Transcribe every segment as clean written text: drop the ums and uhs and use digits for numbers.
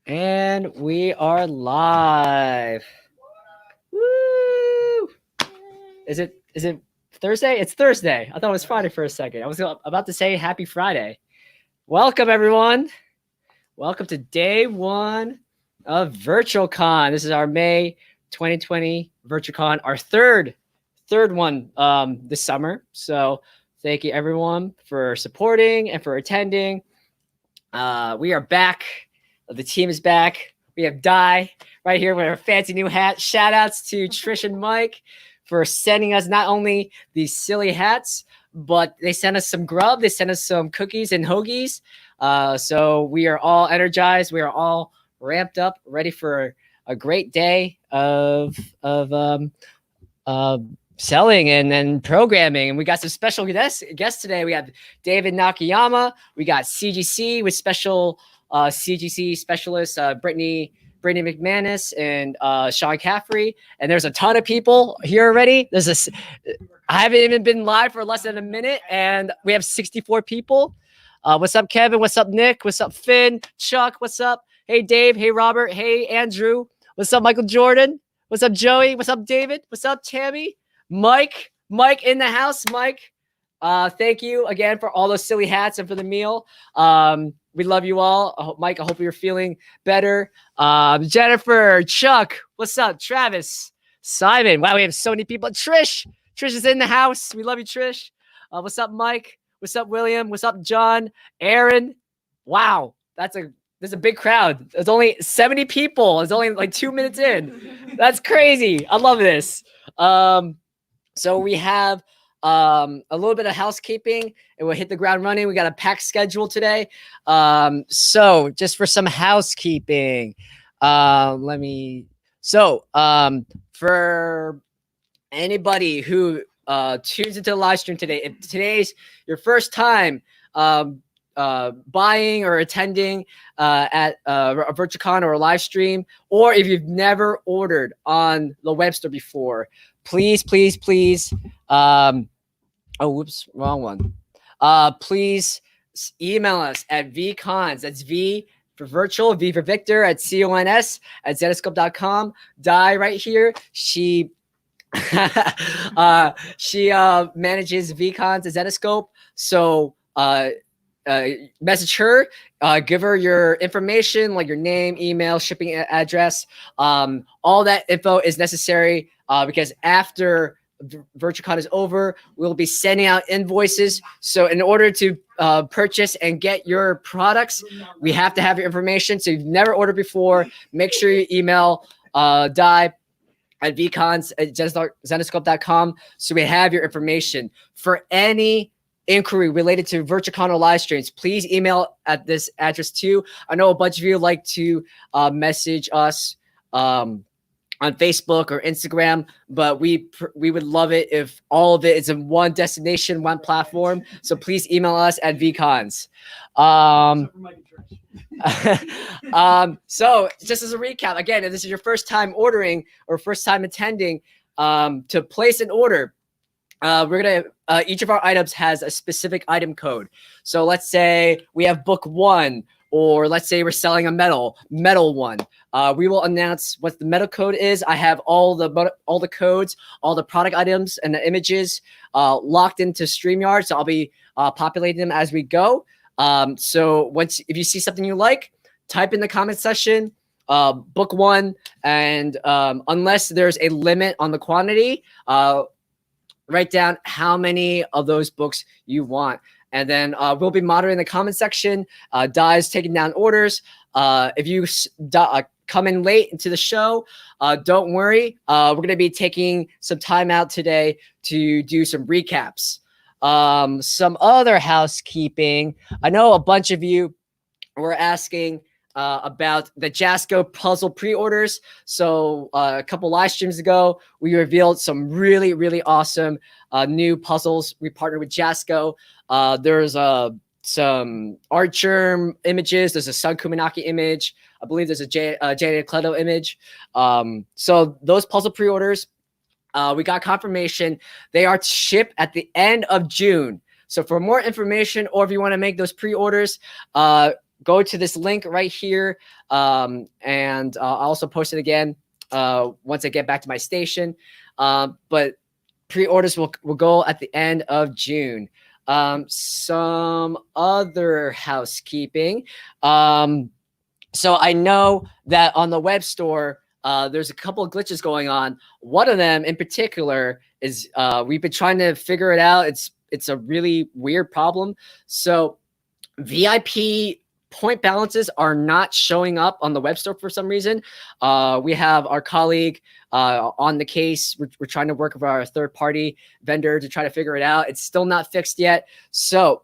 And we are live. Woo! Is it Thursday? It's Thursday. I thought it was Friday for a second. I was about to say happy Friday. Welcome everyone. Welcome to day one of VirtualCon. This is our May 2020 VirtualCon, our third one this summer. So thank you everyone for supporting and for attending. We are back. The team is back. We have Di right here with our fancy new hat. Shout outs to Trish and Mike for sending us not only these silly hats, but they sent us some grub. They sent us some cookies and hoagies. So we are all energized. We are all ramped up, ready for a great day of selling and programming. And we got some special guests today. We have David Nakayama. We got CGC with special CGC specialist Brittany McManus and Sean Caffrey. And there's a ton of people here already. I haven't even been live for less than a minute, and we have 64 people. What's up, Kevin? What's up, Nick? What's up, Finn? Chuck? What's up? Hey, Dave. Hey, Robert. Hey, Andrew. What's up, Michael Jordan? What's up, Joey? What's up, David? What's up, Tammy? Mike in the house. Mike, thank you again for all those silly hats and for the meal. We love you all. Mike, I hope you're feeling better. Jennifer, Chuck, what's up? Travis, Simon. Wow, we have so many people. Trish is in the house. We love you, Trish. What's up, Mike? What's up, William? What's up, John? Aaron. Wow, there's a big crowd. There's only 70 people. It's only like 2 minutes in. That's crazy. I love this. So we have a little bit of housekeeping and we'll hit the ground running. We got a packed schedule today. So just for some housekeeping, for anybody who tunes into the live stream today, if today's your first time buying or attending at a VirtualCon or a live stream, or if you've never ordered on the web store before, please, whoops, wrong one. Please email us at vcons. That's V for virtual, V for Victor, at CONS at Zetascope.com. Di right here. She manages VCons at Zetascope. So message her, give her your information, like your name, email, shipping address. All that info is necessary because after VirtualCon is over, we'll be sending out invoices. So in order to purchase and get your products, we have to have your information. So if you've never ordered before, make sure you email Di at vcons at Zetascope.com so we have your information. For any inquiry related to VirtualCon or live streams, please email at this address too. I know a bunch of you like to message us on Facebook or Instagram, but we would love it if all of it is in one destination, one platform. So please email us at vcons. So just as a recap, again, if this is your first time ordering or first time attending, to place an order, we're gonna each of our items has a specific item code. So let's say we have book 1, or let's say we're selling a metal one. We will announce what the metal code is. I have all the codes, all the product items and the images locked into StreamYard. So I'll be populating them as we go. So if you see something you like, type in the comment section, book 1, and unless there's a limit on the quantity, write down how many of those books you want. And then we'll be monitoring the comment section. Di's taking down orders. If you come in late into the show, don't worry. We're going to be taking some time out today to do some recaps. Some other housekeeping. I know a bunch of you were asking about the Jasco puzzle pre-orders. So a couple live streams ago, we revealed some really, really awesome new puzzles. We partnered with Jasco. There's some Archer images. There's a Sun Kuminaki image. I believe there's a Jade Cledo image. So those puzzle pre-orders, we got confirmation. They are shipped at the end of June. So for more information, or if you want to make those pre-orders, go to this link right here, and I'll also post it again once I get back to my station. But pre-orders will go at the end of June. Some other housekeeping. So I know that on the web store, there's a couple of glitches going on. One of them in particular is we've been trying to figure it out. It's a really weird problem. So VIP point balances are not showing up on the web store for some reason. We have our colleague on the case. We're trying to work with our third-party vendor to try to figure it out. It's still not fixed yet. So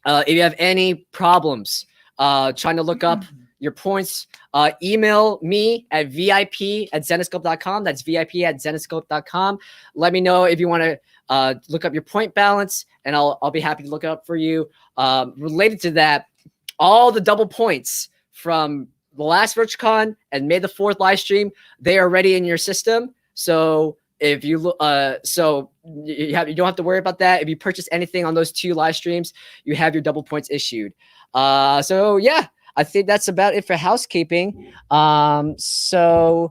if you have any problems trying to look up your points, email me at vip@zenescope.com. That's vip@zenescope.com. Let me know if you want to look up your point balance, and I'll be happy to look it up for you. Related to that, all the double points from the last VirtuaCon and May the 4th live stream, they are ready in your system. So if you look, so you don't have to worry about that. If you purchase anything on those 2 live streams, you have your double points issued. So yeah, I think that's about it for housekeeping. We're going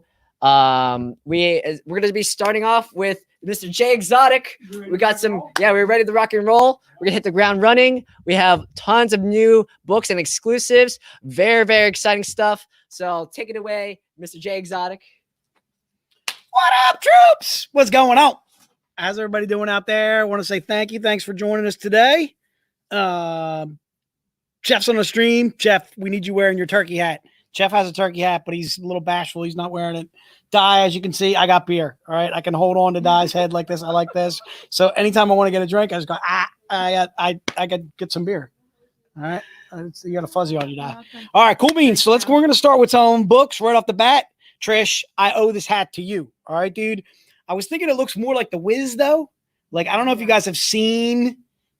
to be starting off with Mr. J Exotic. We got some, we're ready to rock and roll. We're gonna hit the ground running. We have tons of new books and exclusives. Very, very exciting stuff. So take it away, Mr. J Exotic. What up, troops? What's going on? How's everybody doing out there? I want to say thank you. Thanks for joining us today. Jeff's on the stream. Jeff, we need you wearing your turkey hat. Jeff has a turkey hat, but he's a little bashful. He's not wearing it. Di, as you can see, I got beer. All right. I can hold on to Di's head like this. I like this. So anytime I want to get a drink, I just go, I got to get some beer. All right. You got a fuzzy on you, Di. All right. Cool beans. So we're going to start with some books right off the bat. Trish, I owe this hat to you. All right, dude. I was thinking it looks more like The Wiz, though. Like, I don't know if you guys have seen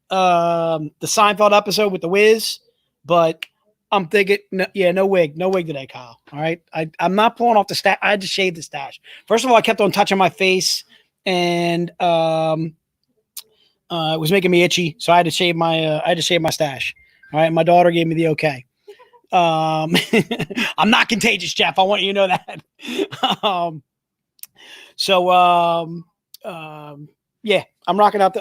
the Seinfeld episode with The Wiz, but I'm thinking, no wig today, Kyle. All right. I'm not pulling off the stash. I had to shave the stash. First of all, I kept on touching my face, and it was making me itchy. So I had to shave my stash. All right. My daughter gave me the okay. I'm not contagious, Jeff. I want you to know that. I'm rocking out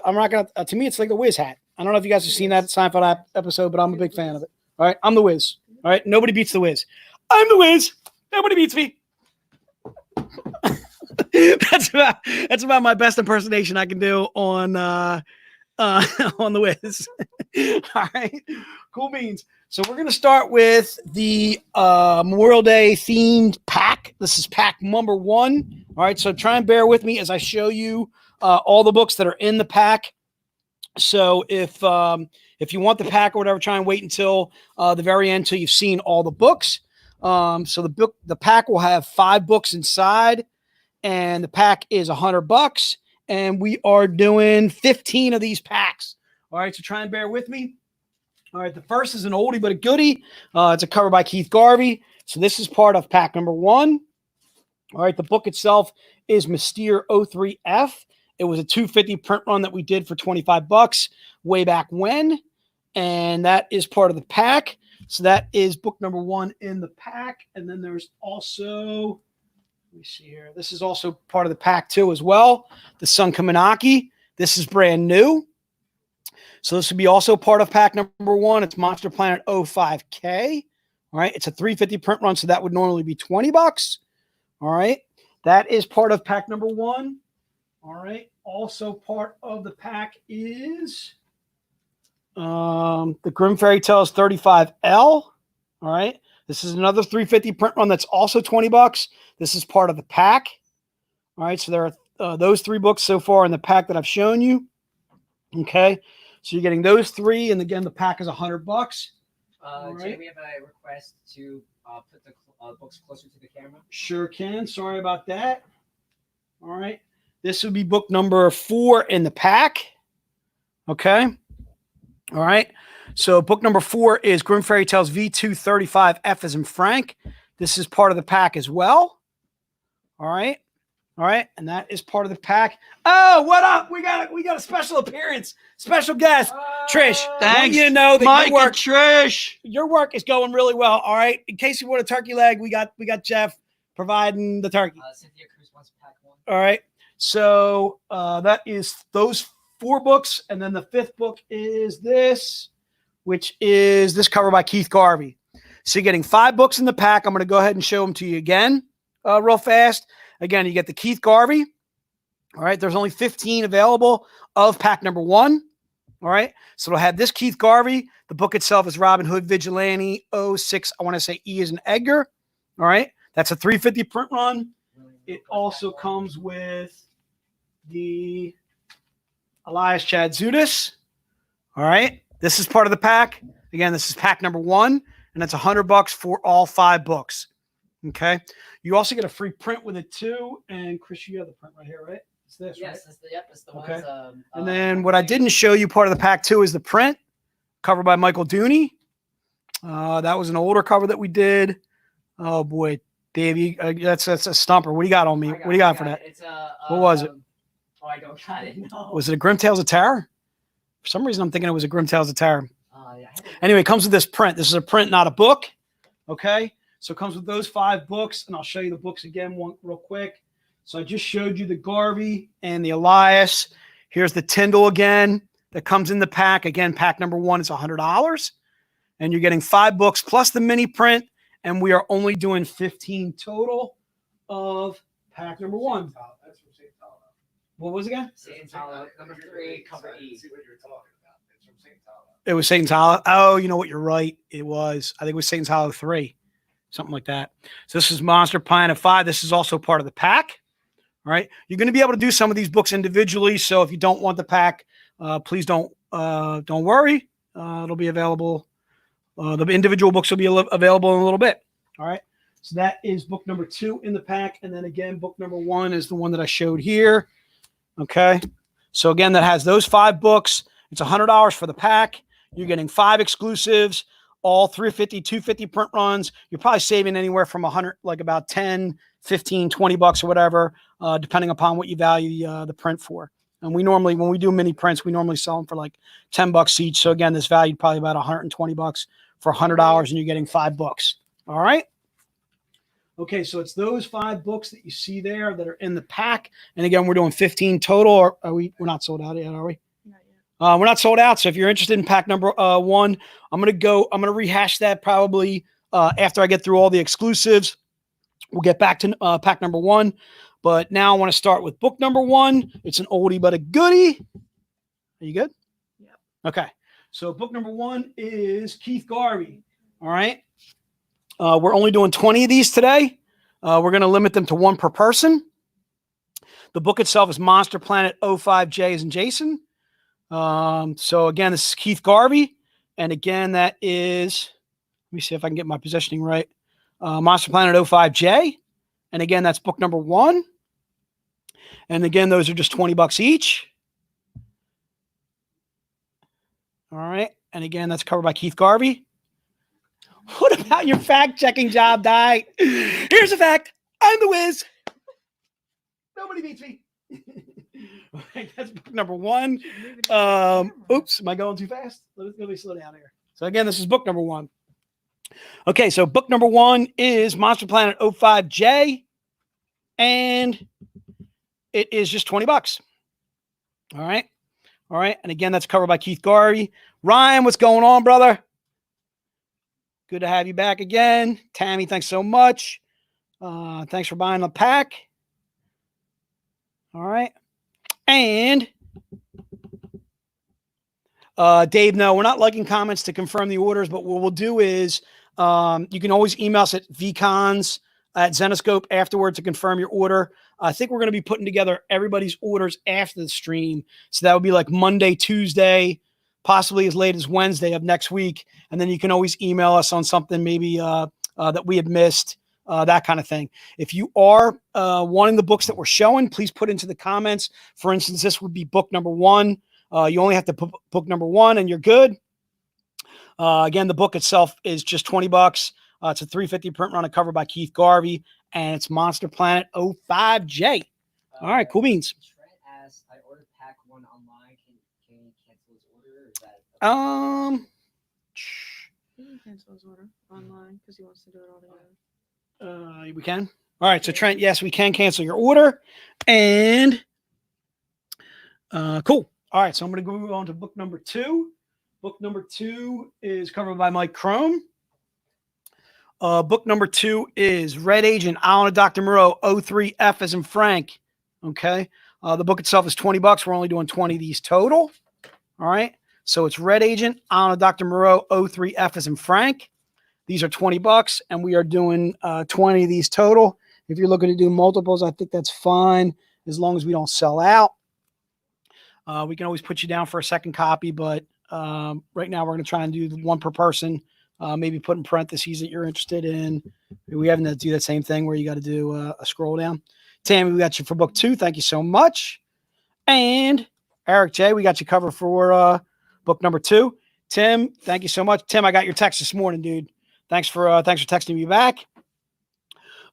to me, it's like the Wiz hat. I don't know if you guys have seen that Seinfeld episode, but I'm a big fan of it. All right. I'm the Wiz. All right. Nobody beats the Wiz. I'm the Wiz. Nobody beats me. That's about my best impersonation I can do on the Wiz. All right. Cool beans. So we're going to start with the Memorial Day themed pack. This is pack number 1. All right. So try and bear with me as I show you all the books that are in the pack. So if you want the pack or whatever, try and wait until the very end until you've seen all the books. So the pack will have 5 books inside, and the pack is $100, and we are doing 15 of these packs. All right, so try and bear with me. All right, the first is an oldie but a goodie. It's a cover by Keith Garvey. So this is part of pack number 1. All right, the book itself is Mystere 03F. It was a 250 print run that we did for $25 way back when. And that is part of the pack. So that is book number 1 in the pack. And then there's also, let me see here. This is also part of the pack too as well. The Sun Kaminaki. This is brand new. So this would be also part of pack number 1. It's Monster Planet 05K. All right. It's a 350 print run. So that would normally be $20. All right. That is part of pack number 1. All right. Also part of the pack is the Grimm Fairy Tales 35L. All right. This is another 350 print run that's also $20. This is part of the pack. All right. So there are those 3 books so far in the pack that I've shown you. Okay. So you're getting those 3. And again, the pack is $100. Right. Jay, we have a request to put the books closer to the camera. Sure can. Sorry about that. All right. This would be book number 4 in the pack. Okay. All right. So book number 4 is Grimm Fairy Tales V235F as in Frank. This is part of the pack as well. All right. All right, and that is part of the pack. Oh, what up? We got a special appearance, special guest, Trish. Thanks, You know that Mike and Trish. Your work is going really well. All right. In case you want a turkey leg, we got Jeff providing the turkey. Cynthia Cruz wants pack 1. All right. So that is those 4 books, and then the 5th book is this, which is this cover by Keith Garvey. So you're getting 5 books in the pack. I'm going to go ahead and show them to you again real fast. Again, you get the Keith Garvey. All right. There's only 15 available of pack number 1. All right. So it'll have this Keith Garvey. The book itself is Robin Hood Vigilante 06. I want to say E as in Edgar. All right. That's a 350 print run. It also comes with the Elias Chadzudis. All right. This is part of the pack. Again, this is pack number 1, and it's $100 for all 5 books. Okay. You also get a free print with it too. And Chris, you have the print right here, right? It's this, yes, right? It's the Okay. ones. And then what I didn't show you, part of the pack too, is the print covered by Michael Dooney. That was an older cover that we did. Oh boy, Dave, that's a stumper. What do you got on me? What do you got for that? It's what was it? Oh, I don't got it. No. Was it a Grim Tales of Terror? For some reason, I'm thinking it was a Grim Tales of Terror. Yeah, Anyway, it comes with this print. This is a print, not a book. Okay. So it comes with those 5 books, and I'll show you the books again real quick. So I just showed you the Garvey and the Elias. Here's the Tyndall again that comes in the pack. Again, pack number 1 is $100. And you're getting 5 books plus the mini print. And we are only doing 15 total of pack number 1. That's from St. Tyler. What was it again? St. Tyler, number 3, cover E. See what you're talking about. It's from St. Tyler. It was Satan's Hollow. Oh, you know what? You're right. It was. I think it was Satan's Hollow 3, something like that. So this is Monster Planet 5. This is also part of the pack. All right. You're going to be able to do some of these books individually. So if you don't want the pack, please don't worry. It'll be available. The individual books will be available in a little bit. All right. So that is book number 2 in the pack. And then again, book number 1 is the one that I showed here. Okay. So again, that has those 5 books. It's $100 for the pack. You're getting 5 exclusives, all 350, 250 print runs. You're probably saving anywhere from 100, like about 10, 15, $20 or whatever, depending upon what you value the print for. And we normally, when we do mini prints, we normally sell them for like $10 each. So again, this valued probably about $120 for $100, and you're getting 5 books. All right. Okay, so it's those 5 books that you see there that are in the pack. And again, we're doing 15 total. We're not sold out yet, are we? We're not sold out. So if you're interested in pack number 1, I'm going to rehash that probably after I get through all the exclusives. We'll get back to pack number 1. But now I want to start with book number 1. It's an oldie but a goodie. Are you good? Yeah. Okay. So book number 1 is Keith Garvey. All right. We're only doing 20 of these today. We're going to limit them to 1 per person. The book itself is Monster Planet 05J as in Jason. So again, this is Keith Garvey. And again, that is, let me see if I can get my positioning right. Monster Planet 05J. And again, that's book number 1. And again, those are just $20 each. All right. And again, that's covered by Keith Garvey. What about your fact-checking job, Di? Here's a fact. I'm the whiz. Nobody beats me. All right, that's book number 1. Oops, am I going too fast? Let me slow down here. So again, this is book number 1. Okay, so book number 1 is Monster Planet 05J, and it is just $20. All right. All right. And again, that's covered by Keith Garvey. Ryan, what's going on, brother? Good to have you back again. Tammy, thanks so much. Thanks for buying the pack. All right. And Dave, no, we're not liking comments to confirm the orders, but what we'll do is you can always email us at vcons@Zenoscope afterward to confirm your order. I think we're going to be putting together everybody's orders after the stream. So that would be like Monday, Tuesday, possibly as late as Wednesday of next week. And then you can always email us on something maybe that we had missed, that kind of thing. If you are wanting the books that we're showing, please put into the comments. For instance, this would be book number 1. You only have to put book number 1 and you're good. Again, the book itself is just $20. It's a 350 print run, covered by Keith Garvey, and it's Monster Planet 05J. All right, cool beans. Trent asked, I ordered pack 1 online. Can he cancel his order? Or is that He can cancel his order online because he wants to do it all together. We can. All right, so Trent, yes, we can cancel your order, and cool. All right, so I'm going to go on to book number 2. Book number 2 is covered by Mike Chrome. Book number 2 is Red Agent, Island of Dr. Moreau, 03F as in Frank. Okay. The book itself is $20. We're only doing 20 of these total. All right. So it's Red Agent, Island of Dr. Moreau, 03F as in Frank. These are $20, and we are doing 20 of these total. If you're looking to do multiples, I think that's fine as long as we don't sell out. We can always put you down for a second copy, but right now we're going to try and do 1 per person. Maybe put in parentheses that you're interested in. We having to do that same thing where you got to do a scroll down. Tammy, we got you for book 2. Thank you so much. And Eric J, we got you covered for book number 2. Tim, thank you so much. Tim, I got your text this morning, dude. Thanks for texting me back.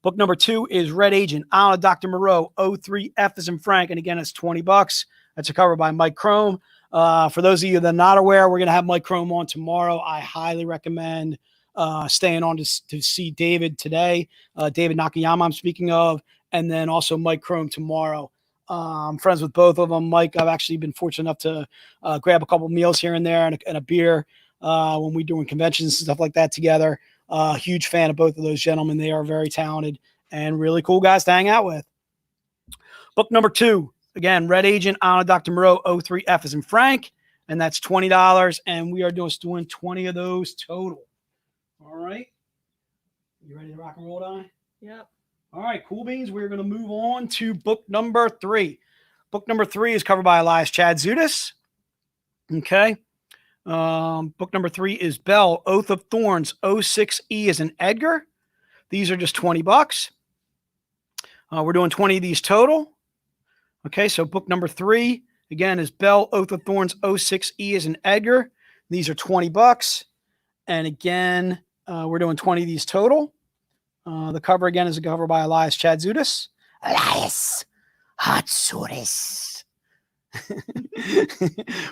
Book number 2 is Red Agent, Island of Dr. Moreau, 03F as in Frank. And again, it's $20. That's a cover by Mike Chrome. For those of you that are not aware, we're going to have Mike Chrome on tomorrow. I highly recommend staying on to see David today. David Nakayama, I'm speaking of, and then also Mike Chrome tomorrow. I'm friends with both of them. Mike, I've actually been fortunate enough to grab a couple meals here and there and a beer when we're doing conventions and stuff like that together. Huge fan of both of those gentlemen. They are very talented and really cool guys to hang out with. Book number 2. Again, Red Agent, Island of Dr. Moreau, 03F as in Frank, and that's $20, and we are doing 20 of those total. All right. You ready to rock and roll, Di? Yep. All right, cool beans. We're going to move on to book number 3. Book number 3 is covered by Elias Chad Zudas. Okay. Book number 3 is Bell, Oath of Thorns, 06E as in Edgar. These are just $20. We're doing 20 of these total. Okay, so book number 3, again, is Bell, Oath of Thorns, 06E as in Edgar. These are $20. And again, we're doing 20 of these total. The cover, again, is a cover by Elias Chad Zudas. Elias Hatsouris.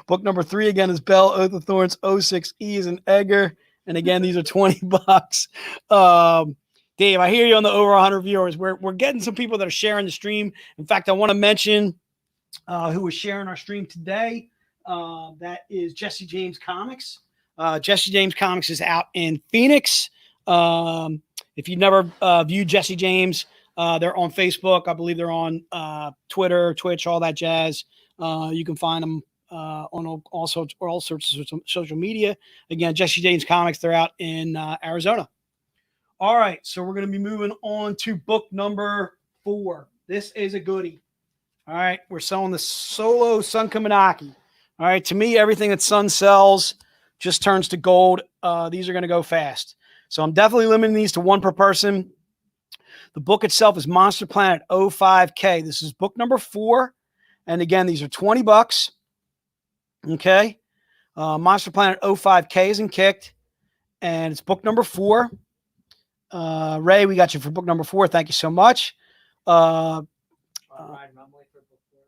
Book number 3, again, is Bell, Oath of Thorns, 06E as in Edgar. And again, these are $20. Dave, I hear you on the over 100 viewers. We're getting some people that are sharing the stream. In fact, I want to mention who was sharing our stream today. That is Jesse James Comics. Jesse James Comics is out in Phoenix. If you've never viewed Jesse James, they're on Facebook. I believe they're on Twitter, Twitch, all that jazz. You can find them on all sorts of social media. Again, Jesse James Comics, they're out in Arizona. All right, so we're going to be moving on to book number 4. This is a goodie. All right, we're selling the Solo Sun Kaminaki. All right, to me, everything that Sun sells just turns to gold. These are going to go fast. So I'm definitely limiting these to 1 per person. The book itself is Monster Planet 05K. This is book number 4. And again, these are $20. Okay. Monster Planet 05K isn't kicked. And it's book number 4. Ray, we got you for book number 4. Thank you so much.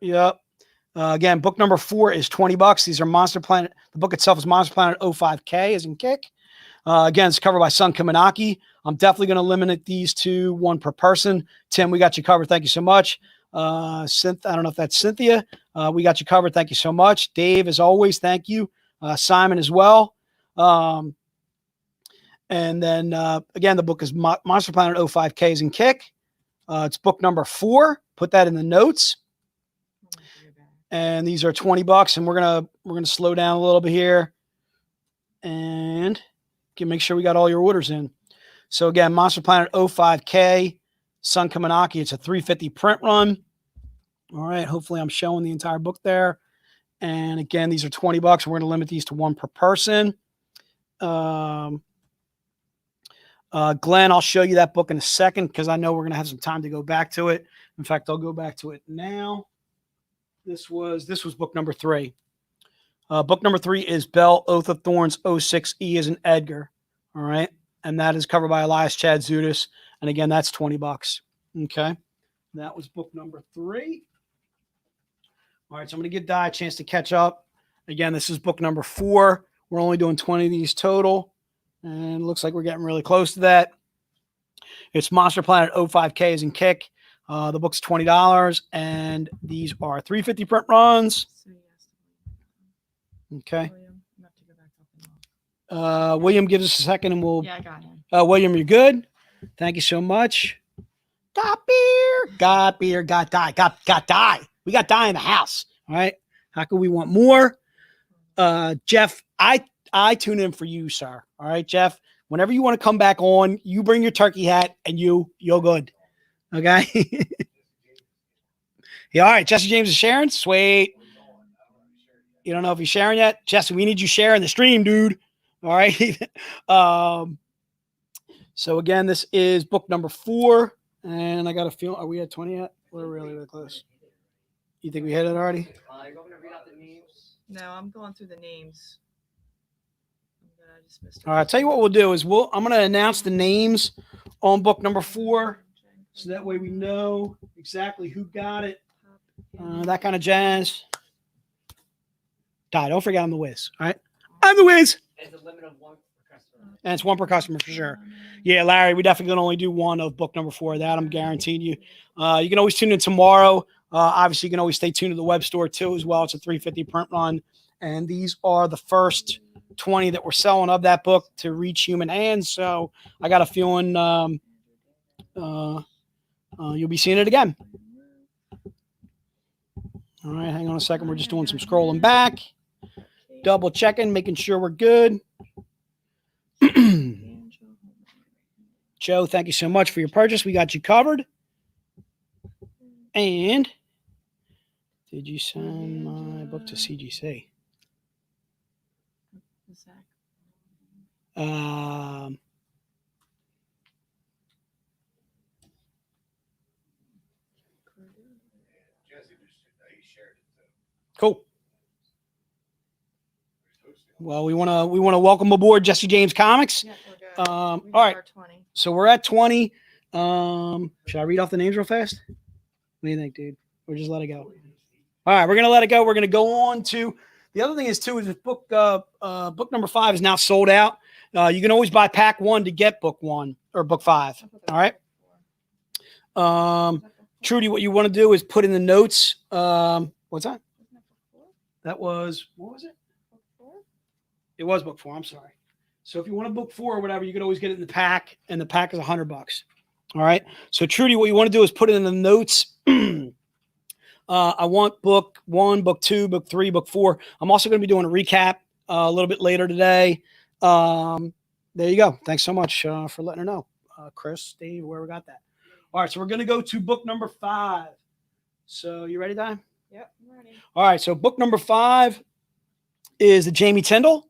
Yep. Again, book number 4 is $20. These are Monster Planet. The book itself is Monster Planet 05K as in kick. Again, it's covered by Sun Kaminaki. I'm definitely going to limit these to 1 per person. Tim, we got you covered. Thank you so much. I don't know if that's Cynthia. We got you covered. Thank you so much. Dave, as always, thank you. Simon as well. And then, again, the book is Monster Planet 05K as in kick. It's book number 4. Put that in the notes. And these are $20, and we're gonna slow down a little bit here and make sure we got all your orders in. So again, Monster Planet 05K, Sun Kaminaki. It's a 350 print run. All right, hopefully I'm showing the entire book there. And again, these are $20. We're gonna limit these to 1 per person. Glenn, I'll show you that book in a second because I know we're gonna have some time to go back to it. In fact, I'll go back to it now. This was book number 3. Book number 3 is Bell, Oath of Thorns, 06E as in Edgar. All right. And that is covered by Elias Chad Zudas. And again, that's $20. Okay. That was book number 3. All right, so I'm going to give Di a chance to catch up. Again, this is book number 4. We're only doing 20 of these total, and it looks like we're getting really close to that. It's Monster Planet 05K as in kick. The book's $20, and these are 350 print runs. So yes. Okay. William, I'm have to go back up and William gives us a second, and we'll. Yeah, I got him. William, you're good. Thank you so much. Got beer. Got beer. Got die. Got die. We got die in the house. All right. How could we want more? Jeff, I tune in for you, sir. All right, Jeff. Whenever you want to come back on, you bring your turkey hat and you're good. Okay. Yeah, all right. Jesse James is sharing. Sweet. You don't know if he's sharing yet. Jesse, we need you sharing the stream, dude. All right. So again, this is book number 4. And I got a feel. Are we at 20 yet? We're really, really close. You think we hit it already? You're going to read out the names. No, I'm going through the names. I just missed All right. I'll tell you what we'll do is I'm going to announce the names on book number 4. So that way we know exactly who got it. That kind of jazz. Don't forget I'm the whiz. All right. I'm the whiz. There's a limit of 1 per customer. And it's 1 per customer for sure. Yeah, Larry, we definitely going to only do 1 of book number 4. That I'm guaranteeing you. You can always tune in tomorrow. Obviously, you can always stay tuned to the web store too as well. It's a 350 print run. And these are the first 20 that we're selling of that book to reach human hands. So I got a feeling you'll be seeing it again. All right, hang on a second. We're just doing some scrolling back, double checking, making sure we're good. Joe, thank you so much for your purchase. We got you covered. And did you send my book to CGC? Jesse just he shared it too. Cool. Well, we want to welcome aboard Jesse James Comics. Yeah, we're good. All We got right. our 20. So we're at 20. Should I read off the names real fast? What do you think, dude? Or just let it go? All right, we're gonna let it go. We're gonna go on to the other thing is too is this book number 5 is now sold out. You can always buy pack 1 to get book 1 or book 5. All right. Trudy, what you want to do is put in the notes. What's that? That was what was it? It was book 4. I'm sorry. So if you want to book 4 or whatever, you can always get it in the pack, and the pack is $100. All right. So Trudy, what you want to do is put it in the notes. I want book 1, book 2, book 3, book 4. I'm also going to be doing a recap a little bit later today. There you go. Thanks so much for letting her know, Chris, Dave, where we got that. All right. So we're going to go to book number 5. So you ready, Di? Yep, I'm ready. All right. So book number 5 is the Jamie Tyndall.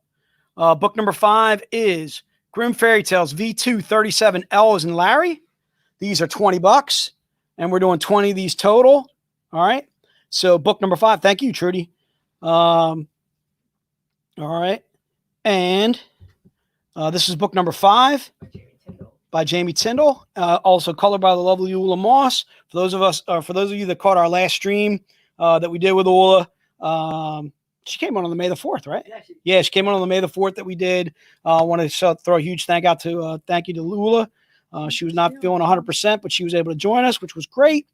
Book number 5 is Grimm Fairy Tales V2 37 L's and Larry. These are $20, and we're doing 20 of these total. All right. So book number 5. Thank you, Trudy. All right. And this is book number 5 by Jamie Tyndall. Also colored by the lovely Ula Moss. For those of you that caught our last stream that we did with Ula, she came on the May the 4th, right? Yeah, she came on the May the 4th that we did. I want to throw a huge thank you to Lula. She was not feeling 100%, but she was able to join us, which was great.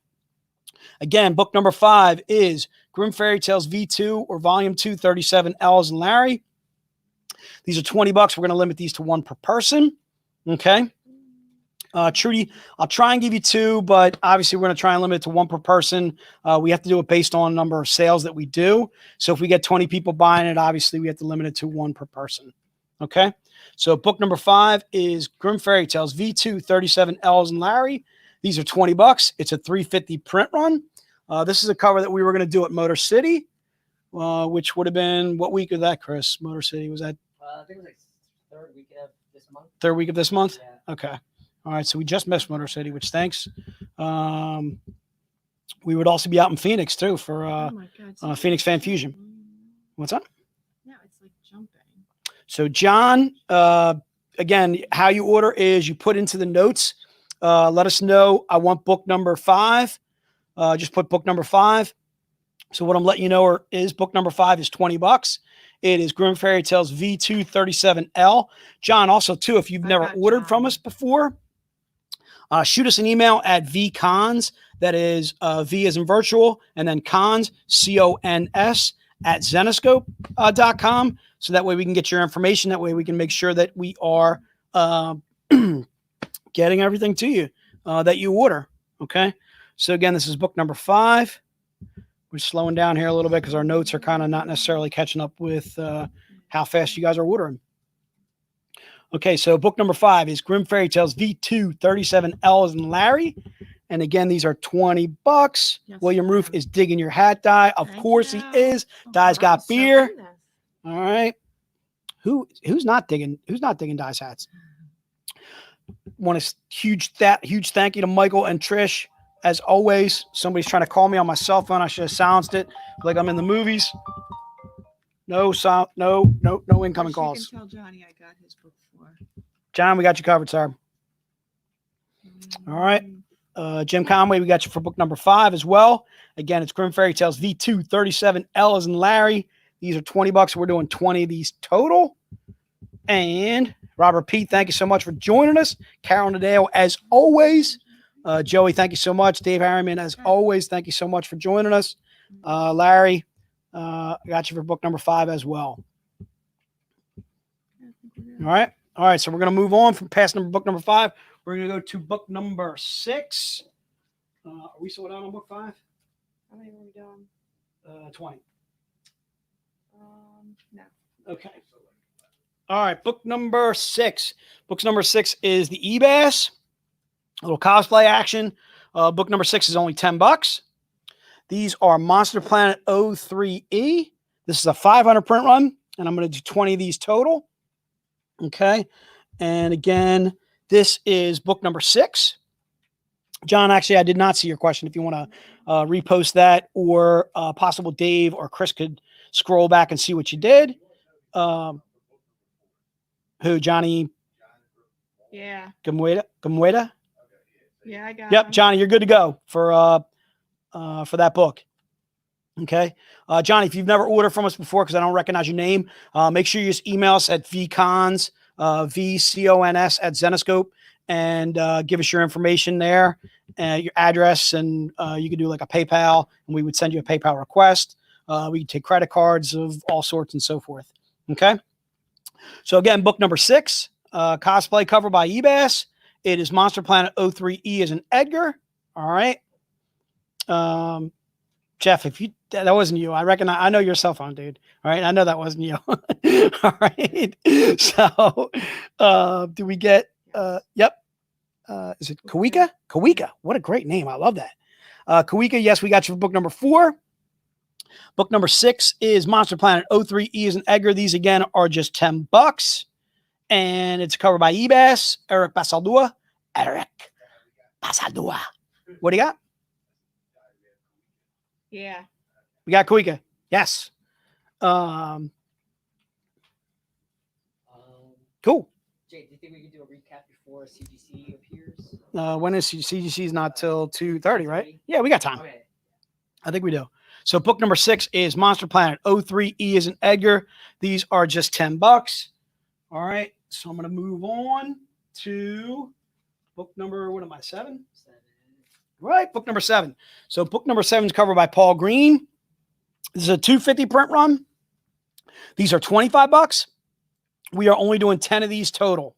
Again, book number 5 is Grimm Fairy Tales V2 or Volume 2, 37 L's and Larry. These are $20. We're going to limit these to 1 per person. Okay. Trudy, I'll try and give you 2, but obviously we're going to try and limit it to 1 per person. We have to do it based on number of sales that we do. So if we get 20 people buying it, obviously we have to limit it to 1 per person. Okay. So book number 5 is Grimm Fairy Tales V2 37 L's and Larry. These are $20. It's a 350 print run. This is a cover that we were going to do at Motor City, which would have been what week of that, Chris? Motor City was that? I think it was like 3rd week of this month. 3rd week of this month. Yeah. Okay. All right. So we just missed Motor City, which thanks. We would also be out in Phoenix too for Oh my God, Phoenix Fan Fusion. What's up? Yeah, it's like jumping. So John, again, how you order is you put into the notes. Let us know. I want book number 5. Just put book number 5. So what I'm letting you know is book number 5 is $20. It is Grim Fairy Tales V237L. John, also too, if you've never ordered from us before, shoot us an email at vcons. That is V as in virtual, and then cons, CONS, at zenoscope.com. So that way we can get your information. That way we can make sure that we are getting everything to you that you order. Okay. So again, this is book number 5. We're slowing down here a little bit because our notes are kind of not necessarily catching up with how fast you guys are ordering. Okay, so book number 5 is Grim Fairy Tales V237L as in Larry. And again, these are $20. Yes, William sir. Roof is digging your hat, Die. Of Thank course you. he is. Oh, Die's got so beer. nice. All right. Who's not digging Die's hats? Want a huge thank you to Michael and Trish. As always, somebody's trying to call me on my cell phone. I should have silenced it like I'm in the movies. No incoming calls. You can tell Johnny I got his book for. John, we got you covered, sir. All right. Jim Conway, we got you for book number 5 as well. Again, it's Grim Fairy Tales V237L as in Larry. These are $20. We're doing 20 of these total. And Robert P., thank you so much for joining us. Carol Nadeo, as always. Joey, thank you so much. Dave Harriman, as always, thank you so much for joining us. Larry, I got you for book number 5 as well. All right. All right. So we're going to move on from book number 5. We're going to go to book number 6. Are we sold out on book 5? How many were we doing? 20. No. Okay. All right. Book number 6. Book number 6 is the eBass. A little cosplay action. Book number 6 is only $10. These are Monster Planet 03E. This is a 500 print run, and I'm going to do 20 of these total. Okay. And again, this is book number 6. John, actually, I did not see your question. If you want to repost that, or possible Dave or Chris could scroll back and see what you did. Who, Johnny? Yeah. Gamueda? Yeah, I got Yep, him. Johnny, you're good to go for that book. Okay. Johnny, if you've never ordered from us before, because I don't recognize your name, make sure you just email us at vcons, VCONS at Zenoscope, and give us your information there, your address, and you can do like a PayPal, and we would send you a PayPal request. We can take credit cards of all sorts and so forth. Okay. So again, book number 6, cosplay cover by eBass. It is Monster Planet 03E as in Edgar. All right. Jeff, if that wasn't you, I know your cell phone, dude. All right. I know that wasn't you. All right. So, do we get, yep. Is it Kawika? Kawika. What a great name. I love that. Kawika. Yes, we got you for book number 4. Book number 6 is Monster Planet 03E as in Edgar. These again are just $10. And it's covered by eBass, Eric Basaldua. What do you got? Yeah. We got Kuika. Yes. Cool. Jay, do you think we can do a recap before CGC appears? When is CGC? Is not till 2:30, right? Yeah, we got time. Okay. I think we do. So book number 6 is Monster Planet 03E as in Edgar. These are just $10. All right. So I'm going to move on to book number, 7? Right. Book number 7. So book number 7 is covered by Paul Green. This is a 250 print run. These are $25. We are only doing 10 of these total.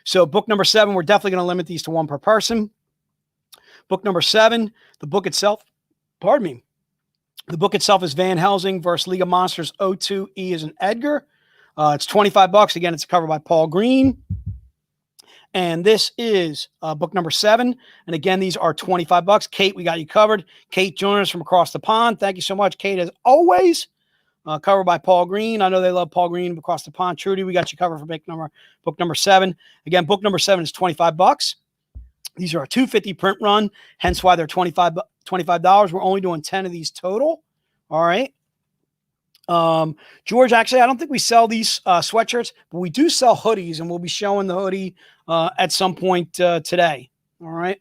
So book number 7, we're definitely going to limit these to 1 per person. Book number 7, the book itself, the book itself is Van Helsing versus League of Monsters 02E as in Edgar. It's $25. Again, it's covered by Paul Green. And this is book number 7. And again, these are $25. Kate, we got you covered. Kate joining us from across the pond. Thank you so much, Kate, as always. Covered by Paul Green. I know they love Paul Green across the pond. Trudy, we got you covered for book number 7. Again, book number 7 is $25. These are a 250 print run, hence why they're $25. We're only doing 10 of these total. All right. George, actually, I don't think we sell these sweatshirts, but we do sell hoodies, and we'll be showing the hoodie at some point today. All right.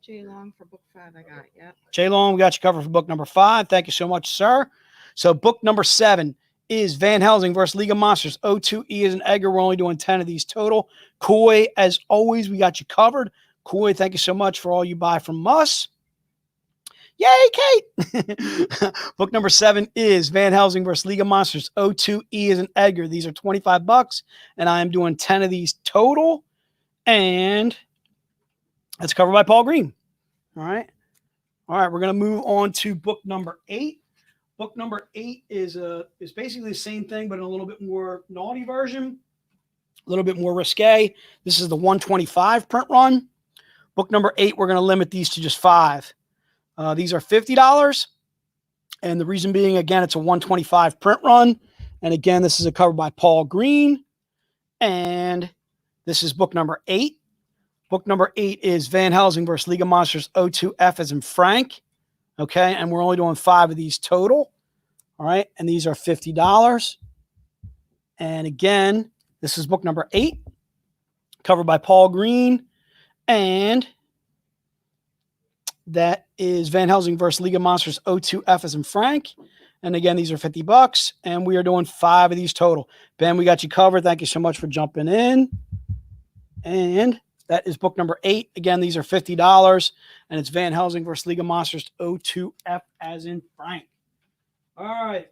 J Long for book 5. I got it. Yep. Jay Long, we got you covered for book number 5. Thank you so much, sir. So book number 7 is Van Helsing versus League of Monsters. O2E is an Edgar. We're only doing 10 of these total. Koi, as always, we got you covered. Koi, thank you so much for all you buy from us. Yay, Kate! Book number 7 is Van Helsing versus League of Monsters. O2E is an Edgar. These are $25, and I am doing 10 of these total. And that's covered by Paul Green. All right. We're going to move on to book number 8. Book number 8 is basically the same thing, but in a little bit more naughty version, a little bit more risque. This is the 125 print run. Book number 8, we're going to limit these to just 5. These are $50. And the reason being, again, it's a 125 print run. And again, this is a cover by Paul Green. And this is book number 8. Book number 8 is Van Helsing versus League of Monsters. O2F as in Frank. Okay. And we're only doing 5 of these total. All right. And these are $50. And again, this is book number 8, covered by Paul Green. And that is Van Helsing versus League of Monsters. O2F as in Frank. And again, these are $50. And we are doing 5 of these total. Ben, we got you covered. Thank you so much for jumping in. And that is book number 8. Again, these are $50. And it's Van Helsing versus League of Monsters. O2F as in Frank. All right.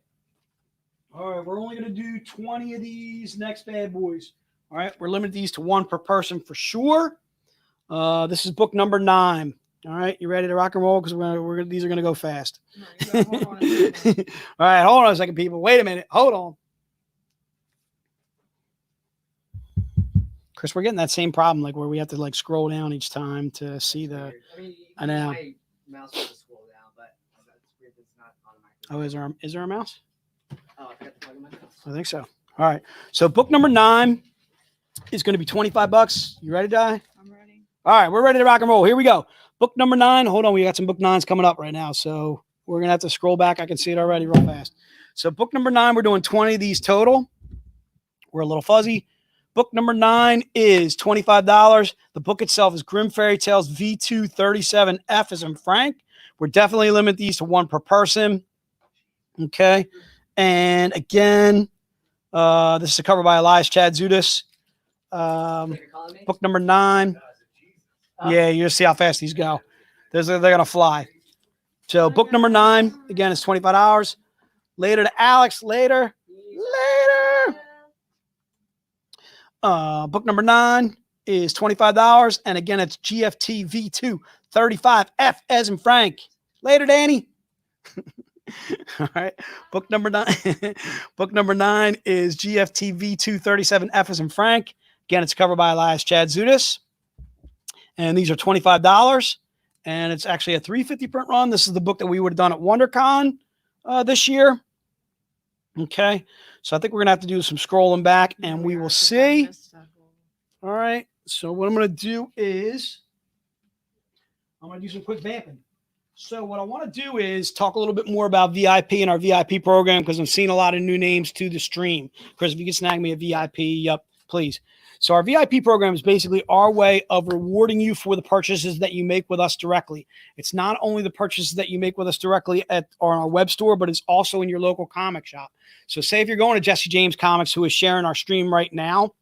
We're only going to do 20 of these next bad boys. All right. We're limiting these to 1 per person for sure. This is book number 9. All right. You ready to rock and roll? Because these are going to go fast. No, you gotta hold on a second. All right. Hold on a second, people. Wait a minute. Hold on. Chris, we're getting that same problem, like where we have to like scroll down each time to see the. I know. My mouse will just scroll down, but that's weird. It's not automatically. Oh, is there a mouse? Oh, I forgot to plug in my mouse. I think so. All right. So book number 9 is going to be $25. You ready, Di? I'm ready. All right. We're ready to rock and roll. Here we go. Book number 9. Hold on. We got some book 9s coming up right now. So we're going to have to scroll back. I can see it already real fast. So book number 9, we're doing 20 of these total. We're a little fuzzy. Book number 9 is $25. The book itself is Grimm Fairy Tales V237F as in Frank. We're definitely limiting these to 1 per person. Okay. And again, this is a cover by Elias Chad Zudas. Book number 9. Yeah, you just see how fast these go. They're going to fly. So book number 9, again, is $25. Later to Alex. Later. Book number 9 is $25. And again, it's GFT V2 35F as in Frank. Later, Danny. All right. Book number 9. Book number 9 is GFT V2 37F as in Frank. Again, it's covered by Elias Chad Zudas. And these are $25. And it's actually a 350 print run. This is the book that we would have done at WonderCon this year. Okay. So I think we're going to have to do some scrolling back and we will see. All right. So what I'm going to do is I'm going to do some quick vamping. So what I want to do is talk a little bit more about VIP and our VIP program because I'm seeing a lot of new names to the stream. Chris, if you can snag me a VIP, yep, please. So our VIP program is basically our way of rewarding you for the purchases that you make with us directly. It's not only the purchases that you make with us directly on our web store, but it's also in your local comic shop. So say if you're going to Jesse James Comics, who is sharing our stream right now,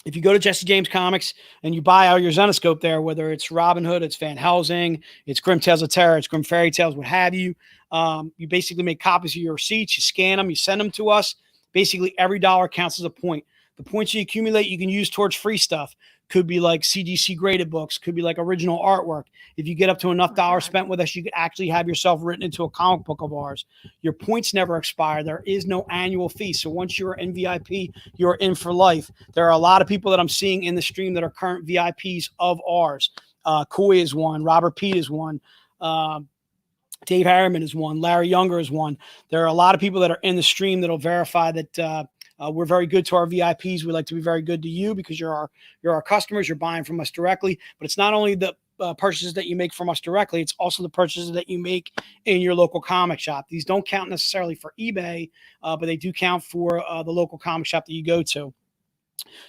if you go to Jesse James Comics and you buy out your Zenoscope there, whether it's Robin Hood, it's Van Helsing, it's Grimm Tales of Terror, it's Grimm Fairy Tales, what have you, you basically make copies of your receipts, you scan them, you send them to us. Basically, every dollar counts as a point. The points you accumulate, you can use towards free stuff. Could be like CGC graded books. Could be like original artwork. If you get up to enough dollars spent with us, you could actually have yourself written into a comic book of ours. Your points never expire. There is no annual fee. So once you're in VIP, you're in for life. There are a lot of people that I'm seeing in the stream that are current VIPs of ours. Koi is one. Robert Pete is one. Dave Harriman is one. Larry Younger is one. There are a lot of people that are in the stream that'll verify that we're very good to our VIPs. We like to be very good to you because you're our customers. You're buying from us directly. But it's not only the purchases that you make from us directly. It's also the purchases that you make in your local comic shop. These don't count necessarily for eBay, but they do count for the local comic shop that you go to.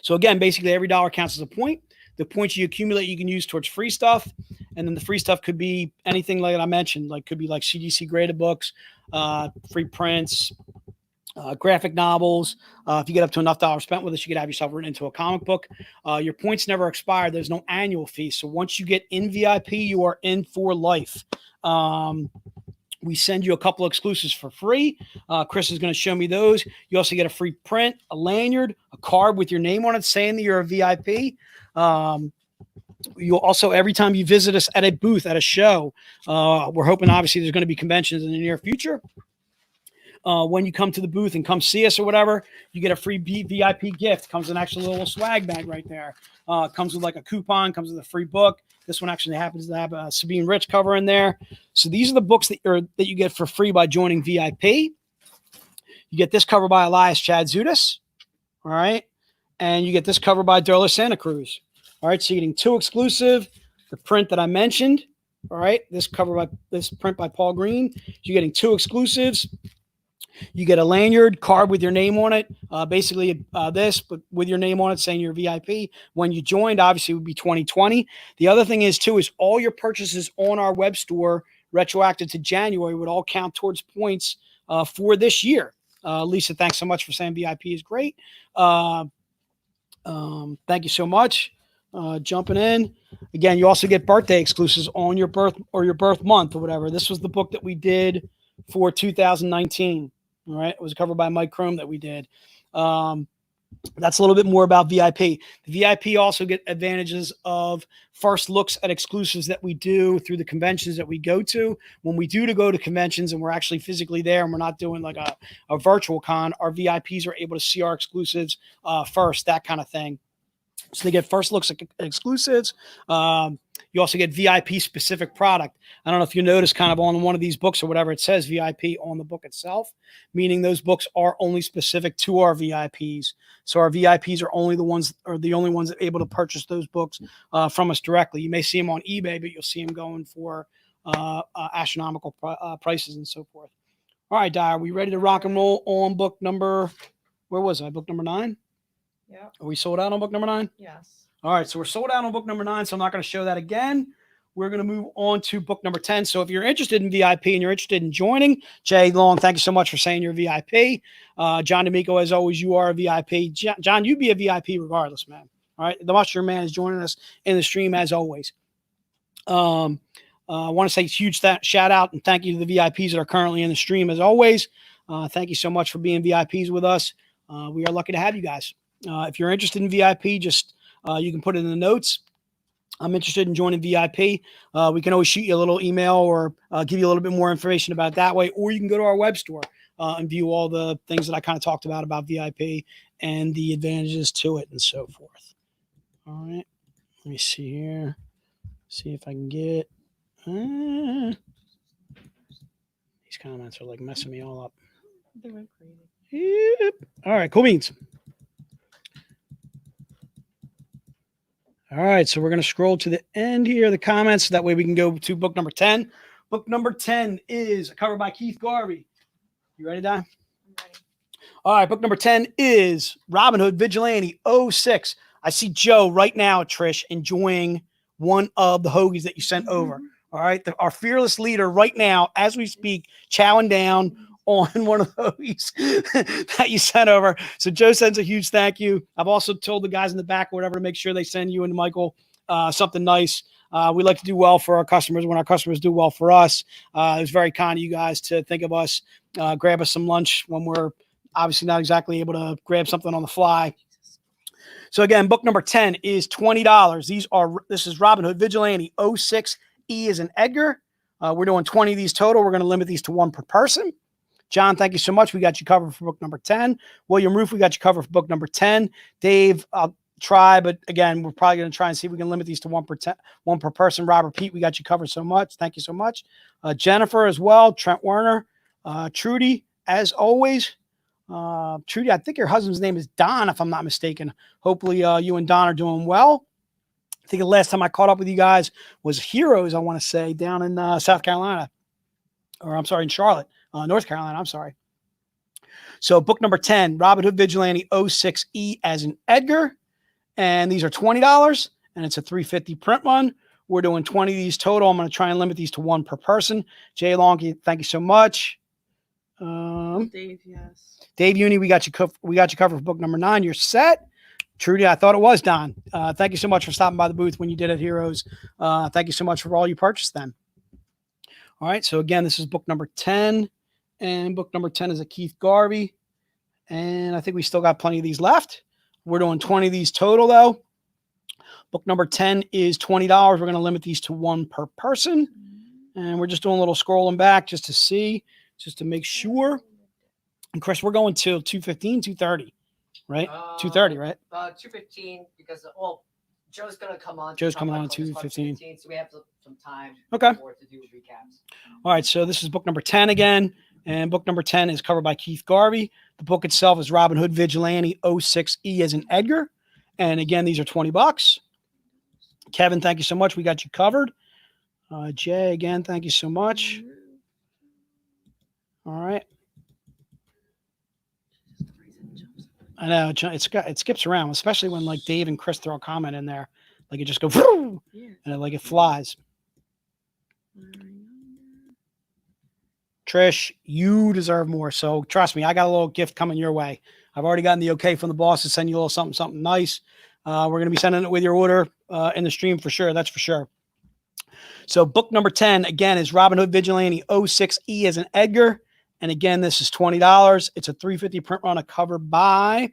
So again, basically every dollar counts as a point. The points you accumulate, you can use towards free stuff. And then the free stuff could be anything like I mentioned, like could be like CGC graded books, free prints, graphic novels. If you get up to enough dollars spent with us, you could have yourself written into a comic book. Your points never expire. There's no annual fee. So once you get in VIP, you are in for life. We send you a couple of exclusives for free. Chris is going to show me those. You also get a free print, a lanyard, a card with your name on it saying that you're a VIP. You'll also, every time you visit us at a booth, at a show, we're hoping obviously there's going to be conventions in the near future. When you come to the booth and come see us or whatever, you get a free VIP gift. Comes an actual little swag bag right there. Comes with like a coupon, comes with a free book. This one actually happens to have a Sabine Rich cover in there. So these are the books that you get for free by joining VIP. You get this cover by Elias Chad Zudas. All right. And you get this cover by Durla Santa Cruz. All right. So you're getting 2 exclusive, the print that I mentioned. All right. This print by Paul Green. You're getting 2 exclusives. You get a lanyard, card with your name on it. Basically this, but with your name on it saying you're VIP. When you joined, obviously it would be 2020. The other thing is too, is all your purchases on our web store retroactive to January would all count towards points for this year. Lisa, thanks so much for saying VIP is great. Thank you so much. Jumping in. Again, you also get birthday exclusives on your birth or your birth month or whatever. This was the book that we did for 2019. All right. It was covered by Mike Chrome that we did. That's a little bit more about VIP. The VIP also get advantages of first looks at exclusives that we do through the conventions that we go to. When we do go to conventions and we're actually physically there and we're not doing like a virtual con, our VIPs are able to see our exclusives first, that kind of thing. So they get first looks at exclusives. You also get VIP specific product. I don't know if you notice kind of on one of these books or whatever, it says VIP on the book itself, meaning those books are only specific to our VIPs. So our VIPs are only the ones that are able to purchase those books from us directly. You may see them on eBay, but you'll see them going for astronomical prices and so forth. All right, Di, are we ready to rock and roll on book number, where was I? Book number 9? Yeah. Are we sold out on book number 9? Yes. All right, so we're sold out on book number 9, so I'm not going to show that again. We're going to move on to book number 10. So if you're interested in VIP and you're interested in joining, Jay Long, thank you so much for saying you're VIP. John D'Amico, as always, you are a VIP. John, you be a VIP regardless, man. All right, the Mushroom Man is joining us in the stream as always. I want to say huge shout out and thank you to the VIPs that are currently in the stream as always. Thank you so much for being VIPs with us. We are lucky to have you guys. If you're interested in VIP, just you can put it in the notes. I'm interested in joining VIP. We can always shoot you a little email or give you a little bit more information about it that way, or you can go to our web store and view all the things that I kind of talked about VIP and the advantages to it and so forth. All right, let me see here. See if I can get these comments are like messing me all up. They went crazy. Yep. All right, cool beans. All right, so we're going to scroll to the end here, the comments. That way we can go to book number 10. Book number 10 is covered by Keith Garvey. You ready, Don? I'm ready. All right, book number 10 is Robin Hood Vigilante 06. I see Joe right now, Trish, enjoying one of the hoagies that you sent over. All right, our fearless leader right now, as we speak, chowing down on one of those that you sent over. So Joe sends a huge thank you. I've also told the guys in the back or whatever to make sure they send you and Michael something nice. We like to do well for our customers when our customers do well for us. It was very kind of you guys to think of us, grab us some lunch when we're obviously not exactly able to grab something on the fly. So again, book number 10 is $20. This is Robin Hood Vigilante 06. E is in Edgar. We're doing 20 of these total. We're going to limit these to 1 per person. John, thank you so much. We got you covered for book number 10. William Roof, we got you covered for book number 10. Dave, I'll try, but again, we're probably going to try and see if we can limit these to 1 per person. Robert Pete, we got you covered so much. Thank you so much. Jennifer as well. Trent Werner. Trudy, as always. Trudy, I think your husband's name is Don, if I'm not mistaken. Hopefully you and Don are doing well. I think the last time I caught up with you guys was Heroes, I want to say, down in South Carolina. Or I'm sorry, in Charlotte. North Carolina, I'm sorry. So book number 10, Robin Hood Vigilante 06E as in Edgar. And these are $20. and it's a 350 print run. We're doing 20 of these total. I'm going to try and limit these to 1 per person. Jay Long, thank you so much. Dave, yes. Dave Uni, we got you covered for book number 9. You're set. Trudy, I thought it was Don. Thank you so much for stopping by the booth when you did at Heroes. Thank you so much for all you purchased then. All right, so again, this is book number 10, and book number 10 is a Keith Garvey, and I think we still got plenty of these left. We're doing 20 of these total, though. Book number 10 is $20. We're going to limit these to 1 per person, and we're just doing a little scrolling back just to see, just to make sure. And Chris, we're going till 2:15, 2:30, right? 2:30, right? 2:15 because Joe's gonna come on. Joe's coming on at 2:15, so we have some time. Okay. To do recaps. All right, so this is book number 10 again, and book number 10 is covered by Keith Garvey. The book itself is Robin Hood Vigilante 06E as in Edgar, and again, these are $20. Kevin, thank you so much. We got you covered. Jay, again, thank you so much. All right. I know it skips around, especially when like Dave and Chris throw a comment in there, like it just goes and it flies. Trish, you deserve more. So trust me, I got a little gift coming your way. I've already gotten the okay from the boss to send you a little something nice. We're going to be sending it with your order in the stream for sure. That's for sure. So book number 10 again is Robin Hood Vigilante 06E as in Edgar. And again, this is $20. It's a 350 print run, a cover by,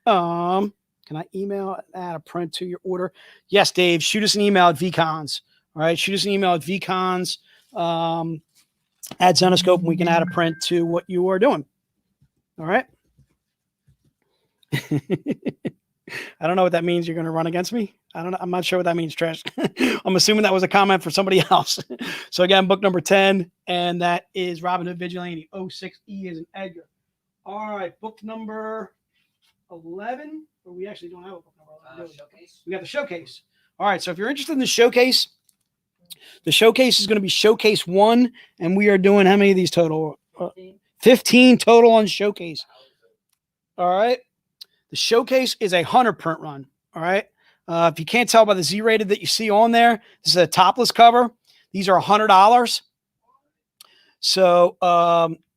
can I email add a print to your order? Yes, Dave, shoot us an email at VCons. All right. Shoot us an email at VCons, add Zenoscope, and we can add a print to what you are doing. All right. I don't know what that means. You're going to run against me. I don't know. I'm not sure what that means, Trish. I'm assuming that was a comment for somebody else. So again, book number 10, and that is Robin Hood Vigilante 06E as in Edgar. All right, book number 11. Or we actually don't have a book number 11. Showcase. We got the showcase. All right, so if you're interested in the showcase is going to be showcase 1, and we are doing how many of these total? 15 total on showcase. All right. The showcase is a Hunter print run. All right. If you can't tell by the Z-rated that you see on there, this is a topless cover. These are $100. So,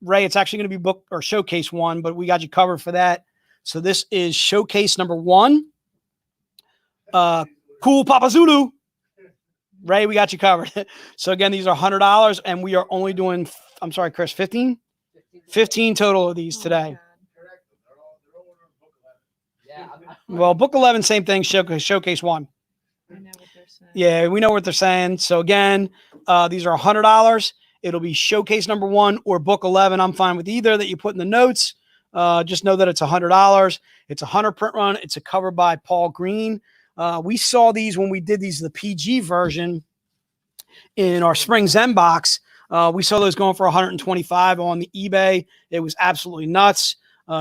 Ray, it's actually going to be book or showcase 1, but we got you covered for that. So this is showcase number 1. Cool Papa Zulu. Ray, we got you covered. So again, these are $100, and we are only doing, I'm sorry, Chris, 15? 15 total of these today. Well, book 11, same thing. Showcase 1. I know what they're saying. Yeah, we know what they're saying. So again, these are $100. It'll be showcase number 1 or book 11. I'm fine with either that you put in the notes. Just know that it's $100. It's a Hunter print run. It's a cover by Paul Green. We saw these when we did the PG version in our Spring Zen box. We saw those going for $125 on the eBay. It was absolutely nuts.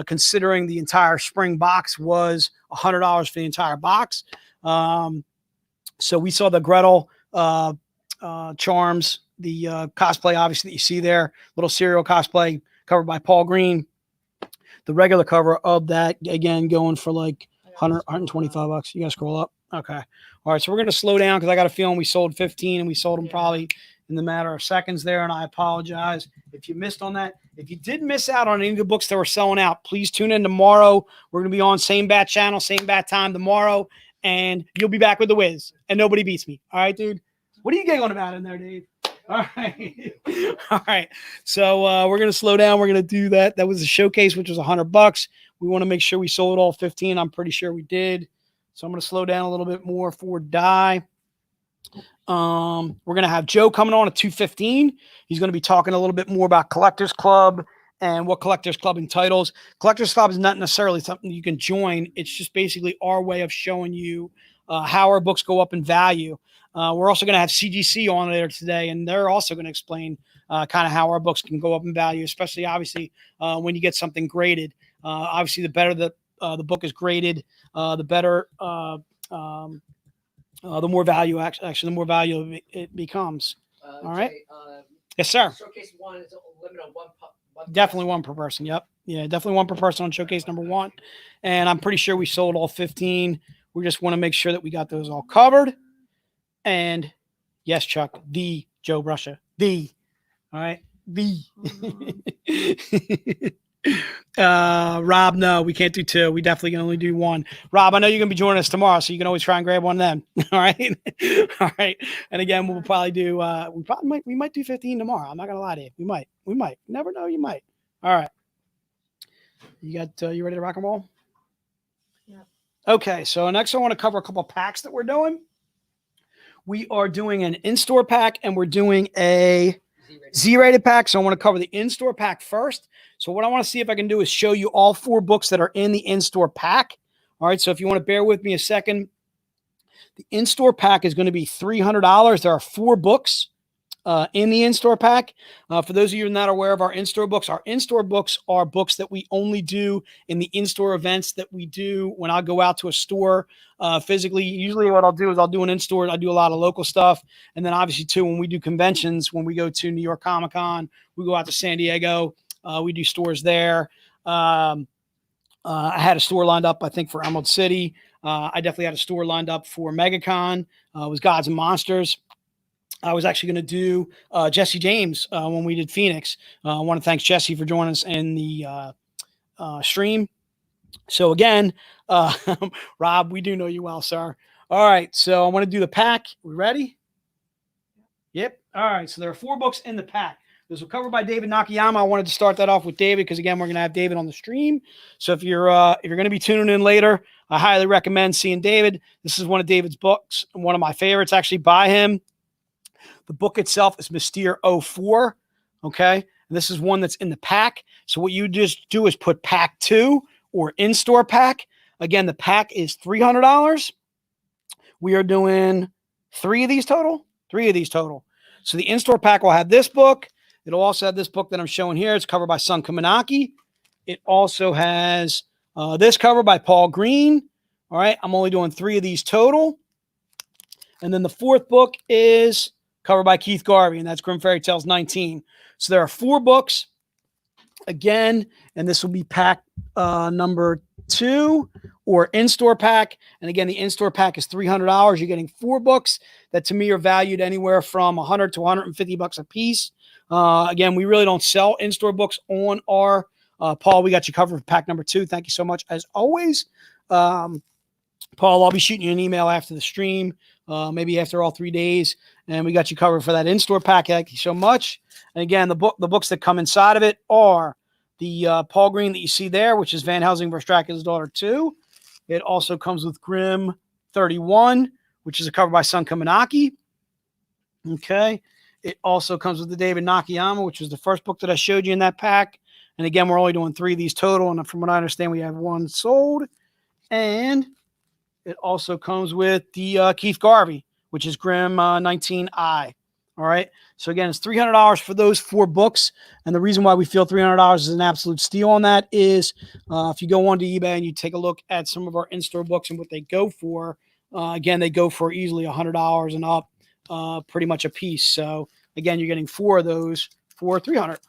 Considering the entire spring box was $100 for the entire box. So we saw the Gretel charms, the cosplay, obviously, that you see there, little cereal cosplay covered by Paul Green. The regular cover of that, again, going for like $125. You got to scroll up. Okay. All right. So we're going to slow down because I got a feeling we sold 15 and we sold them probably in the matter of seconds there. And I apologize if you missed on that. If you did miss out on any of the books that were selling out, please tune in tomorrow. We're going to be on same bat channel, same bat time tomorrow, and you'll be back with the whiz, and nobody beats me. All right, dude? What are you giggling about in there, Dave? All right. All right. So we're going to slow down. We're going to do that. That was a showcase, which was $100. We want to make sure we sold all 15. I'm pretty sure we did. So I'm going to slow down a little bit more for Die. We're going to have Joe coming on at 2:15. He's going to be talking a little bit more about Collectors Club and what Collectors Club entitles. Collectors Club is not necessarily something you can join. It's just basically our way of showing you how our books go up in value. We're also going to have CGC on there today, and they're also going to explain kind of how our books can go up in value, especially obviously when you get something graded. Obviously, the better the book is graded, the better the more value actually the more value it becomes. All right. Yes, sir. Showcase 1 is a limit of one. Definitely 1 per person. Yep. Yeah, definitely 1 per person on showcase number 1. And I'm pretty sure we sold all 15. We just want to make sure that we got those all covered. And yes, Chuck, the Joe Brusha, the, all right, the. Rob, no, we can't do two. We definitely can only do one. Rob, I know you're gonna be joining us tomorrow, so you can always try and grab one then. All right, all right. And again, we'll probably do. We might do 15 tomorrow. I'm not gonna lie to you. We might. Never know. You might. All right. You got. You ready to rock and roll? Yeah. Okay. So next, I want to cover a couple of packs that we're doing. We are doing an in-store pack, and we're doing a Z-rated pack. So I want to cover the in-store pack first. So what I want to see if I can do is show you all 4 books that are in the in-store pack. All right. So if you want to bear with me a second, the in-store pack is going to be $300. There are 4 books in the in-store pack. For those of you not aware of our in-store books are books that we only do in the in-store events that we do when I go out to a store physically. Usually what I'll do is I'll do an in-store. I do a lot of local stuff. And then obviously too, when we do conventions, when we go to New York Comic-Con, we go out to San Diego, we do stores there. I had a store lined up, I think, for Emerald City. I definitely had a store lined up for MegaCon. It was Gods and Monsters. I was actually going to do Jesse James when we did Phoenix. I want to thank Jesse for joining us in the stream. So again, Rob, we do know you well, sir. All right, so I want to do the pack. We ready? Yep. All right, so there are 4 books in the pack. Those were covered by David Nakayama. I wanted to start that off with David because again, we're going to have David on the stream. So if you're going to be tuning in later, I highly recommend seeing David. This is one of David's books, one of my favorites actually by him. The book itself is Mystere 04. Okay. And this is one that's in the pack. So what you just do is put pack 2 or in-store pack. Again, the pack is $300. We are doing 3 of these total. So the in-store pack will have this book. It'll also have this book that I'm showing here. It's covered by Sun Kaminaki. It also has this cover by Paul Green. All right. I'm only doing 3 of these total. And then the 4th book is covered by Keith Garvey, and that's Grim Fairy Tales 19. So there are 4 books again, and this will be pack number 2 or in-store pack. And again, the in-store pack is $300. You're getting 4 books that to me are valued anywhere from $100 to $150 a piece. Again, we really don't sell in-store books on our Paul. We got you covered for pack number 2. Thank you so much as always. Paul, I'll be shooting you an email after the stream, maybe after all 3 days, and we got you covered for that in-store pack. Thank you so much. And again, the books that come inside of it are the Paul Green that you see there, which is Van Helsing vs. Dracula's Daughter 2. It also comes with Grimm 31, which is a cover by Sun Kaminaki. Okay. It also comes with the David Nakayama, which was the first book that I showed you in that pack. And again, we're only doing 3 of these total. And from what I understand, we have 1 sold. And it also comes with the Keith Garvey, which is Grimm 19I. All right. So again, it's $300 for those 4 books. And the reason why we feel $300 is an absolute steal on that is if you go onto eBay and you take a look at some of our in-store books and what they go for, again, they go for easily $100 and up, pretty much a piece. So again, you're getting 4 of those for $300.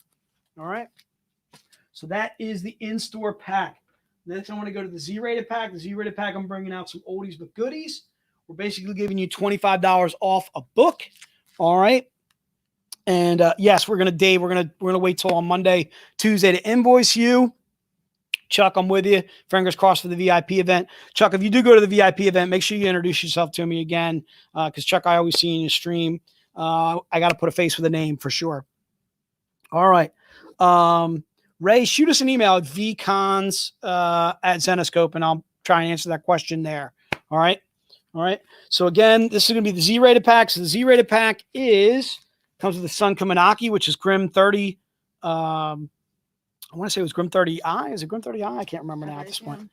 All right. So that is the in-store pack. Next, I want to go to the Z-rated pack. The Z-rated pack, I'm bringing out some oldies but goodies. We're basically giving you $25 off a book. All right. And yes, we're gonna wait till on Monday, Tuesday to invoice you. Chuck, I'm with you. Fingers crossed for the VIP event. Chuck, if you do go to the VIP event, make sure you introduce yourself to me again. Because Chuck, I always see you in your stream. I got to put a face with a name for sure. All right. Ray, shoot us an email at vcons at Zenoscope, and I'll try and answer that question there. All right. All right. So again, this is going to be the Z-rated pack. So the Z-rated pack comes with the Sun Kaminaki, which is Grimm 30. I want to say it was Grimm 30I. Is it Grimm 30I? I can't remember now at this point.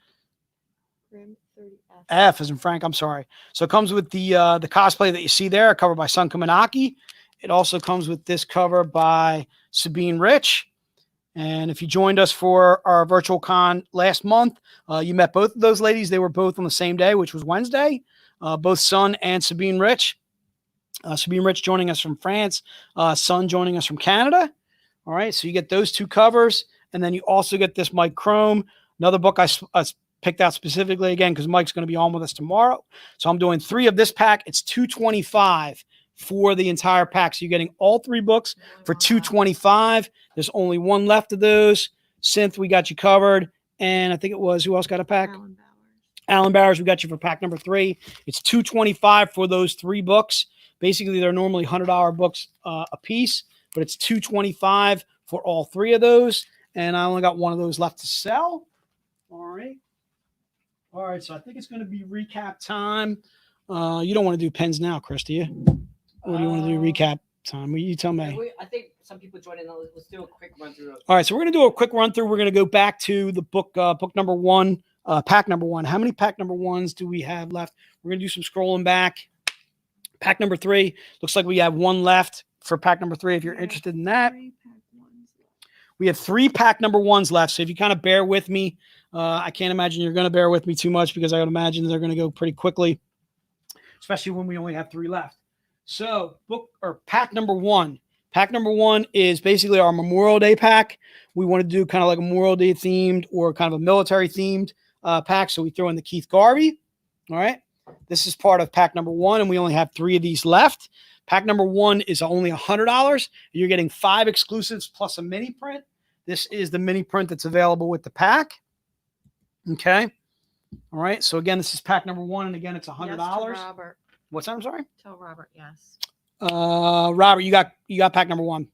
Grimm 30F. F as in Frank. I'm sorry. So it comes with the cosplay that you see there, covered by Sun Kaminaki. It also comes with this cover by Sabine Rich. And if you joined us for our virtual con last month, you met both of those ladies. They were both on the same day, which was Wednesday. Both Sun and Sabine Rich. Sabine Rich joining us from France. Sun joining us from Canada. All right, so you get those 2 covers. And then you also get this Mike Chrome, another book I picked out specifically again because Mike's going to be on with us tomorrow. So I'm doing 3 of this pack. It's $225 for the entire pack. So you're getting all 3 books for $225. There's only 1 left of those. Synth, we got you covered. And I think it was, who else got a pack? Alan Bowers, we got you for pack number 3. It's $225 for those 3 books. Basically, they're normally $100 books a piece, but it's $225 for all 3 of those. And I only got 1 of those left to sell. All right. All right, so I think it's going to be recap time. You don't want to do pens now, Chris, do you? Or do you want to do recap time? Well, you tell me. I think some people joined in. Let's do a quick run through. All right, so we're going to do a quick run through. We're going to go back to the book number 1, pack number 1. How many pack number 1s do we have left? We're going to do some scrolling back. Pack number 3. Looks like we have 1 left for pack number 3 if you're interested in that. We have 3 pack number 1s left. So if you kind of bear with me, I can't imagine you're going to bear with me too much because I would imagine they're going to go pretty quickly, especially when we only have 3 left. So pack number 1. Pack number 1 is basically our Memorial Day pack. We want to do kind of like a Memorial Day themed or kind of a military themed pack. So we throw in the Keith Garvey. All right. This is part of pack number 1, and we only have 3 of these left. Pack number 1 is only $100. You're getting 5 exclusives plus a mini print. This is the mini print that's available with the pack. Okay. All right. So again, this is pack number 1, and again, it's $100. Yes, Robert. What's that? I'm sorry. Tell Robert yes. Robert, you got pack number 1.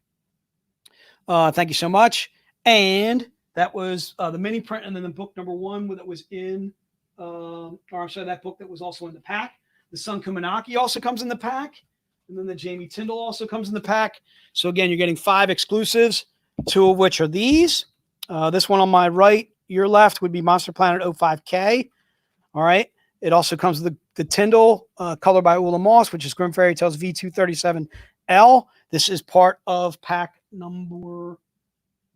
Thank you so much. And that was the mini print, and then the book number 1 that was in, that book that was also in the pack. The Sun Kumanaki also comes in the pack. And then the Jamie Tyndall also comes in the pack. So again, you're getting 5 exclusives, 2 of which are these. This one on my right, your left would be Monster Planet 05K. All right. It also comes with the Tyndall, colored by Ula Moss, which is Grim Fairy Tales V237L. This is part of pack number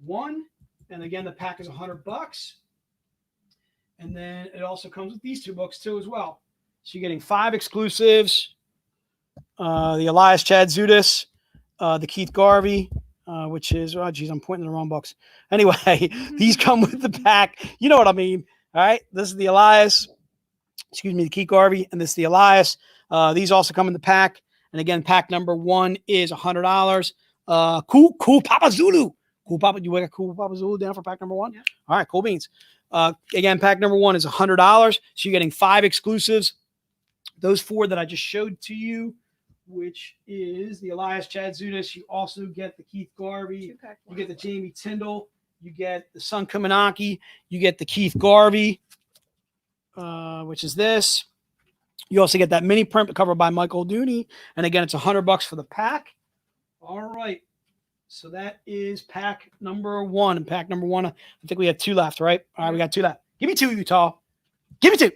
1. And again, the pack is $100. And then it also comes with these 2 books too as well. So you're getting 5 exclusives. The Elias Chad Zudas, the Keith Garvey, which is, oh geez, I'm pointing to the wrong books. Anyway, these come with the pack. You know what I mean. All right. This is the Elias, the Keith Garvey, and this is the Elias. These also come in the pack. And again, pack number 1 is $100. Cool Papa Zulu. Cool Papa, you got Cool Papa Zulu down for pack number 1? Yeah. All right, cool beans. Again, pack number 1 is $100. So you're getting 5 exclusives. Those 4 that I just showed to you, which is the Elias Chad Zudas. You also get the Keith Garvey. You get the Jamie Tyndall. You get the Sun Kumanaki. You get the Keith Garvey, which is this. You also get that mini print covered by Michael Dooney. And again, it's $100 for the pack. All right. So that is pack number 1. And pack number 1, I think we have 2 left, right? All right, we got 2 left. Give me 2, Utah. Give me 2.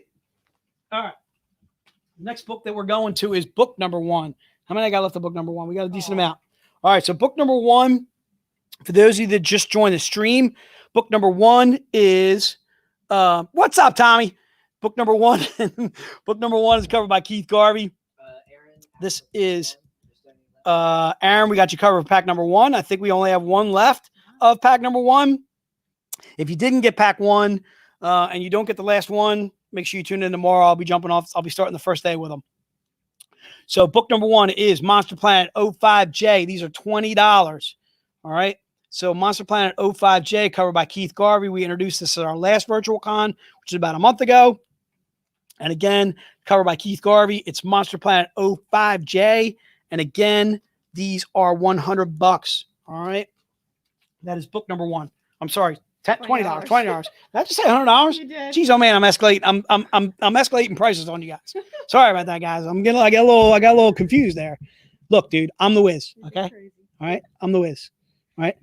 All right. Next book that we're going to is book number 1. How many I got left of book number 1? We got a decent amount. All right, so book number 1, for those of you that just joined the stream, book number 1 is what's up, Tommy? Book number 1. Book number 1 is covered by Keith Garvey. This is Aaron. We got you covered for pack number 1. I think we only have 1 left of pack number 1. If you didn't get pack 1 and you don't get the last one, make sure you tune in tomorrow. I'll be jumping off. I'll be starting the first day with them. So book number 1 is Monster Planet 05J. These are $20. All right. So Monster Planet 05J covered by Keith Garvey. We introduced this at our last virtual con, which is about a month ago. And again, covered by Keith Garvey. It's Monster Planet 05J. And again, these are $100. All right. That is book number 1. I'm sorry. $20. Did I just say $100? You did. Jeez, oh man, I'm escalating. I'm escalating prices on you guys. Sorry about that, guys. I got a little confused there. Look, dude, I'm the whiz. Okay. All right. I'm the whiz. All right.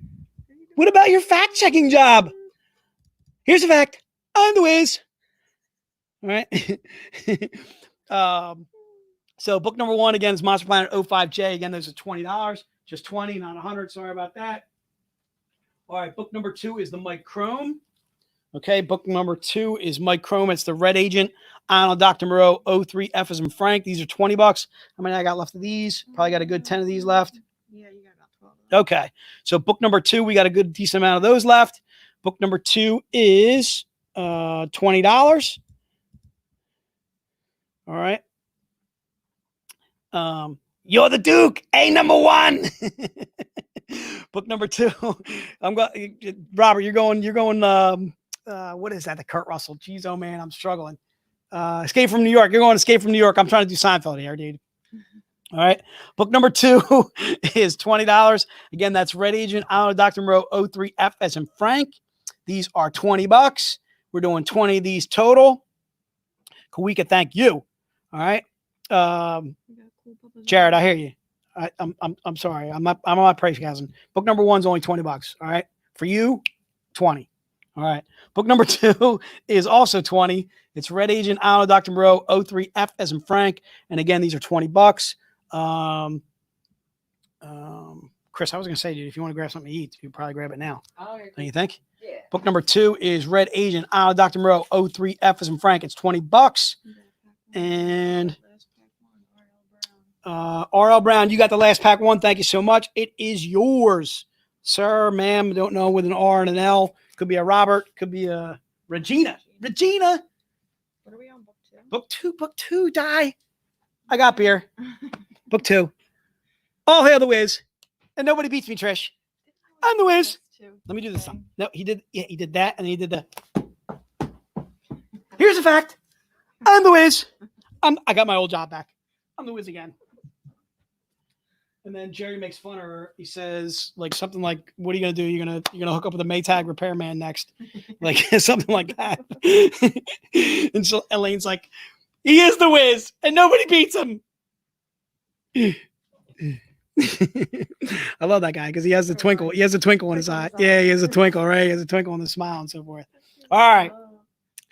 What about your fact checking job? Here's a fact. I'm the whiz. All right. So book number 1 again is Monster Planet 05J. Again, those are $20. Just 20, not 100. Sorry about that. All right, book number 2 is the Mike Chrome. Okay, book number 2 is Mike Chrome. It's the Red Agent, Arnold Dr. Moreau, 03F as in Frank. These are $20. How many I got left of these? Probably got a good 10 of these left. Yeah, you got about 12. Okay, so book number 2, we got a good decent amount of those left. Book number 2 is $20. All right. You're the Duke, A number 1. Book number 2. I'm going, Robert. You're going. What is that? The Kurt Russell. Jeez, oh man, I'm struggling. Escape from New York. You're going Escape from New York. I'm trying to do Seinfeld here, dude. All right. Book number 2 is $20. Again, that's Red Agent Island of Dr. Moreau 03F as in Frank. These are $20. We're doing 20 of these total. Kawika, thank you. All right. Jared, I hear you. I'm sorry. I'm on my price gouging. Book number 1's only $20. All right. For you, 20. All right. Book number 2 is also 20. It's Red Agent Island of Dr. Moreau 03F as in Frank. And again, these are $20. Chris, I was going to say, dude, if you want to grab something to eat, you can probably grab it now. Oh, Don't you think? yeah. Book number 2 is Red Agent Island of Dr. Moreau 03F as in Frank. It's $20. And RL Brown, you got the last pack 1. Thank you so much. It is yours, sir, ma'am. Don't know with an R and an L. Could be a Robert. Could be a Regina. Regina. What are we on, book 2? Book two, die. I got beer. Book 2. All hail the Wiz. And nobody beats me, Trish. I'm the Wiz. Let me do this. No, he did. Yeah, he did that, and he did the. Here's a fact. I'm the Wiz. I got my old job back. I'm the Wiz again. And then Jerry makes fun of her. He says like something like, "What are you gonna do? You're gonna hook up with a Maytag repairman next?" Like something like that. And so Elaine's like, "He is the Wiz, and nobody beats him." I love that guy because he has the twinkle. He has a twinkle in his eye. Yeah, he has a twinkle, right? He has a twinkle in the smile and so forth. All right.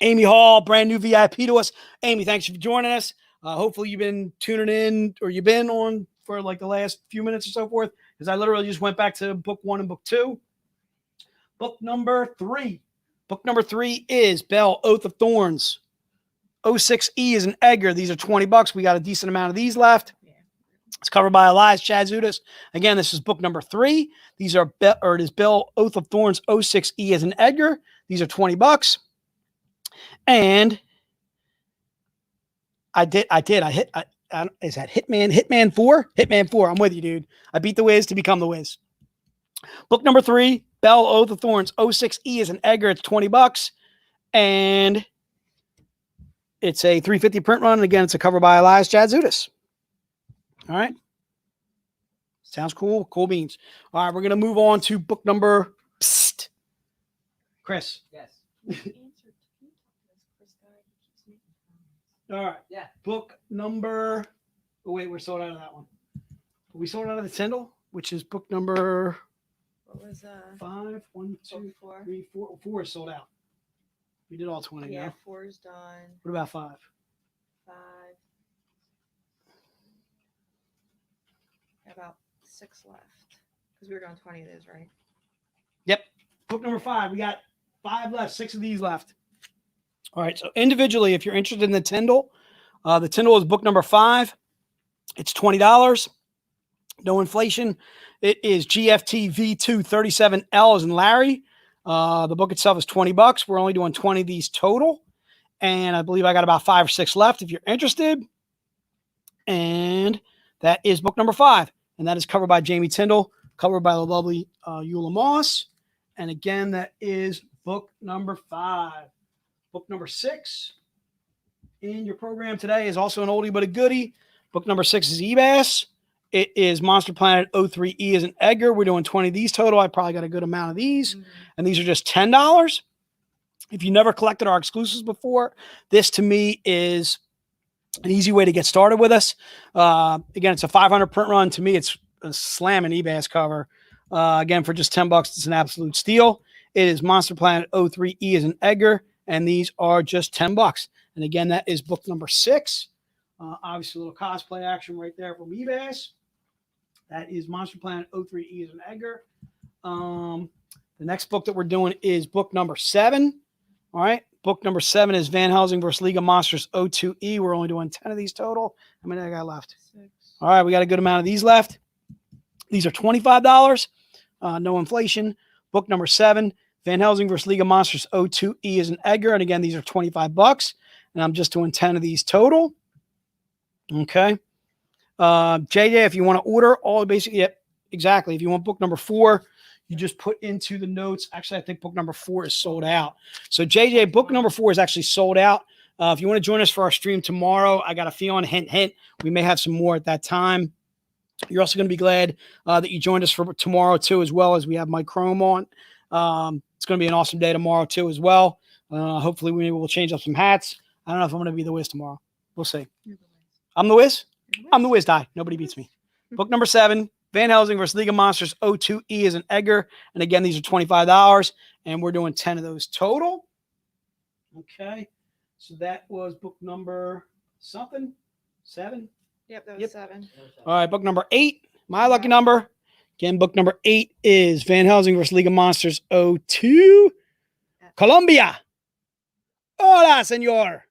Amy Hall, brand new VIP to us. Amy, thanks for joining us. Hopefully you've been tuning in or you've been on for like the last few minutes or so forth because I literally just went back to book 1 and book 2. Book number 3. Book number 3 is Bell, Oath of Thorns. 06E is an Edgar. These are $20. We got a decent amount of these left. It's covered by Elias Chazudas. Again, this is book number 3. These are, it is Bell, Oath of Thorns, 06E as an Edgar. These are $20. And is that Hitman 4? Hitman 4. I'm with you, dude. I beat the Wiz to become the Wiz. Book number 3, Bell, Oath of Thorns, 06E as an Edgar. It's $20. And it's a 350 print run. And again, it's a cover by Elias Chazudas. All right. Sounds cool. Cool beans. All right. We're going to move on to book number. Psst. Chris. Yes. All right. Yeah. Book number. Oh, wait. We're sold out of that one. We sold out of the Tyndall, which is book number. What was 5, 1, 2, 4? 3, 4. 4 is sold out. We did all 20. Yeah, now. 4 is done. What about 5? 5. About 6 left because we were going 20 of those, right? Yep. Book number 5. We got 5 left. 6 of these left. All right. So individually, if you're interested in the Tyndall is book number 5. It's $20. No inflation. It is GFT V2 37L as in Larry. The book itself is $20. We're only doing 20 of these total. And I believe I got about 5 or 6 left if you're interested. And that is book number 5. And that is covered by Jamie Tyndall, covered by the lovely Eula Moss. And again, that is book number 5. Book number 6 in your program today is also an oldie but a goodie. Book number 6 is Ebass. It is Monster Planet 03E as an Edgar. We're doing 20 of these total. I probably got a good amount of these. And these are just $10. If you never collected our exclusives before, this to me is an easy way to get started with us. Again, it's a 500 print run. To me, it's a slamming Ebass cover. Again, for just $10, it's an absolute steal. It is Monster Planet 03E as an Edgar, and these are just $10. And again, that is book number 6. Obviously, a little cosplay action right there from Ebass. That is Monster Planet 03E as an Edgar. The next book that we're doing is book number 7. All right. Book number 7 is Van Helsing versus League of Monsters 02E. We're only doing 10 of these total. How many I got left? 6. All right. We got a good amount of these left. These are $25. No inflation. Book number 7, Van Helsing versus League of Monsters O2E is an Edgar. And again, these are $25. And I'm just doing 10 of these total. Okay. JJ, if you want to order all basically, yep, exactly. If you want book number 4, you just put into the notes. Actually, I think book number 4 is sold out. So JJ, book number 4 is actually sold out. If you want to join us for our stream tomorrow, I got a fee on, hint, hint. We may have some more at that time. You're also going to be glad that you joined us for tomorrow too, as well as we have Mike Chrome on. It's going to be an awesome day tomorrow too, as well. Hopefully we will change up some hats. I don't know if I'm going to be the Wiz tomorrow. We'll see. I'm the Wiz. I'm the Wiz die. Nobody beats me. Book number 7, Van Helsing versus League of Monsters O2E is an Edgar. And again, these are $25 and we're doing 10 of those total. Okay. So that was book number something, 7. Yep, that was 7. All right, book number 8, my lucky number. Again, book number 8 is Van Helsing versus League of Monsters O2, Colombia. Hola, señor.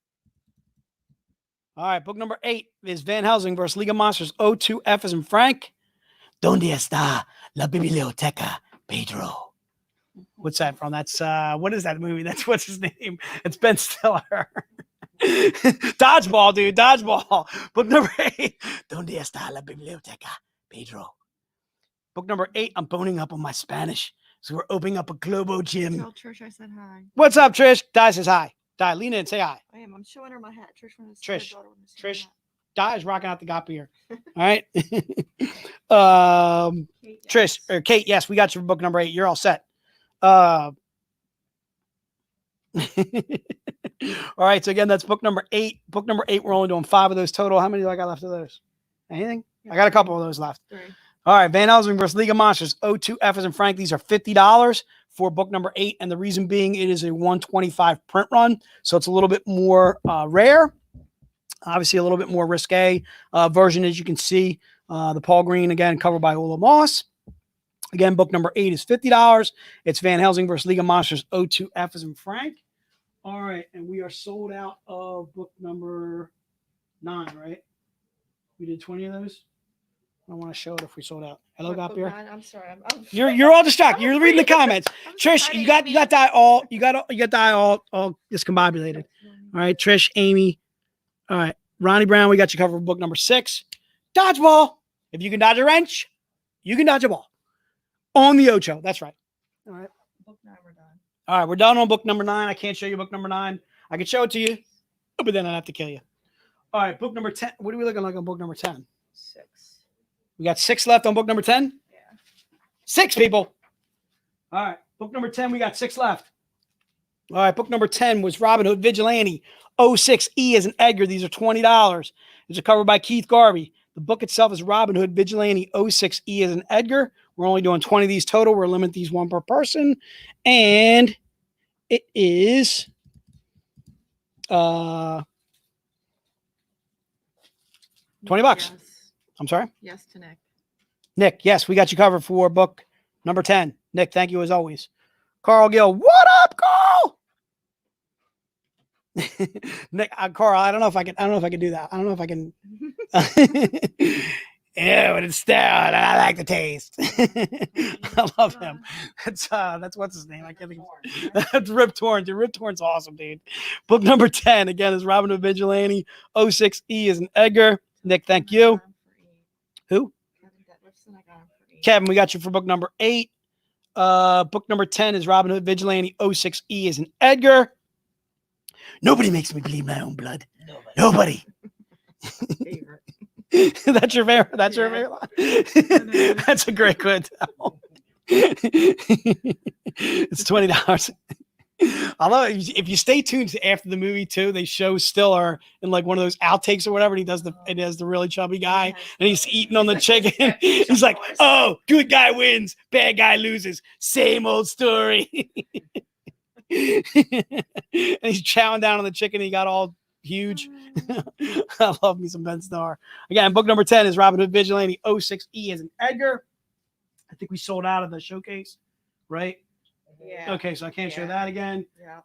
All right, book number 8 is Van Helsing versus League of Monsters O2, F as in Frank. ¿Dónde está la biblioteca, Pedro? What's that from? That's what is that movie? That's what's his name? It's Ben Stiller. Dodgeball, dude. Dodgeball. Book number 8. ¿Dónde está la biblioteca, Pedro? Book number 8. I'm boning up on my Spanish. So we're opening up a Globo gym. Tell Trish I said hi. What's up, Trish? Di says hi. Di, lean in, say hi. I am. I'm showing her my hat. Trish wanted to see Trish. her daughter wanted to see my Trish. hat. Di is rocking out the gop here. All right. Kate, Trish yes. or Kate, yes, we got you for book number 8. You're all set. All right, so again, that's book number 8. Book number 8, we're only doing 5 of those total. How many do I got left of those? Anything? I got a couple of those left. 3. All right, Van Helsing versus League of Monsters O2 F as in Frank. These are $50 for book number 8, and the reason being it is a 125 print run, so it's a little bit more rare. Obviously, a little bit more risque version, as you can see. The Paul Green again, covered by Ola Moss. Again, book number 8 is $50. It's Van Helsing versus League of Monsters O2 F as in Frank. All right, and we are sold out of book number 9, right? We did 20 of those. I want to show it if we sold out. Hello, What, Gop book here. 9? I'm sorry. I'm You're all distracted. You're reading the comments. I'm Trish, sorry, you got Amy. die all discombobulated. All right, Trish, Amy. All right, Ronnie Brown, we got you covered for book number 6. Dodgeball. If you can dodge a wrench, you can dodge a ball. On the Ocho. That's right. All right. Book 9, we're done. All right, we're done on book number 9. I can't show you book number 9. I can show it to you, but then I'd have to kill you. All right, book number 10. What are we looking like on book number 10? 6. We got 6 left on book number 10? Yeah. 6, people. All right, book number 10, we got 6 left. All right, book number 10 was Robin Hood Vigilante. 06E as an Edgar. These are $20. It's a cover by Keith Garvey. The book itself is Robin Hood Vigilante 06E as an Edgar. We're only doing 20 of these total. We're limiting these 1 per person. And it is $20. Yes. I'm sorry? Yes to Nick. Nick, yes, we got you covered for book number 10. Nick, thank you as always. Carl Gill, what up, Carl? Nick, Carl, I don't know if I can do that. I don't know if I can. Yeah, but it's stout. I like the taste. I love him. That's what's his name. I can't think of. That's Rip Torn. Dude, Rip Torn's awesome, dude. Book number 10 again is Robin Hood Vigilante. 06E is an Edgar. Nick, thank you. Who? Kevin Detlefson, I got him for 8. Kevin, we got you for book number 8. Book number 10 is Robin Hood Vigilante. 06E is an Edgar. Nobody makes me bleed my own blood. Nobody. Favorite. That's your favorite. That's your Yeah. favorite line. That's a great quote. It's $20. Although if you stay tuned to after the movie too, they show Stiller in like one of those outtakes or whatever. And he does the really chubby guy, and he's eating on the chicken. He's like, "Oh, good guy wins, bad guy loses. Same old story." And he's chowing down on the chicken. He got all huge. I love me some Ben Starr. Again, book number 10 is Robin Hood Vigilante. 06E as an Edgar. I think we sold out of the showcase, right? Yeah. Okay, so I can't show Yeah. that again. Yeah.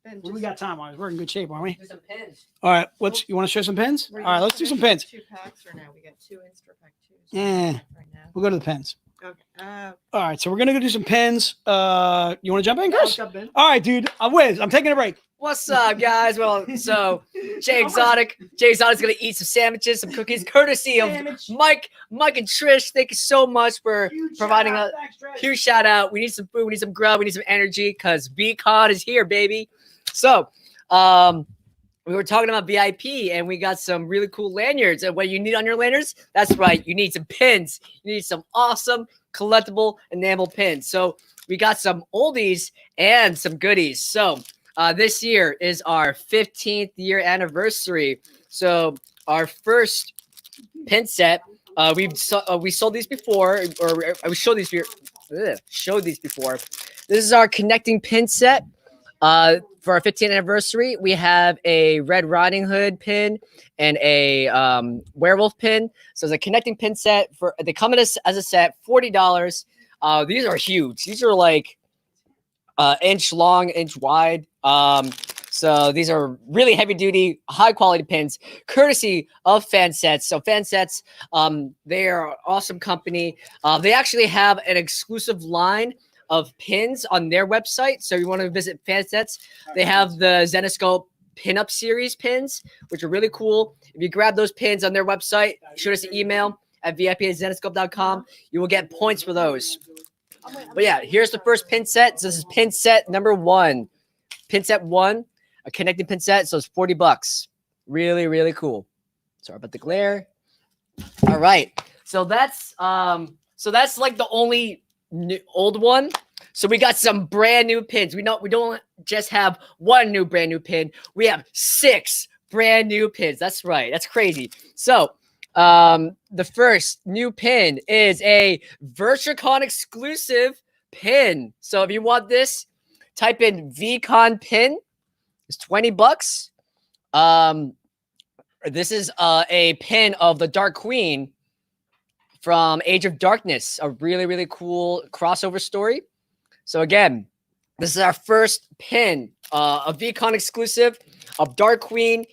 Then What do we just- got time-wise? We're in good shape, aren't we? Do some pins. All right, you want to show some pins? We're All right, gonna let's do some finish pins. the 2 packs or now we got 2 Insta pack 2s Yeah. right now. We'll go to the pins. Okay. All right, so we're gonna go do some pins. You want to jump in, I'll Chris? jump in. All right, dude. I'm Wiz. I'm taking a break. What's up, guys? Well, so Jay Exotic's gonna eat some sandwiches, some cookies, courtesy of Sandwich. Mike and Trish. Thank you so much for Huge providing shout a out. Thanks, Trish. huge shout out. We need some food, we need some grub, we need some energy because VCon is here, baby. So, we were talking about VIP and we got some really cool lanyards. And what you need on your lanyards? That's right, you need some pins. You need some awesome collectible enamel pins. So we got some oldies and some goodies. So this year is our 15th year anniversary. So our first pin set, we sold these before, or we showed these before. This is our connecting pin set. For our 15th anniversary, we have a Red Riding Hood pin and a werewolf pin. So it's a connecting pin set. They come in as a set, $40. These are huge. These are like inch long, inch wide. So these are really heavy duty, high quality pins, courtesy of Fansets. So Fansets, they are an awesome company. They actually have an exclusive line of pins on their website. So you want to visit Fansets. They have the Zenoscope pinup series pins, which are really cool. If you grab those pins on their website, shoot us an email at vip@zenoscope.com. You will get points for those. But yeah, here's the first pin set. So this is pin set number 1. Pin set 1, a connecting pin set. So it's $40. Really, really cool. Sorry about the glare. All right. So that's like the only old one. So we got some brand new pins. We don't just have one brand new pin. We have 6 brand new pins. That's right. That's crazy. So the first new pin is a VirtuaCon exclusive pin. So if you want this, type in VCon pin. It's $20. This is a pin of the Dark Queen from Age of Darkness, a really, really cool crossover story. So again, this is our first pin, a VCon exclusive of Dark Queen.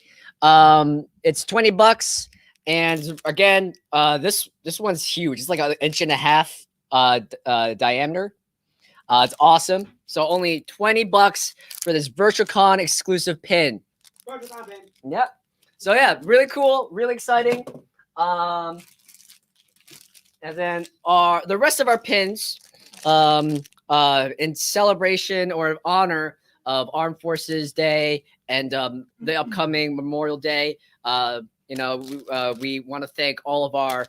It's $20. And again, this one's huge. It's like 1.5 inch diameter. It's awesome. So only $20 for this VirtuaCon exclusive pin. Yep. So yeah, really cool, really exciting. And then the rest of our pins, in celebration or in honor of Armed Forces Day and the upcoming Memorial Day, we want to thank all of our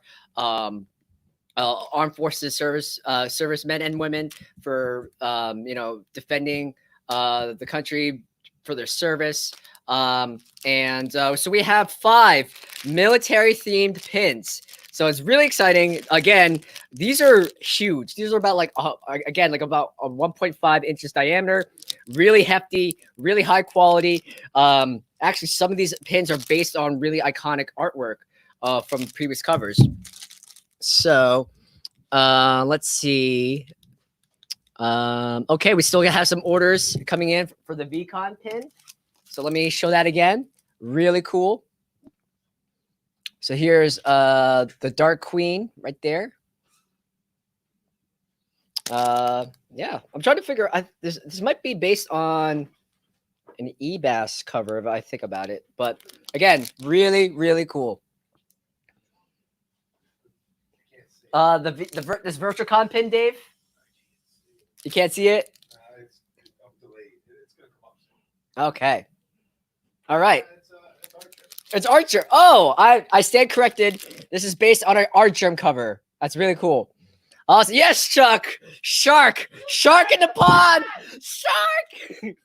Armed Forces servicemen and women for defending the country for their service. So we have 5 military themed pins. So it's really exciting. Again, these are huge. These are about about a 1.5 inches diameter, really hefty, really high quality. Actually, some of these pins are based on really iconic artwork from previous covers. So let's see. Okay, we still have some orders coming in for the VCon pin. So let me show that again. Really cool. So here's the Dark Queen right there. Yeah, I'm trying to figure. This might be based on an eBass cover if I think about it. But again, really, really cool. This VirtuaCon pin, Dave. You can't see it. It's delayed. It's gonna come up soon. Okay. All right. It's Archer. It's Archer. Oh, I stand corrected. This is based on an Archer cover. That's really cool. Awesome. Yes, Chuck. Shark in the pond. Shark.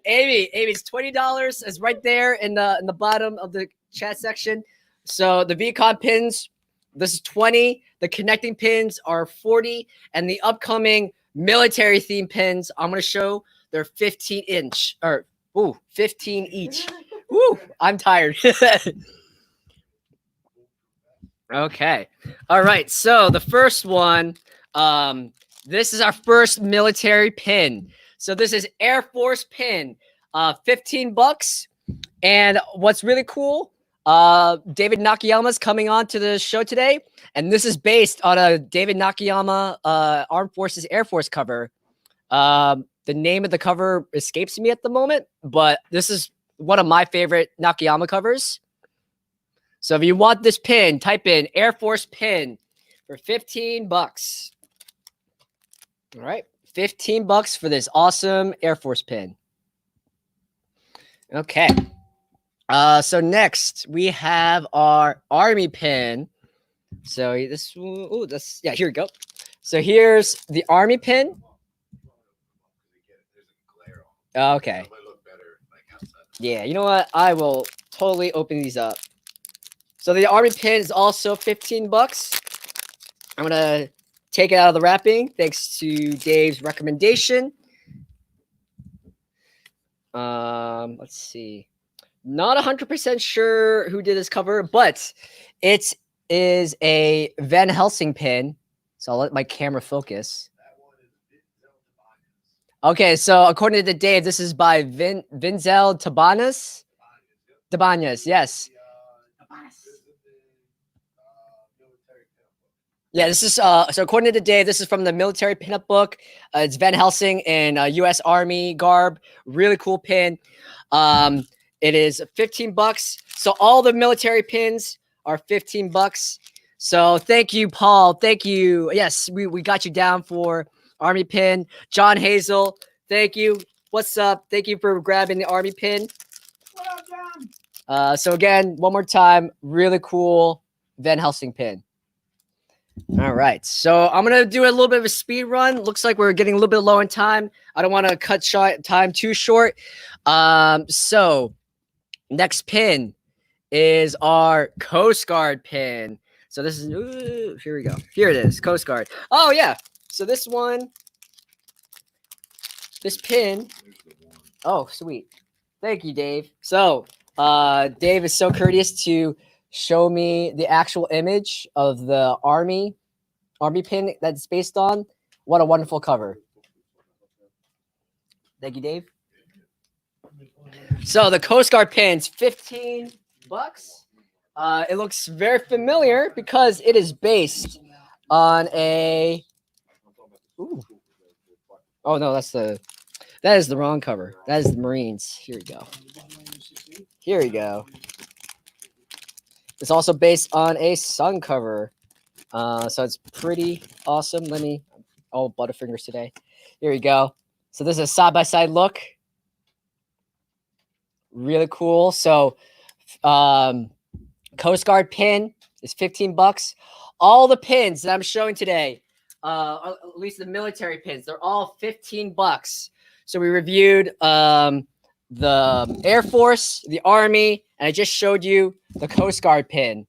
Amy, it's $20. It's right there in the bottom of the chat section. So the VCon pins, this is $20. The connecting pins are $40, and the upcoming military theme pins I'm gonna show, they're 15 inch or 15 each. Woo, I'm tired. Okay. All right. So the first one, this is our first military pin. So this is Air Force pin, $15. And what's really cool, David Nakayama's coming on to the show today, and this is based on a David Nakayama Armed Forces Air Force cover. The name of the cover escapes me at the moment, but this is one of my favorite Nakayama covers. So if you want this pin, type in Air Force pin for $15. All right, $15 for this awesome Air Force pin. Okay. So next we have our Army pin. So this, yeah, here we go. So here's the Army pin. Okay. Yeah, you know what? I will totally open these up. So the Army pin is also $15. I'm gonna take it out of the wrapping thanks to Dave's recommendation. Let's see. Not 100% sure who did this cover, but it is a Van Helsing pin. So I'll let my camera focus. Okay, so according to Dave, this is by Vinzel Tabanas. Tabanas, yes. Yeah, this is so according to Dave, this is from the military pinup book. It's Van Helsing in U.S. Army garb. Really cool pin. It is $15. So all the military pins are $15. So thank you, Paul. Thank you. Yes, we got you down for Army pin. John Hazel, thank you. What's up? Thank you for grabbing the Army pin. What up, John? So again, one more time, really cool Van Helsing pin. All right, so I'm gonna do a little bit of a speed run. Looks like we're getting a little bit low on time. I don't want to cut time too short. So next pin is our Coast Guard pin. So this is here we go. Here it is, Coast Guard. Oh yeah. So this pin. Oh sweet. Thank you, Dave. So Dave is so courteous to show me the actual image of the Army pin that's based on. What a wonderful cover. Thank you, Dave. So the Coast Guard pin's $15. It looks very familiar because it is based on a. Ooh. Oh no, that is the wrong cover. That is the Marines. Here we go. Here we go. It's also based on a Sun cover. So it's pretty awesome. Oh, Butterfingers today. Here we go. So this is a side-by-side look. Really cool. So Coast Guard pin is $15. All the pins that I'm showing today, at least the military pins, they're all $15. So we reviewed the Air Force, the Army, and I just showed you the Coast Guard pin.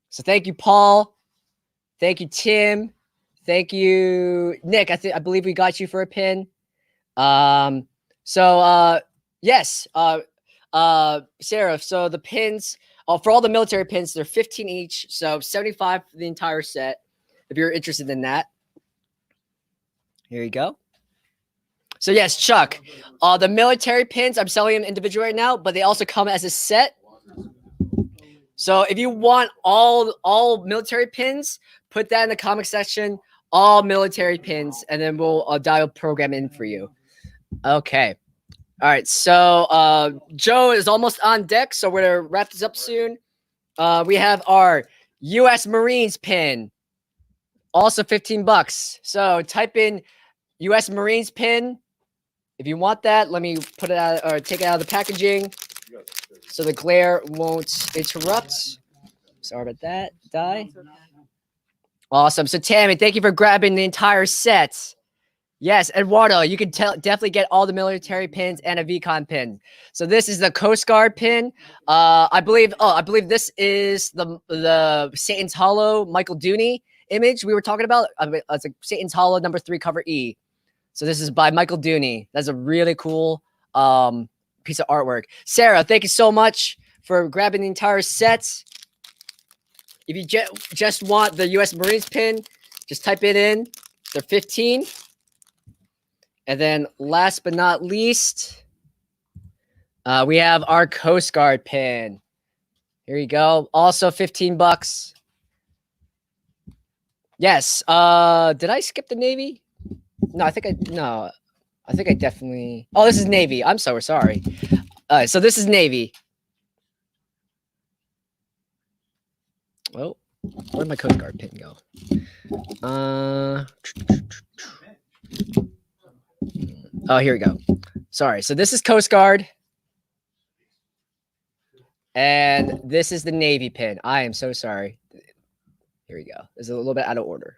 So thank you, Paul. Thank you, Tim. Thank you, Nick. I believe we got you for a pin. Yes, Sarah. So the pins, for all the military pins, they're 15 each. So 75 for the entire set. If you're interested in that, here you go. So yes, Chuck, the military pins, I'm selling them individually right now, but they also come as a set. So if you want all military pins, put that in the comment section, all military pins, and then we'll dial program in for you. Okay. All right. So Joe is almost on deck, so we're gonna wrap this up soon. We have our U.S. Marines pin, also $15. So type in U.S. Marines pin. If you want that, let me put it out or take it out of the packaging so the glare won't interrupt. Sorry about that. Awesome. So Tammy, thank you for grabbing the entire set. Yes, Eduardo, you can definitely get all the military pins and a VCon pin. So this is the Coast Guard pin. I believe this is the Satan's Hollow Michael Dooney image we were talking about. It's a Satan's Hollow #3 cover E. So this is by Michael Dooney. That's a really cool piece of artwork. Sarah, thank you so much for grabbing the entire set. If you just want the U.S. Marines pin, just type it in. They're 15. And then last but not least, we have our Coast Guard pin. Here you go. Also 15 bucks. Yes. Did I skip the Navy? No, I think I definitely. Oh, this is Navy. I'm so sorry. So this is Navy. Oh, where'd my Coast Guard pin go? Oh, here we go. Sorry. So this is Coast Guard. And this is the Navy pin. I am so sorry. Here we go. This is a little bit out of order.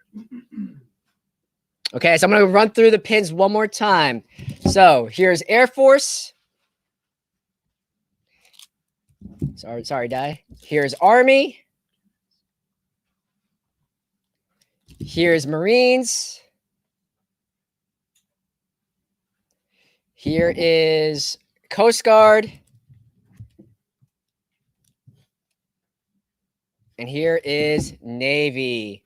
Okay, so I'm going to run through the pins one more time. So here's Air Force. Sorry, Di. Here's Army. Here's Marines. Here is Coast Guard. And here is Navy.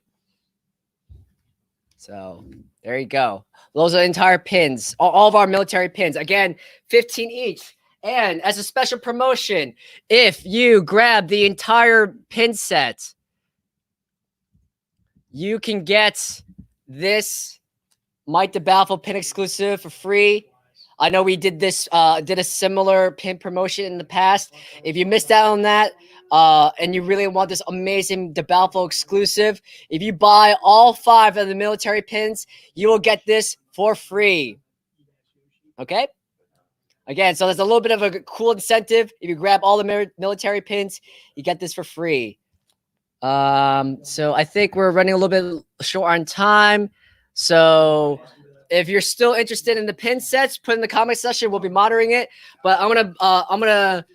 So there you go. Those are the entire pins, all of our military pins. Again, 15 each. And as a special promotion, if you grab the entire pin set, you can get this Mike DeBalfo pin exclusive for free. I know we did this, did a similar pin promotion in the past. If you missed out on that, and you really want this amazing DeBalfo exclusive, if you buy all 5 of the military pins, you will get this for free. Okay? Again, so there's a little bit of a cool incentive. If you grab all the military pins, you get this for free. So I think we're running a little bit short on time. So if you're still interested in the pin sets, put in the comment section. We'll be monitoring it. But I'm gonna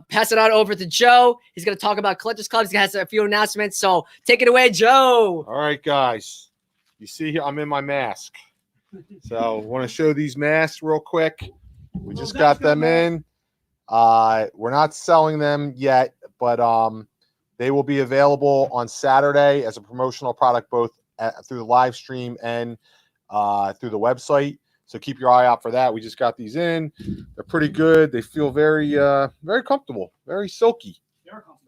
pass it on over to Joe. He's gonna talk about Collectors Clubs. He has a few announcements. So take it away, Joe. All right, guys. You see here, I'm in my mask. So want to show these masks real quick. We just got them in. We're not selling them yet, but they will be available on Saturday as a promotional product, both through the live stream and through the website. So keep your eye out for that. We just got these in. They're pretty good. They feel very, very comfortable, very silky.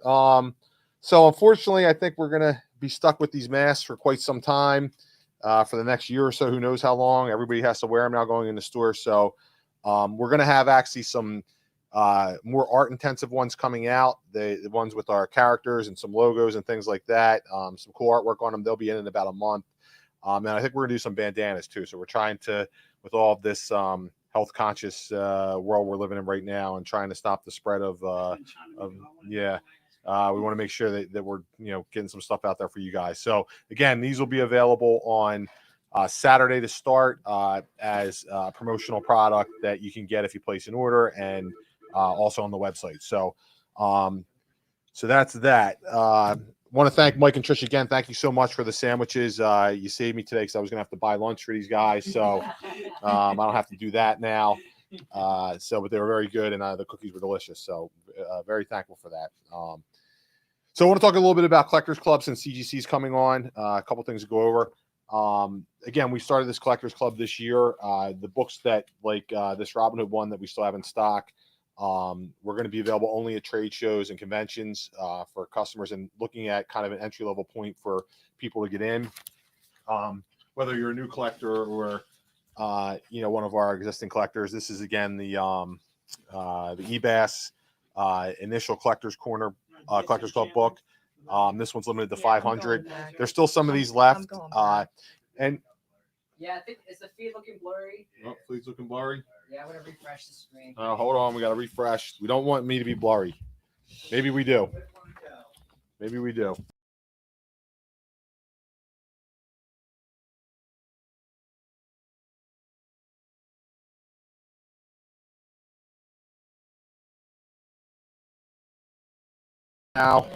So unfortunately, I think we're gonna be stuck with these masks for quite some time, for the next year or so. Who knows how long? Everybody has to wear them now going in the store. So we're gonna have actually some more art intensive ones coming out. The ones with our characters and some logos and things like that. Some cool artwork on them. They'll be in about a month. And I think we're gonna do some bandanas too. So we're trying to, with all of this health conscious world we're living in right now, and trying to stop the spread of we want to make sure that we're getting some stuff out there for you guys. So again, these will be available on Saturday to start as a promotional product that you can get if you place an order, and also on the website. So so that's that. Want to thank Mike and Trish again. Thank you so much for the sandwiches. You saved me today because I was gonna have to buy lunch for these guys. So I don't have to do that now. But they were very good, and the cookies were delicious. So very thankful for that. So I want to talk a little bit about Collectors Clubs and CGC's coming on. A couple things to go over. Again, we started this Collectors Club this year. The books that this Robin Hood one that we still have in stock, we're going to be available only at trade shows and conventions for customers, and looking at kind of an entry-level point for people to get in. Whether you're a new collector or one of our existing collectors. This is again the EBAS initial Collectors Corner Collectors Club book. This one's limited to 500. There's still some of these left. And Yeah, I think is the feed looking blurry? oh, feed's looking blurry. Yeah, I'm gonna refresh the screen. Hold on, we got to refresh. We don't want me to be blurry. Maybe we do. Maybe we do. Now,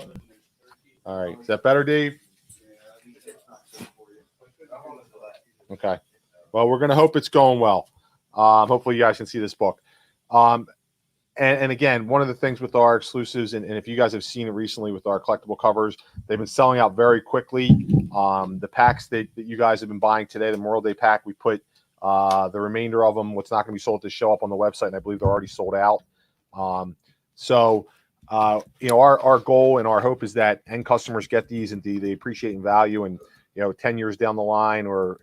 all right, is that better, Dave? Okay. Well, we're gonna hope it's going well. Hopefully, you guys can see this book. And again, one of the things with our exclusives, and if you guys have seen it recently with our collectible covers, they've been selling out very quickly. The packs that you guys have been buying today, the Memorial Day pack, we put the remainder of them, what's not going to be sold, to show up on the website, and I believe they're already sold out. So our goal and our hope is that end customers get these and they appreciate and value, and 10 years down the line, or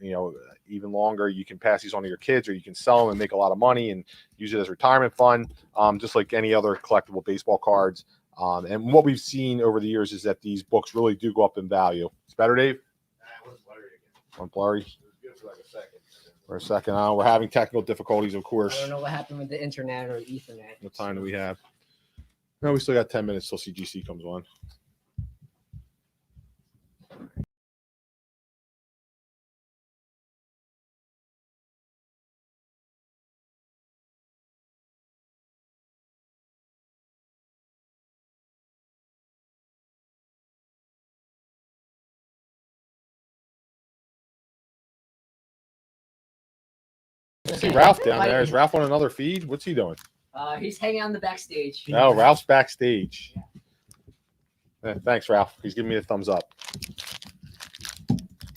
even longer, you can pass these on to your kids, or you can sell them and make a lot of money and use it as retirement fund, just like any other collectible baseball cards. And what we've seen over the years is that these books really do go up in value. It's better, Dave? Went blurry. For a second. We're having technical difficulties, of I course. don't know what happened with the internet or Ethernet. What time do we have? No, we still got 10 minutes till CGC comes on. I see Ralph down there. Is Ralph on another feed? What's he doing? He's hanging on the backstage. Oh, Ralph's backstage. Thanks, Ralph. He's giving me a thumbs up.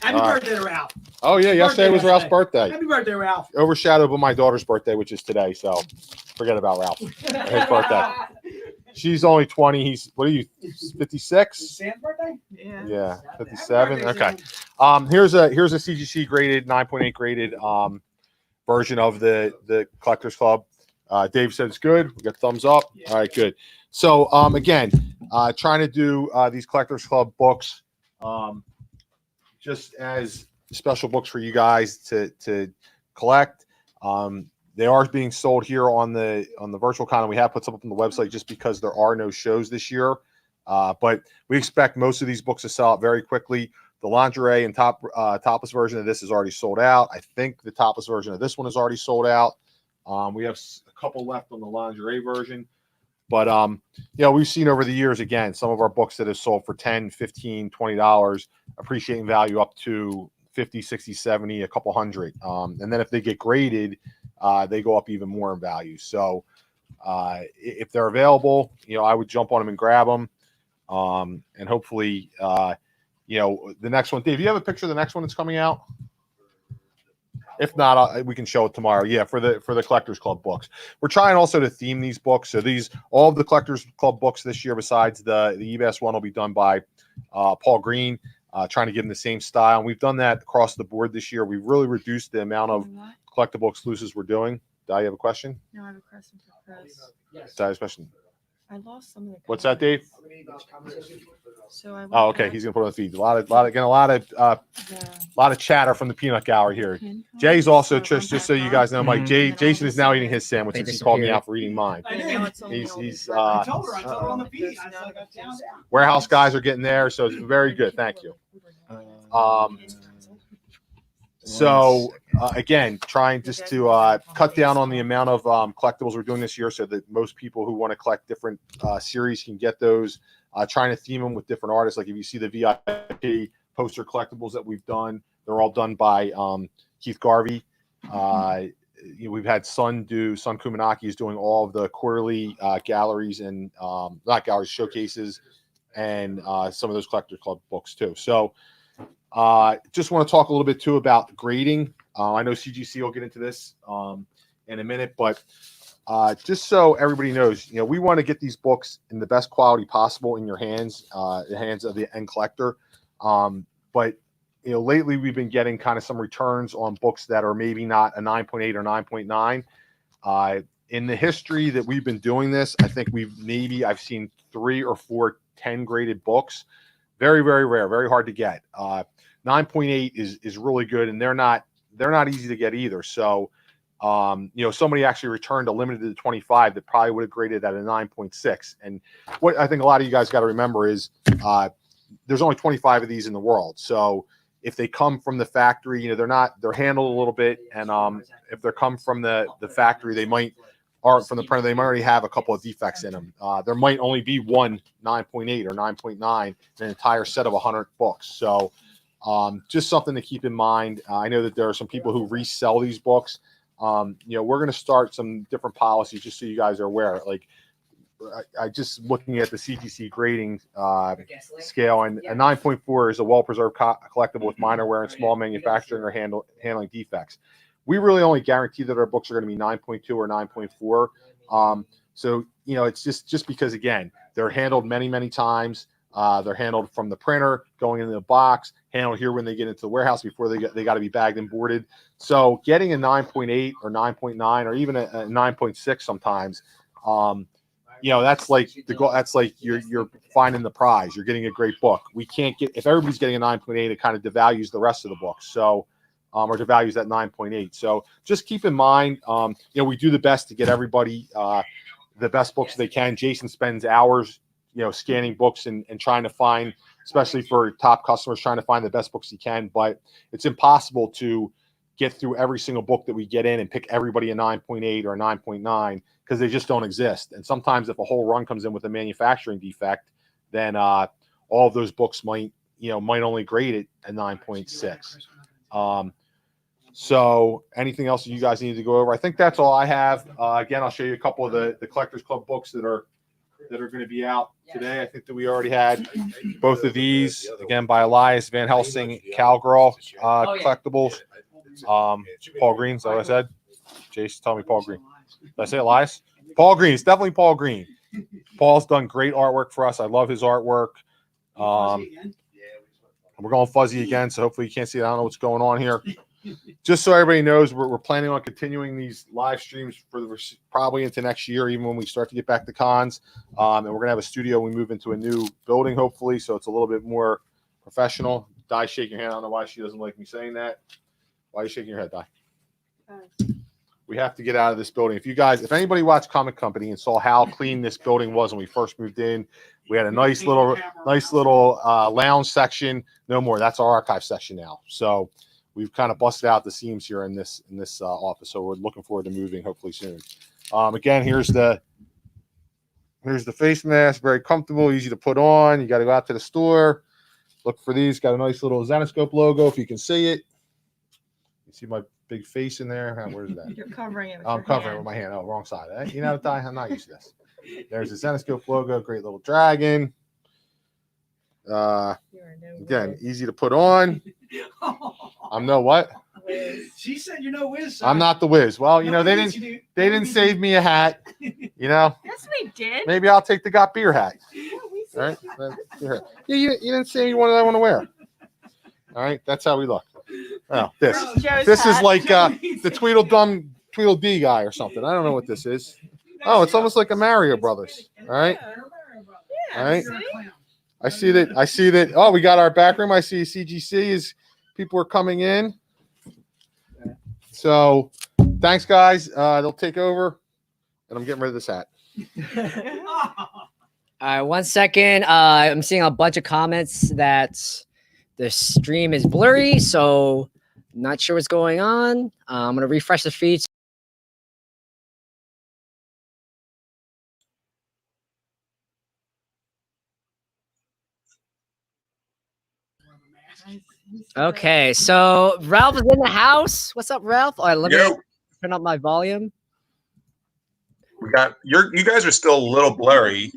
Happy birthday to Ralph. Oh, yeah. Yesterday was Ralph's birthday. Happy birthday, Ralph. Overshadowed by my daughter's birthday, which is today. So forget about Ralph. His birthday. She's only 20. He's, what are you, 56? Sam's birthday? Yeah, 57. Okay. Here's a CGC graded, 9.8 graded version of the Collectors Club. Dave said it's good. We got thumbs up. Yeah. All right, good. So again, trying to do these Collectors Club books just as special books for you guys to collect. They are being sold here on the virtual con, and we have put some up on the website just because there are no shows this year. But we expect most of these books to sell out very quickly. The lingerie and topless version of this is already sold out. I think the topless version of this one is already sold out. We have a couple left on the lingerie version. But, we've seen over the years, again, some of our books that have sold for $10, $15, $20, appreciating value up to 50, 60, 70, a couple hundred. And then if they get graded, they go up even more in value. So if they're available, I would jump on them and grab them. And hopefully, the next one. Dave, you have a picture of the next one that's coming out? If not, we can show it tomorrow. Yeah, for the Collectors Club books. We're trying also to theme these books. So all of the Collectors Club books this year, besides the EBS one, will be done by Paul Green, trying to give them the same style. And we've done that across the board this year. We've really reduced the amount of collectible exclusives we're doing. Do you have a question? No, I have a question for Chris. Yes. Do I have a question? I lost some of the. What's that, Dave? So I. Oh, okay. He's gonna put it on the feed. A lot of chatter from the peanut gallery here. Jay's also just so you guys know, Mike. Jason is now eating his sandwich since he called me out for eating mine. I did. He's I told her on the feed. I said, I found out. Warehouse guys are getting there, so it's very good. Thank you. So again, trying just to cut down on the amount of collectibles we're doing this year, so that most people who want to collect different series can get those. Trying to theme them with different artists. Like if you see the VIP poster collectibles that we've done, they're all done by Keith Garvey. We've had Sun Kumanaki is doing all of the quarterly galleries and not galleries, showcases, and some of those Collector Club books too. So just want to talk a little bit too about grading. I know CGC will get into this in a minute, but just so everybody knows, we want to get these books in the best quality possible in your hands, the hands of the end collector. But lately we've been getting kind of some returns on books that are maybe not a 9.8 or 9.9. In the history that we've been doing this, I think I've seen 3 or 4 10 graded books. Very, very rare, very hard to get. 9.8 is really good, and they're not easy to get either. So somebody actually returned a limited to 25 that probably would have graded at a 9.6. And what I think a lot of you guys got to remember is there's only 25 of these in the world. So if they come from the factory, they're handled a little bit. And if they come from the factory, from the printer, they might already have a couple of defects in them. There might only be one 9.8 or 9.9 in an entire set of 100 books. So just something to keep in mind. I know that there are some people who resell these books. We're going to start some different policies just so you guys are aware. Like I just looking at the CGC grading scale, and a 9.4 is a well-preserved collectible with minor wear and small manufacturing or handling defects. We really only guarantee that our books are going to be 9.2 or 9.4. So it's just because, again, They're handled many, many times. They're handled from the printer, going into the box, handled here when they get into the warehouse before they got to be bagged and boarded. So getting a 9.8 or 9.9 or even a 9.6 sometimes, that's like the goal. That's like you're finding the prize. You're getting a great book. We can't get, if everybody's getting a 9.8, it kind of devalues the rest of the books. So, or devalues that 9.8. So just keep in mind, we do the best to get everybody the best books they can. Jason spends hours, scanning books and trying to find, especially for top customers, trying to find the best books he can. But it's impossible to get through every single book that we get in and pick everybody a 9.8 or a 9.9 because they just don't exist. And sometimes if a whole run comes in with a manufacturing defect, then all of those books might only grade it a 9.6. So anything else you guys need to go over? I think that's all I have. Again, I'll show you a couple of the Collectors Club books that are going to be out today. I think that we already had both of these, again, by Elias Van Helsing, Cowgirl Collectibles. Paul Green, is that what I said? Jason, tell me Paul Green. Did I say Elias? Paul Green. It's definitely Paul Green. Paul's done great artwork for us. I love his artwork. We're going fuzzy again, so hopefully you can't see it. I don't know what's going on here. Just so everybody knows, we're planning on continuing these live streams for probably into next year, even when we start to get back to cons. And we're going to have a studio. We move into a new building, hopefully, so it's a little bit more professional. Di, shake your hand. I don't know why she doesn't like me saying that. Why are you shaking your head, Di? We have to get out of this building. If anybody watched Comic Company and saw how clean this building was when we first moved in, we had a nice little lounge section. No more. That's our archive section now. So we've kind of busted out the seams here in this office. So we're looking forward to moving hopefully soon. Again, here's the face mask. Very comfortable, easy to put on. You got to go out to the store. Look for these. Got a nice little Zenoscope logo if you can see it. You see my big face in there. Where's that? You're covering it with I'm your covering it hand. with my hand. Oh, wrong side. I'm not used to this. There's the Zenoscope logo. Great little dragon. You are no Again, whiz. easy to put on. I'm no what? Whiz. She said you're no whiz. I'm not the whiz. Well, they didn't save me a hat. Yes, we did. Maybe I'll take the Got Beer hat. Yeah, we All right. said You didn't say you wanted I want to wear. All right. That's how we look. Oh, this Joe's is hat. like the Tweedledee guy or something. I don't know what this is. Oh, it's almost like a Mario Brothers. All right. Yeah, All right. see? I see that. Oh, we got our back room. I see CGC is people are coming in. So thanks, guys. They'll take over, and I'm getting rid of this hat. All right, 1 second. I'm seeing a bunch of comments that the stream is blurry, so not sure what's going on. I'm gonna refresh the feed. Okay, so Ralph is in the house. What's up, Ralph? All right, let me turn up my volume. We got you guys are still a little blurry.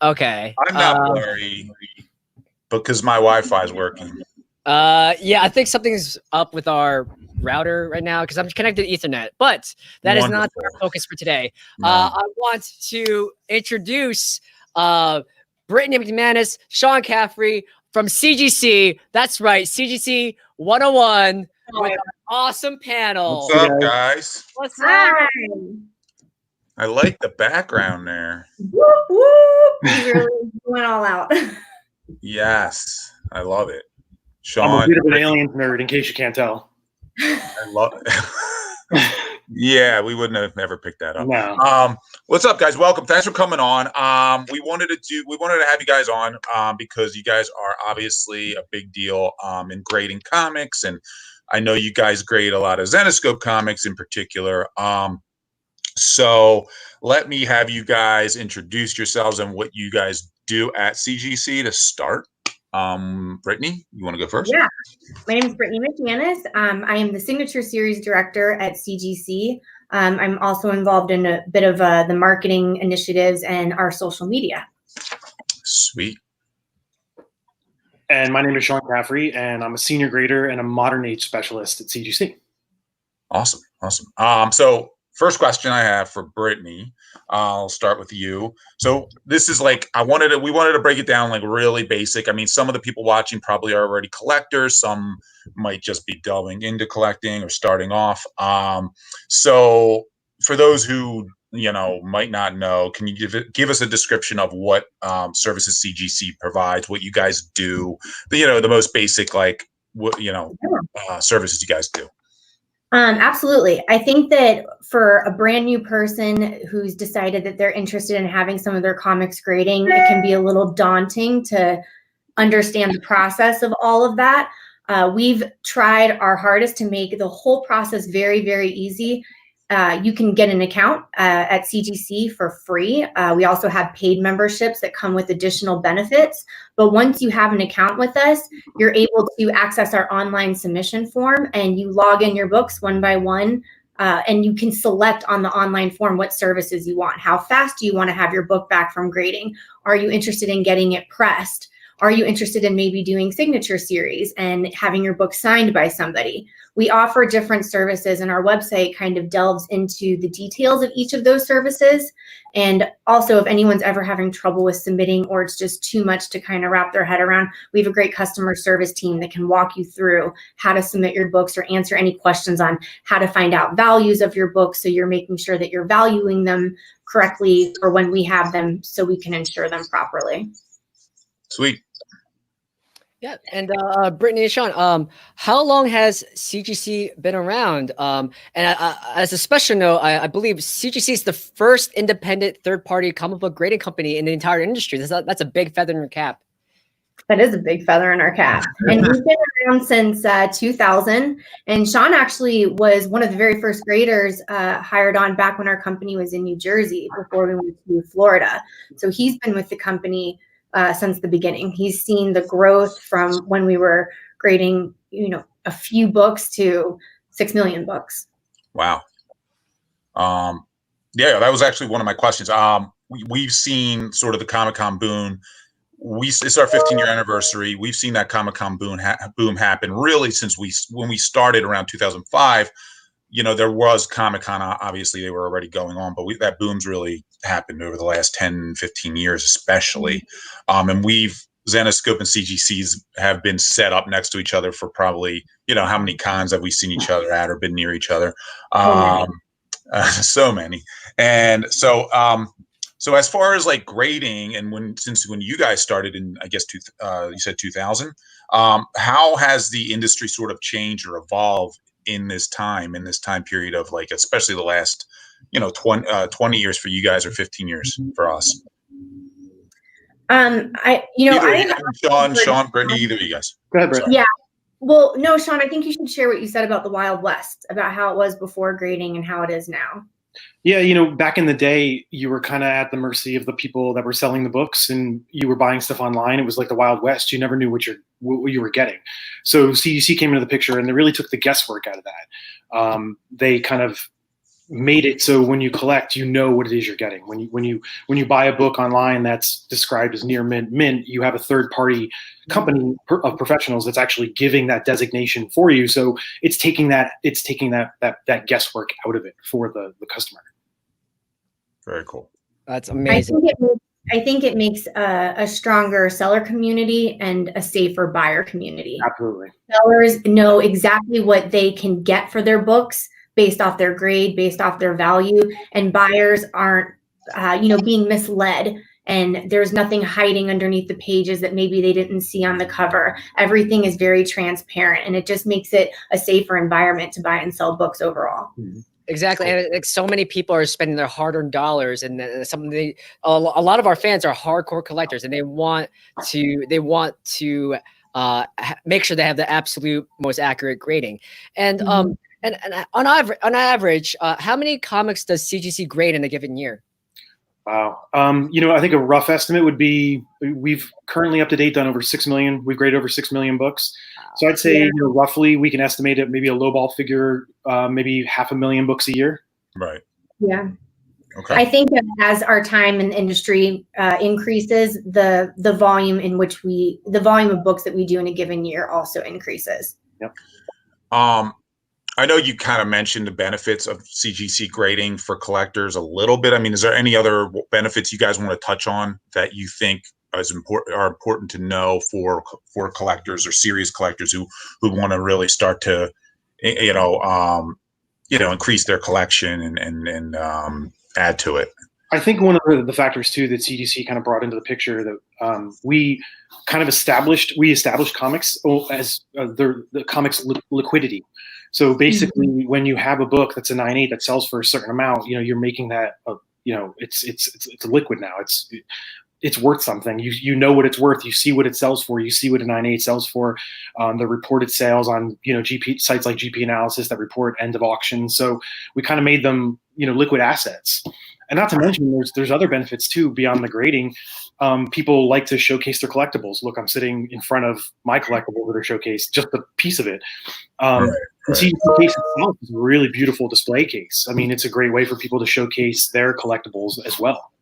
Okay. I'm not blurry because my Wi-Fi is working. Yeah, I think something's up with our router right now because I'm connected to Ethernet, but that is not our focus for today. No. I want to introduce Brittany McManus, Sean Caffrey from CGC. That's right, CGC 101 with an awesome panel. What's up, guys? What's up? Hi. I like the background there. Whoop, whoop. You really went all out. Yes, I love it. I'm a Sean, bit of an aliens nerd, in case you can't tell. I love it. Yeah, we wouldn't have never picked that up. No. What's up, guys? Welcome. Thanks for coming on. We wanted to have you guys on because you guys are obviously a big deal in grading comics, and I know you guys grade a lot of Zenoscope comics in particular. So let me have you guys introduce yourselves and what you guys do at CGC to start. Brittany, you want to go first? Yeah. My name is Brittany McManus. I am the signature series director at CGC. I'm also involved in a bit of the marketing initiatives and our social media. Sweet. And my name is Sean Caffrey, and I'm a senior grader and a modern age specialist at CGC. Awesome. So first question I have for Brittany, I'll start with you. So this is like, we wanted to break it down like really basic. I mean, some of the people watching probably are already collectors. Some might just be delving into collecting or starting off. So for those who, might not know, can you give us a description of what services CGC provides, what you guys do, the most basic, like, what, services you guys do? Absolutely. I think that for a brand new person who's decided that they're interested in having some of their comics grading, it can be a little daunting to understand the process of all of that. We've tried our hardest to make the whole process very, very easy. You can get an account at CGC for free. We also have paid memberships that come with additional benefits. But once you have an account with us, you're able to access our online submission form, and you log in your books one by one. And you can select on the online form what services you want. How fast do you want to have your book back from grading? Are you interested in getting it pressed? Are you interested in maybe doing signature series and having your book signed by somebody? We offer different services, and our website kind of delves into the details of each of those services. And also, if anyone's ever having trouble with submitting, or it's just too much to kind of wrap their head around, we have a great customer service team that can walk you through how to submit your books or answer any questions on how to find out values of your books, so you're making sure that you're valuing them correctly for when we have them, so we can insure them properly. Sweet. Yeah, and Brittany and Sean, how long has CGC been around? And as a special note, I believe CGC is the first independent third-party comic book grading company in the entire industry. That's a big feather in your cap. That is a big feather in our cap. And we've been around since 2000. And Sean actually was one of the very first graders hired on back when our company was in New Jersey before we went to Florida. So he's been with the company since the beginning. He's seen the growth from when we were grading, a few books to 6 million books. Wow. Yeah, that was actually one of my questions. We've seen sort of the Comic-Con boom. It's our 15-year anniversary. We've seen that Comic-Con boom happen really since when we started around 2005. There was Comic-Con, obviously they were already going on, but that boom's really happened over the last 10, 15 years, especially. And Zenoscope and CGCs have been set up next to each other for probably, how many cons have we seen each other at or been near each other? So many. And so as far as like grading, and since when you guys started in, I guess, you said 2000, how has the industry sort of changed or evolved in this time period of, like, especially the last 20 years for you guys, or 15 years for us? Sean, Brittany, either of you guys. Go ahead, Britt. Yeah. Well, no, Sean, I think you should share what you said about the Wild West, about how it was before grading and how it is now. Yeah, back in the day, you were kind of at the mercy of the people that were selling the books, and you were buying stuff online. It was like the Wild West. You never knew what you were getting. So CGC came into the picture, and they really took the guesswork out of that. They kind of made it so when you collect, you know what it is you're getting. When you buy a book online that's described as near mint, you have a third party company of professionals that's actually giving that designation for you. So it's taking that guesswork out of it for the customer. Very cool. That's amazing. I think it makes a stronger seller community and a safer buyer community. Absolutely. Sellers know exactly what they can get for their books based off their grade, based off their value, and buyers aren't, being misled. And there's nothing hiding underneath the pages that maybe they didn't see on the cover. Everything is very transparent, and it just makes it a safer environment to buy and sell books overall. Mm-hmm. Exactly, and like so many people are spending their hard-earned dollars, and a lot of our fans are hardcore collectors, and they want to make sure they have the absolute most accurate grading. And and on average, how many comics does CGC grade in a given year? Wow. I think a rough estimate would be we've currently up to date done over 6 million. We've graded over 6 million books. So I'd say roughly we can estimate it maybe a lowball figure, maybe 500,000 books a year. Right. Yeah. Okay. I think that as our time in the industry increases, the volume of books that we do in a given year also increases. Yep. I know you kind of mentioned the benefits of CGC grading for collectors a little bit. I mean, is there any other benefits you guys want to touch on that you think are important to know for collectors or serious collectors who want to really start to, increase their collection and add to it? I think one of the factors too that CGC kind of brought into the picture that we kind of established comics as the comics liquidity. So basically, when you have a book that's a 9.8 that sells for a certain amount, you're making that it's a liquid now. It's worth something. You know what it's worth. You see what it sells for. You see what a 9.8 sells for. The reported sales on GP sites like GP Analysis that report end of auction. So we kind of made them liquid assets. And not to mention, there's other benefits too beyond the grading. People like to showcase their collectibles. Look, I'm sitting in front of my collectible that are showcased, just a piece of it. The CGC case itself is a really beautiful display case. I mean, it's a great way for people to showcase their collectibles as well.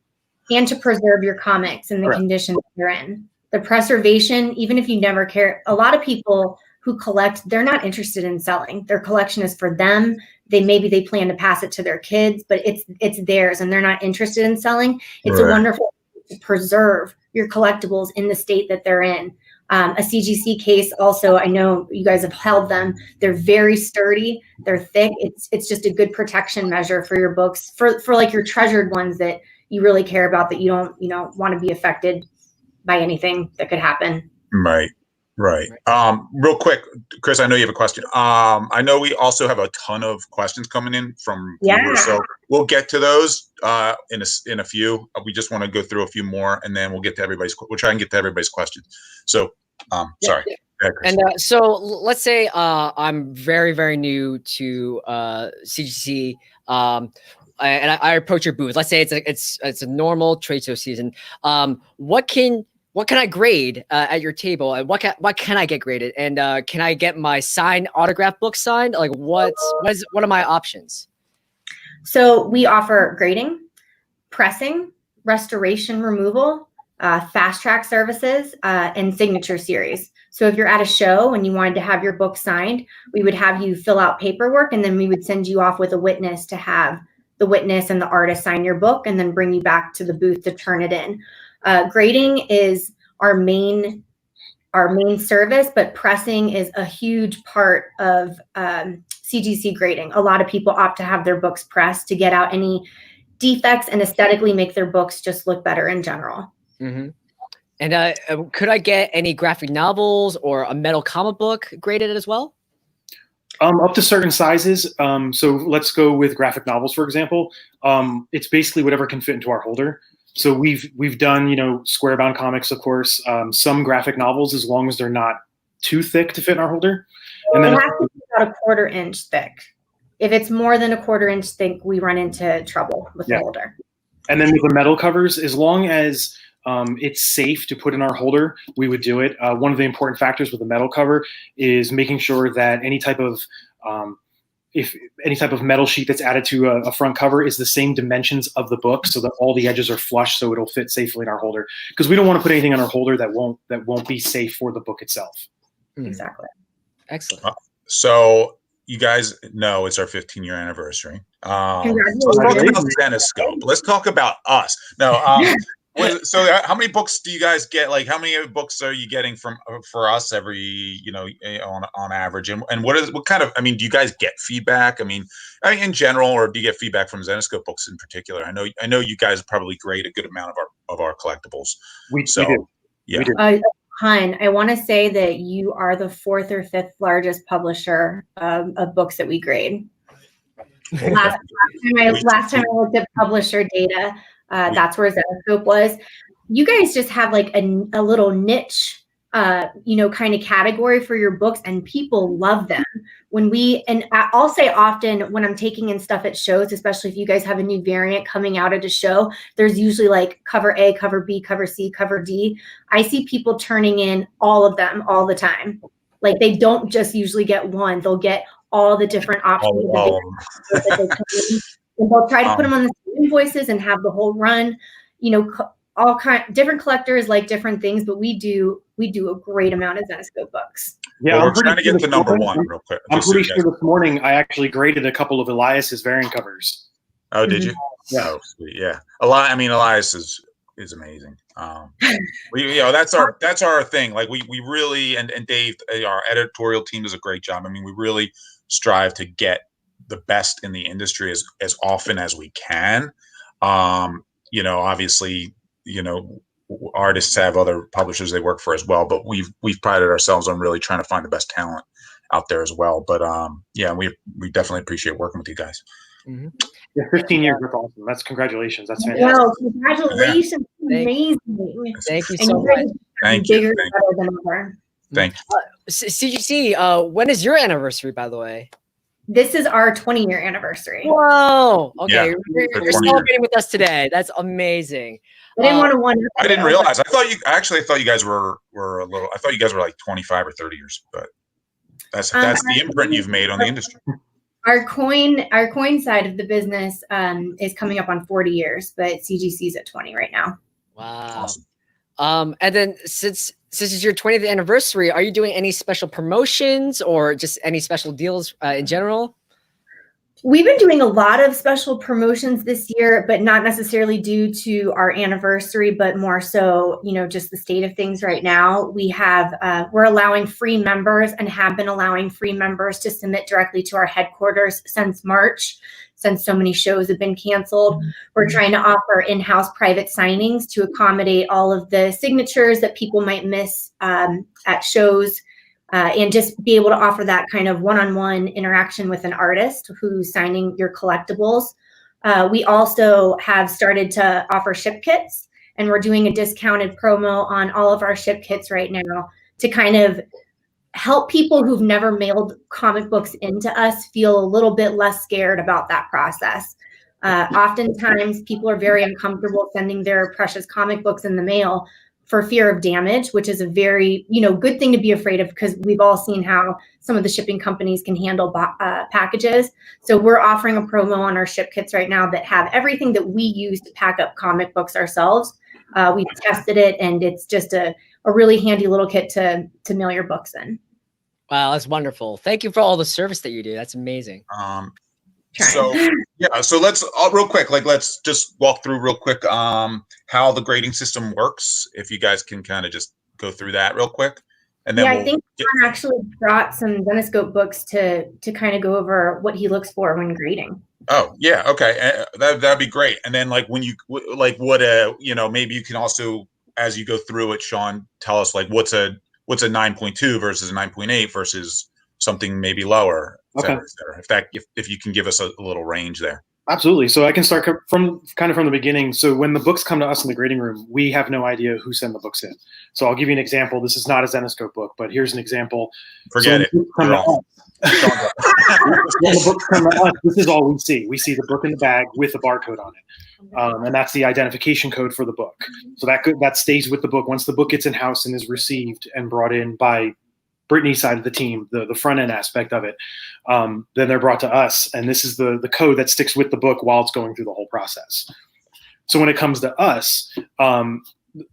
And to preserve your comics in the condition that you're in. The preservation, even if you never care, a lot of people who collect, they're not interested in selling. Their collection is for them. Maybe they plan to pass it to their kids, but it's theirs and they're not interested in selling. It's a wonderful way to preserve your collectibles in the state that they're in. A CGC case also, I know you guys have held them. They're very sturdy. They're thick. It's just a good protection measure for your books, for like your treasured ones that you really care about, that you don't want to be affected by anything that could happen. Right. Real quick, Chris, I know you have a question. I know we also have a ton of questions coming in from viewers, so we'll get to those in a few. We just want to go through a few more, and then we'll try and get to everybody's questions. So, sorry. Yeah, and so let's say I'm very, very new to CGC. And I approach your booth. Let's say it's a normal trade show season. What can I grade at your table, and what can I get graded? And can I get my signed autograph book signed? Like what are my options? So we offer grading, pressing, restoration removal, fast track services, and signature series. So if you're at a show and you wanted to have your book signed, we would have you fill out paperwork, and then we would send you off with a witness to have the witness and the artist sign your book, and then bring you back to the booth to turn it in. Grading is our main service, but pressing is a huge part of CGC grading. A lot of people opt to have their books pressed to get out any defects and aesthetically make their books just look better in general. Mm-hmm. And could I get any graphic novels or a metal comic book graded as well? Up to certain sizes. So let's go with graphic novels, for example. It's basically whatever can fit into our holder. So we've done, square bound comics, of course, some graphic novels, as long as they're not too thick to fit in our holder. And then it has to be about a 1/4 inch thick. If it's more than a 1/4 inch thick, we run into trouble with the holder. And then with the metal covers, as long as it's safe to put in our holder, we would do it. One of the important factors with the metal cover is making sure that any type of metal sheet that's added to a front cover is the same dimensions of the book, so that all the edges are flush, so it'll fit safely in our holder. Because we don't want to put anything in our holder that won't be safe for the book itself. Exactly. Excellent. So you guys know it's our 15-year anniversary. So let's talk about Zenescope. Let's talk about us. So how many books do you guys get? Like, how many books are you getting for us every, on average? And what kind of, do you guys get feedback? I mean, in general, or do you get feedback from Zenescope books in particular? I know you guys probably grade a good amount of our collectibles. We do. Yeah. We do. Hun, I want to say that you are the 4th or 5th largest publisher of books that we grade. Last time I looked at publisher data, that's where Zenescope was. You guys just have like a little niche, kind of category for your books, and people love them. And I'll say often when I'm taking in stuff at shows, especially if you guys have a new variant coming out at a show, there's usually like cover A, cover B, cover C, cover D. I see people turning in all of them all the time. Like, they don't just usually get one; they'll get all the different options. And they'll try to put them on the invoices and have the whole run. different collectors like different things, but we do a great amount of Zenescope books. Yeah, Well, I'm we're pretty trying to sure get to this number morning- one real quick. I'm just so pretty you sure guys- this morning I actually graded a couple of Elias's variant covers. Oh, did you? Yeah. Oh, sweet. Yeah. Elias is amazing. That's our thing. Like we really, and Dave, our editorial team does a great job. I mean, we really strive to get the best in the industry as often as we can. Obviously, artists have other publishers they work for as well, but we've prided ourselves on really trying to find the best talent out there as well. But we definitely appreciate working with you guys. Mhm. Yeah, 15 years. That's awesome. That's congratulations. That's fantastic. Wow, congratulations. Amazing. Thank you And so you much. guys Thank bigger you. and better than ever. Thank you. CGC, when is your anniversary, by the way? This is our 20-year anniversary. Good. Okay, Yeah, you're good 20 celebrating with us today. That's amazing. I didn't want to wonder. I didn't realize. I thought you guys were a little. I thought you guys were like 25 or 30 years, but that's the imprint you've made on the industry. Our coin side of the business is coming up on 40 years, but CGC's at 20 right now. Wow. Awesome. And then since it's your 20th anniversary, are you doing any special promotions or just any special deals in general? We've been doing a lot of special promotions this year, but not necessarily due to our anniversary, but more so, just the state of things right now. We're allowing free members and have been allowing free members to submit directly to our headquarters since March, since so many shows have been canceled. We're trying to offer in-house private signings to accommodate all of the signatures that people might miss at shows. And just be able to offer that kind of one-on-one interaction with an artist who's signing your collectibles. We also have started to offer ship kits, and we're doing a discounted promo on all of our ship kits right now to kind of help people who've never mailed comic books into us feel a little bit less scared about that process. Oftentimes, people are very uncomfortable sending their precious comic books in the mail for fear of damage, which is a very, good thing to be afraid of, because we've all seen how some of the shipping companies can handle packages. So we're offering a promo on our ship kits right now that have everything that we use to pack up comic books ourselves. We've tested it, and it's just a really handy little kit to mail your books in. Wow, that's wonderful. Thank you for all the service that you do. That's amazing. So let's real quick, let's just walk through real quick how the grading system works. If you guys can kind of just go through that real quick, and then I think John actually brought some Zenescope books to kind of go over what he looks for when grading. Oh yeah, okay, that'd be great. And then when you maybe you can also, as you go through it, Sean, tell us what's a 9.2 versus a 9.8 versus something maybe lower. Okay. If you can give us a little range there. Absolutely. So I can start from the beginning. So when the books come to us in the grading room, we have no idea who sent the books in. So I'll give you an example. This is not a Zenescope book, but here's an example. Forget it. When the books come to us, this is all we see. We see the book in the bag with a barcode on it. And that's the identification code for the book. So that stays with the book. Once the book gets in-house and is received and brought in by Brittany's side of the team, the front end aspect of it, then they're brought to us, and this is the code that sticks with the book while it's going through the whole process. So when it comes to us,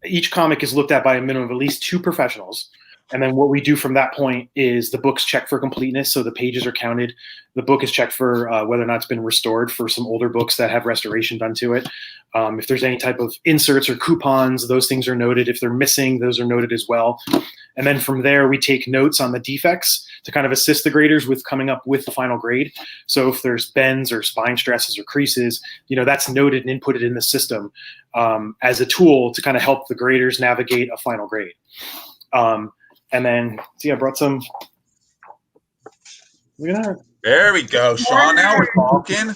each comic is looked at by a minimum of at least 2 professionals. And then what we do from that point is the book's checked for completeness. So the pages are counted. The book is checked for whether or not it's been restored for some older books that have restoration done to it. If there's any type of inserts or coupons, those things are noted. If they're missing, those are noted as well. And then from there, we take notes on the defects to kind of assist the graders with coming up with the final grade. So if there's bends or spine stresses or creases, that's noted and inputted in the system as a tool to kind of help the graders navigate a final grade. And then, I brought some. Look at that. There we go, Sean. Now we're talking.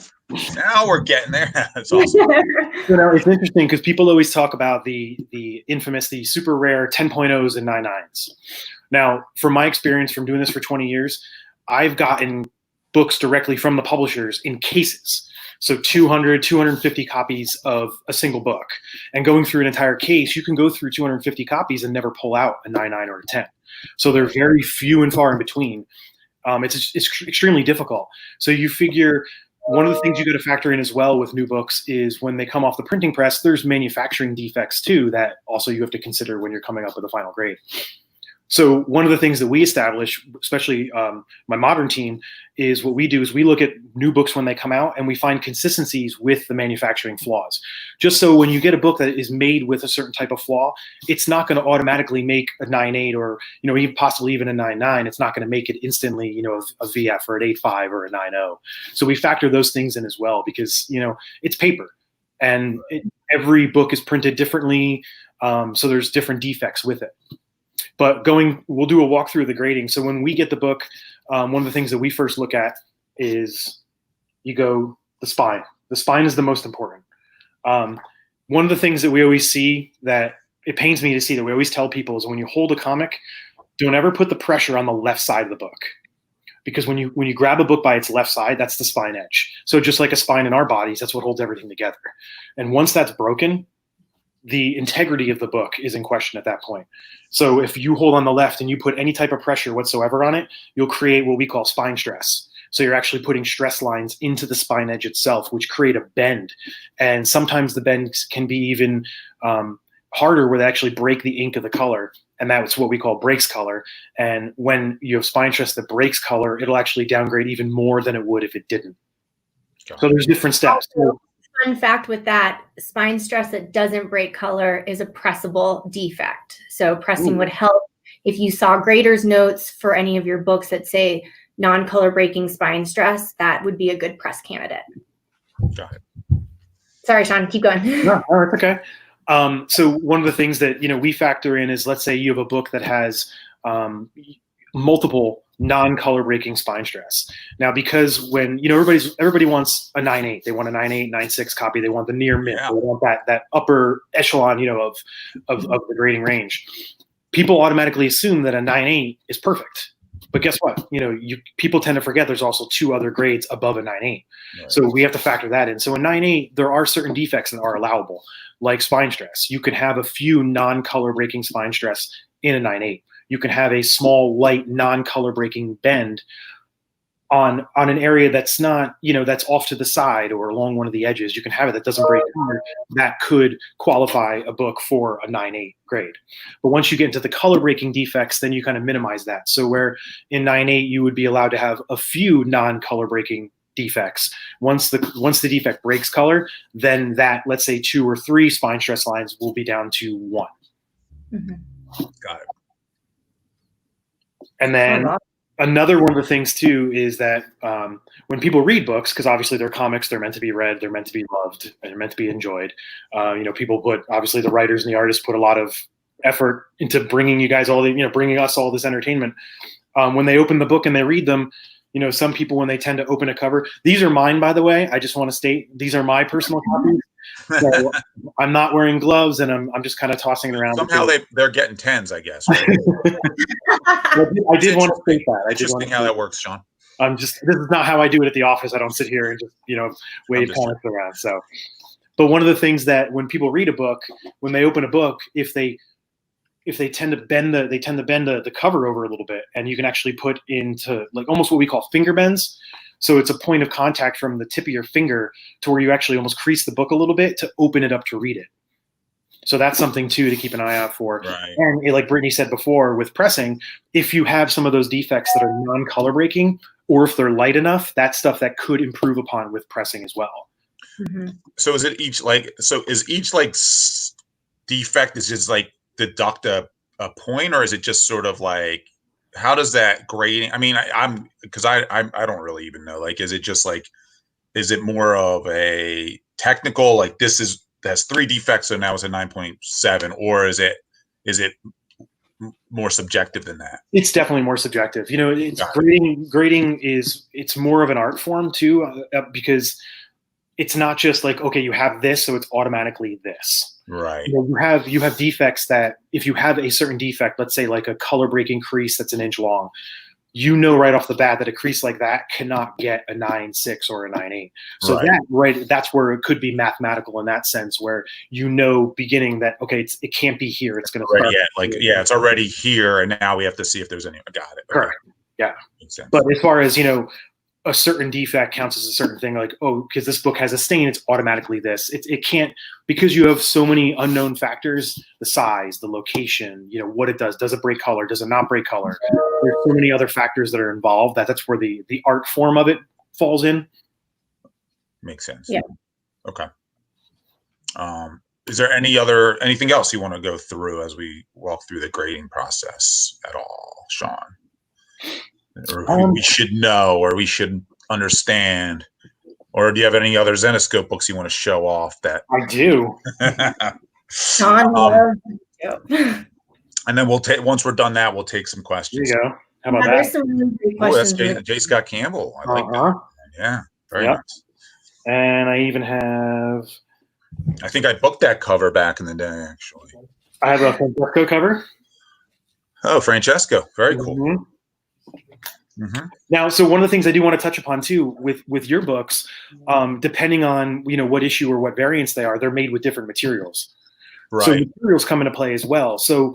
Now we're getting there. That's awesome. It's interesting because people always talk about the infamous, the super rare 10.0s and 9.9s. Now, from my experience from doing this for 20 years, I've gotten books directly from the publishers in cases. So 200, 250 copies of a single book. And going through an entire case, you can go through 250 copies and never pull out a 9.9 or a 10. So they're very few and far in between. It's extremely difficult. So you figure one of the things you got to factor in as well with new books is when they come off the printing press, there's manufacturing defects too that also you have to consider when you're coming up with a final grade. So one of the things that we establish, especially my modern team, is what we do is we look at new books when they come out and we find consistencies with the manufacturing flaws. Just so when you get a book that is made with a certain type of flaw, it's not going to automatically make a 9.8 or, you know, even possibly even a 9.9. It's not going to make it instantly, you know, a VF or an 8.5 or a 9.0. So we factor those things in as well because, you know, it's paper and every book is printed differently. So there's different defects with it. But we'll do a walkthrough of the grading. So when we get the book, one of the things that we first look at is the spine. The spine is the most important. One of the things that we always see that it pains me to see that we always tell people is when you hold a comic, don't ever put the pressure on the left side of the book. Because when you grab a book by its left side, that's the spine edge. So just like a spine in our bodies, that's what holds everything together. And once that's broken, the integrity of the book is in question at that point. So if you hold on the left and you put any type of pressure whatsoever on it, you'll create what we call spine stress. So you're actually putting stress lines into the spine edge itself, which create a bend. And sometimes the bends can be even harder where they actually break the ink of the color. And that's what we call breaks color. And when you have spine stress that breaks color, it'll actually downgrade even more than it would if it didn't. So there's different steps. Fun fact with that, spine stress that doesn't break color is a pressable defect. So pressing would help. If you saw grader's notes for any of your books that say non-color breaking spine stress, that would be a good press candidate. Got it. Sorry, Sean, keep going. No, it's okay. So one of the things that, you know, we factor in is, let's say you have a book that has multiple non-color breaking spine stress. Now, because when, you know, everybody wants a 9.8, they want a 9.8, 9.6 copy. They want the near mint. Yeah. They want that upper echelon, you know, of the grading range. People automatically assume that a 9.8 is perfect. But guess what? You know, people tend to forget there's also 2 other grades above a 9.8. Right. So we have to factor that in. So a 9.8, there are certain defects that are allowable, like spine stress. You can have a few non-color breaking spine stress in a 9.8. You can have a small, light, non-color breaking bend on an area that's not, you know, that's off to the side or along one of the edges. You can have it that doesn't break color. That could qualify a book for a 9.8 grade. But once you get into the color breaking defects, then you kind of minimize that. So where in 9.8 you would be allowed to have a few non-color breaking defects. Once the defect breaks color, then that, let's say 2 or 3 spine stress lines will be down to 1. Mm-hmm. Got it. And then another one of the things too is that when people read books, because obviously they're comics, they're meant to be read, they're meant to be loved, and they're meant to be enjoyed. You know, obviously the writers and the artists put a lot of effort into bringing you guys bringing us all this entertainment. When they open the book and they read them, you know, some people, when they tend to open a cover, these are mine, by the way. I just want to state these are my personal copies. So I'm not wearing gloves, and I'm just kind of tossing it around. Somehow they're getting 10s, I guess. Right? I did want to state that. Interesting how that works, Sean. This is not how I do it at the office. I don't sit here and just, you know, wave comics around. So, but one of the things that when people read a book, when they open a book, if they tend to bend the cover over a little bit, and you can actually put into like almost what we call finger bends. So it's a point of contact from the tip of your finger to where you actually almost crease the book a little bit to open it up to read it. So that's something too to keep an eye out for. Right. And like Brittany said before, with pressing, if you have some of those defects that are non-color breaking, or if they're light enough, that's stuff that could improve upon with pressing as well. Mm-hmm. So is each defect is just like deduct a point, or is it just sort of like, how does that grading? I mean, I don't really even know. Like, is it just like, is it more of a technical, like that's 3 defects, so now it's a 9.7, or is it more subjective than that? It's definitely more subjective. You know, grading it's more of an art form too, because it's not just like, okay, you have this, so it's automatically this. Right. You know, you have defects that if you have a certain defect, let's say like a color breaking crease that's 1 inch long, you know right off the bat that a crease like that cannot get a 9.6 or a 9.8. So that's where it could be mathematical in that sense, where you know beginning that, okay, it can't be here. It's going to it's already here, and now we have to see if there's any. Got it. Correct. Okay. Yeah. Makes sense. But as far as, you know, a certain defect counts as a certain thing, like, oh, because this book has a stain, it's automatically this. It can't, because you have so many unknown factors, the size, the location, what it does it break color, does it not break color? There's so many other factors that are involved that's where the art form of it falls in. Makes sense. Yeah. Okay. Is there anything else you want to go through as we walk through the grading process at all, Sean? Or we should know, or we should understand, or do you have any other Zenoscope books you want to show off? That I do. Sean, and then we'll take, once we're done that, we'll take some questions. There you go. How about there's that? some really great Oh, that's questions. J. Scott Campbell. I like that. Yeah, very nice. And I even have. I think I booked that cover back in the day, actually. I have a Francesco cover. Oh, Francesco, very cool. Mm-hmm. Mm-hmm. Now, so one of the things I do want to touch upon too with your books, depending on what issue or what variants they are, they're made with different materials. Right. So materials come into play as well. So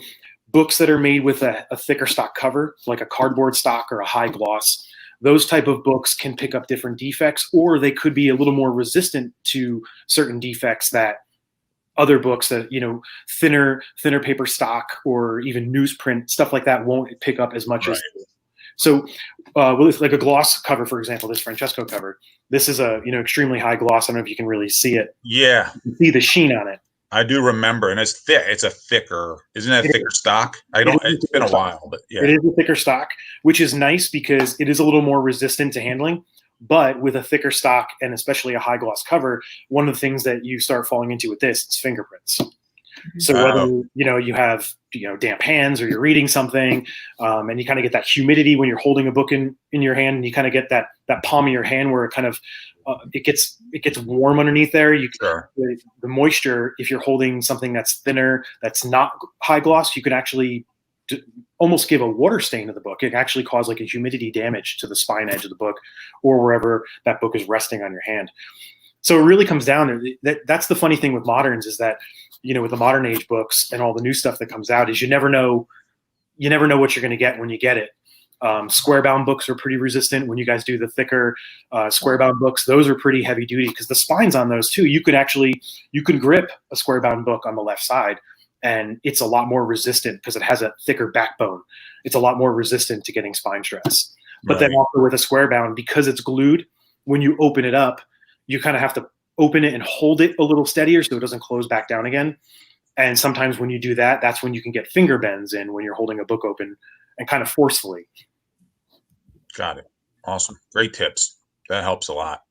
books that are made with a thicker stock cover, like a cardboard stock or a high gloss, those type of books can pick up different defects, or they could be a little more resistant to certain defects that other books that, thinner paper stock or even newsprint, stuff like that won't pick up as much as. So with like a gloss cover, for example, this Francesco cover, this is a, extremely high gloss. I don't know if you can really see it. Yeah. You can see the sheen on it. I do remember, and it's thick. It's a thicker, isn't that a thicker stock? It's been a while, but yeah. It is a thicker stock, which is nice because it is a little more resistant to handling. But with a thicker stock and especially a high gloss cover, one of the things that you start falling into with this is fingerprints. So whether you have damp hands or you're reading something, and you kind of get that humidity when you're holding a book in your hand, and you kind of get that palm of your hand where it kind of it gets warm underneath there. The moisture, if you're holding something that's thinner, that's not high gloss, you can actually almost give a water stain to the book. It can actually cause like a humidity damage to the spine edge of the book or wherever that book is resting on your hand. So it really comes down to that's the funny thing with moderns is that, with the modern age books and all the new stuff that comes out is you never know what you're going to get when you get it. Square bound books are pretty resistant. When you guys do the thicker square bound books, those are pretty heavy duty because the spines on those too, you can grip a square bound book on the left side and it's a lot more resistant because it has a thicker backbone. It's a lot more resistant to getting spine stress. But then also with a square bound, because it's glued, when you open it up, you kind of have to open it and hold it a little steadier so it doesn't close back down again. And sometimes when you do that, that's when you can get finger bends in when you're holding a book open and kind of forcefully. Got it. Awesome. Great tips. That helps a lot.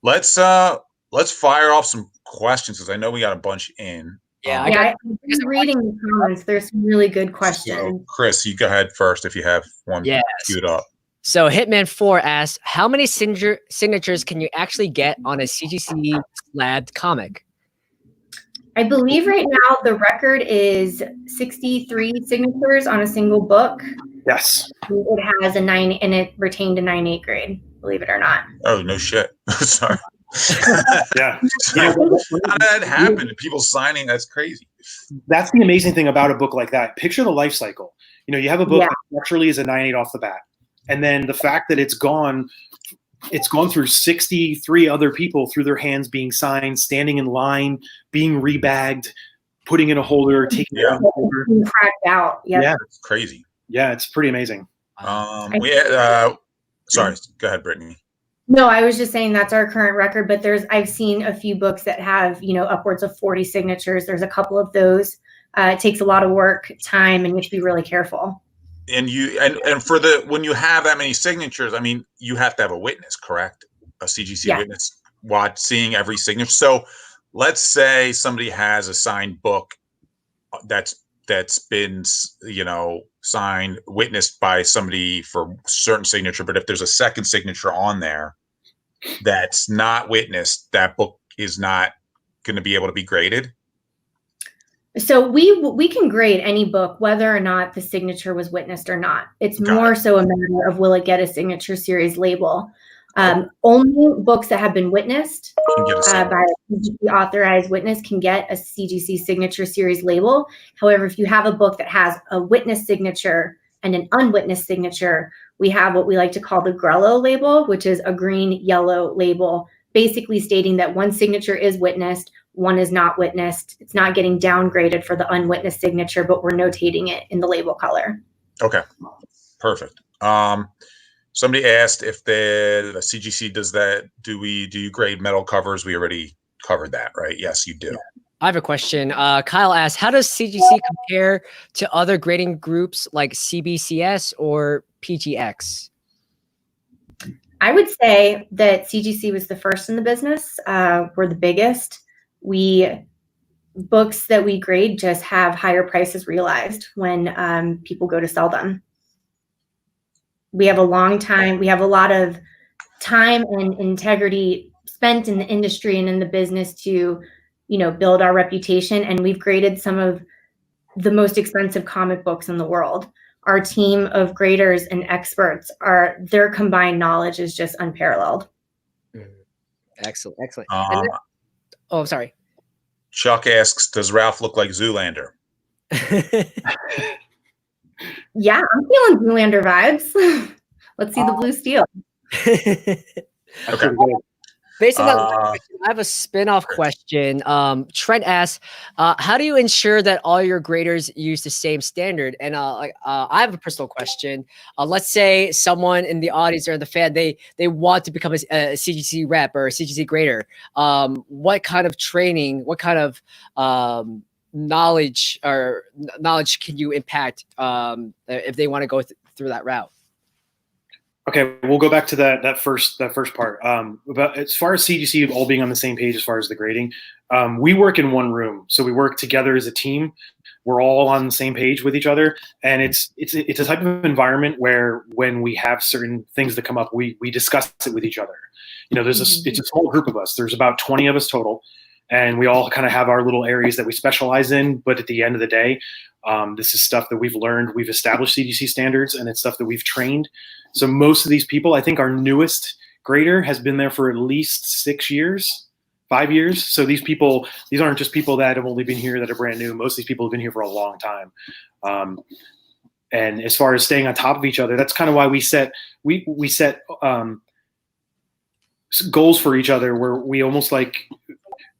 Let's fire off some questions because I know we got a bunch in. Yeah, I'm reading the comments. There's some really good questions. So, Chris, you go ahead first if you have one queued up. So Hitman4 asks, how many signatures can you actually get on a CGC slabbed comic? I believe right now the record is 63 signatures on a single book. Yes. It has a 9 and it retained a 9.8 grade, believe it or not. Oh, no shit. Sorry. Yeah. How did that happen? People signing, that's crazy. That's the amazing thing about a book like that. Picture the life cycle. You have a book that naturally is a 9.8 off the bat. And then the fact that it's gone through 63 other people through their hands being signed, standing in line, being rebagged, putting in a holder, taking it out of the holder. Cracked out. Yep. Yeah. It's crazy. Yeah, it's pretty amazing. Sorry, go ahead, Brittany. No, I was just saying that's our current record, but I've seen a few books that have, upwards of 40 signatures. There's a couple of those. It takes a lot of work, time, and you have to be really careful. And when you have that many signatures, I mean, you have to have a witness, correct? A CGC witness seeing every signature. So let's say somebody has a signed book that's been, signed, witnessed by somebody for certain signature. But if there's a second signature on there that's not witnessed, that book is not going to be able to be graded. So we can grade any book, whether or not the signature was witnessed or not. It's more so a matter of will it get a signature series label. Only books that have been witnessed by a CGC authorized witness can get a CGC signature series label. However, if you have a book that has a witness signature and an unwitnessed signature, we have what we like to call the Grello label, which is a green-yellow label, basically stating that one signature is witnessed, one is not witnessed. It's not getting downgraded for the unwitnessed signature, but we're notating it in the label color. Okay, perfect. Somebody asked if the CGC does that. Do you grade metal covers? We already covered that, right? Yes, you do. I have a question. Kyle asked, how does CGC compare to other grading groups like CBCS or PGX? I would say that CGC was the first in the business. We're the biggest. Books that we grade just have higher prices realized when people go to sell them. We have a long time. We have a lot of time and integrity spent in the industry and in the business to, build our reputation. And we've graded some of the most expensive comic books in the world. Our team of graders and experts their combined knowledge is just unparalleled. Excellent. I'm sorry. Chuck asks, does Ralph look like Zoolander? Yeah, I'm feeling Zoolander vibes. Let's see the blue steel. Okay. Based on that question, I have a spin-off question. Trent asks, how do you ensure that all your graders use the same standard? And I have a personal question. Let's say someone in the audience or the fan, they want to become a CGC rep or a CGC grader. What kind of training, what kind of knowledge can you impact if they want to go through that route? Okay, we'll go back to that first part. About as far as CGC all being on the same page as far as the grading, we work in one room, so we work together as a team. We're all on the same page with each other, and it's a type of environment where when we have certain things that come up, we discuss it with each other. It's a small group of us. There's about 20 of us total, and we all kind of have our little areas that we specialize in. But at the end of the day, this is stuff that we've learned. We've established CGC standards, and it's stuff that we've trained. So most of these people, I think our newest grader has been there for at least 6 years, 5 years. So these aren't just people that have only been here that are brand new. Most of these people have been here for a long time. And as far as staying on top of each other, that's kind of why we set goals for each other where we almost like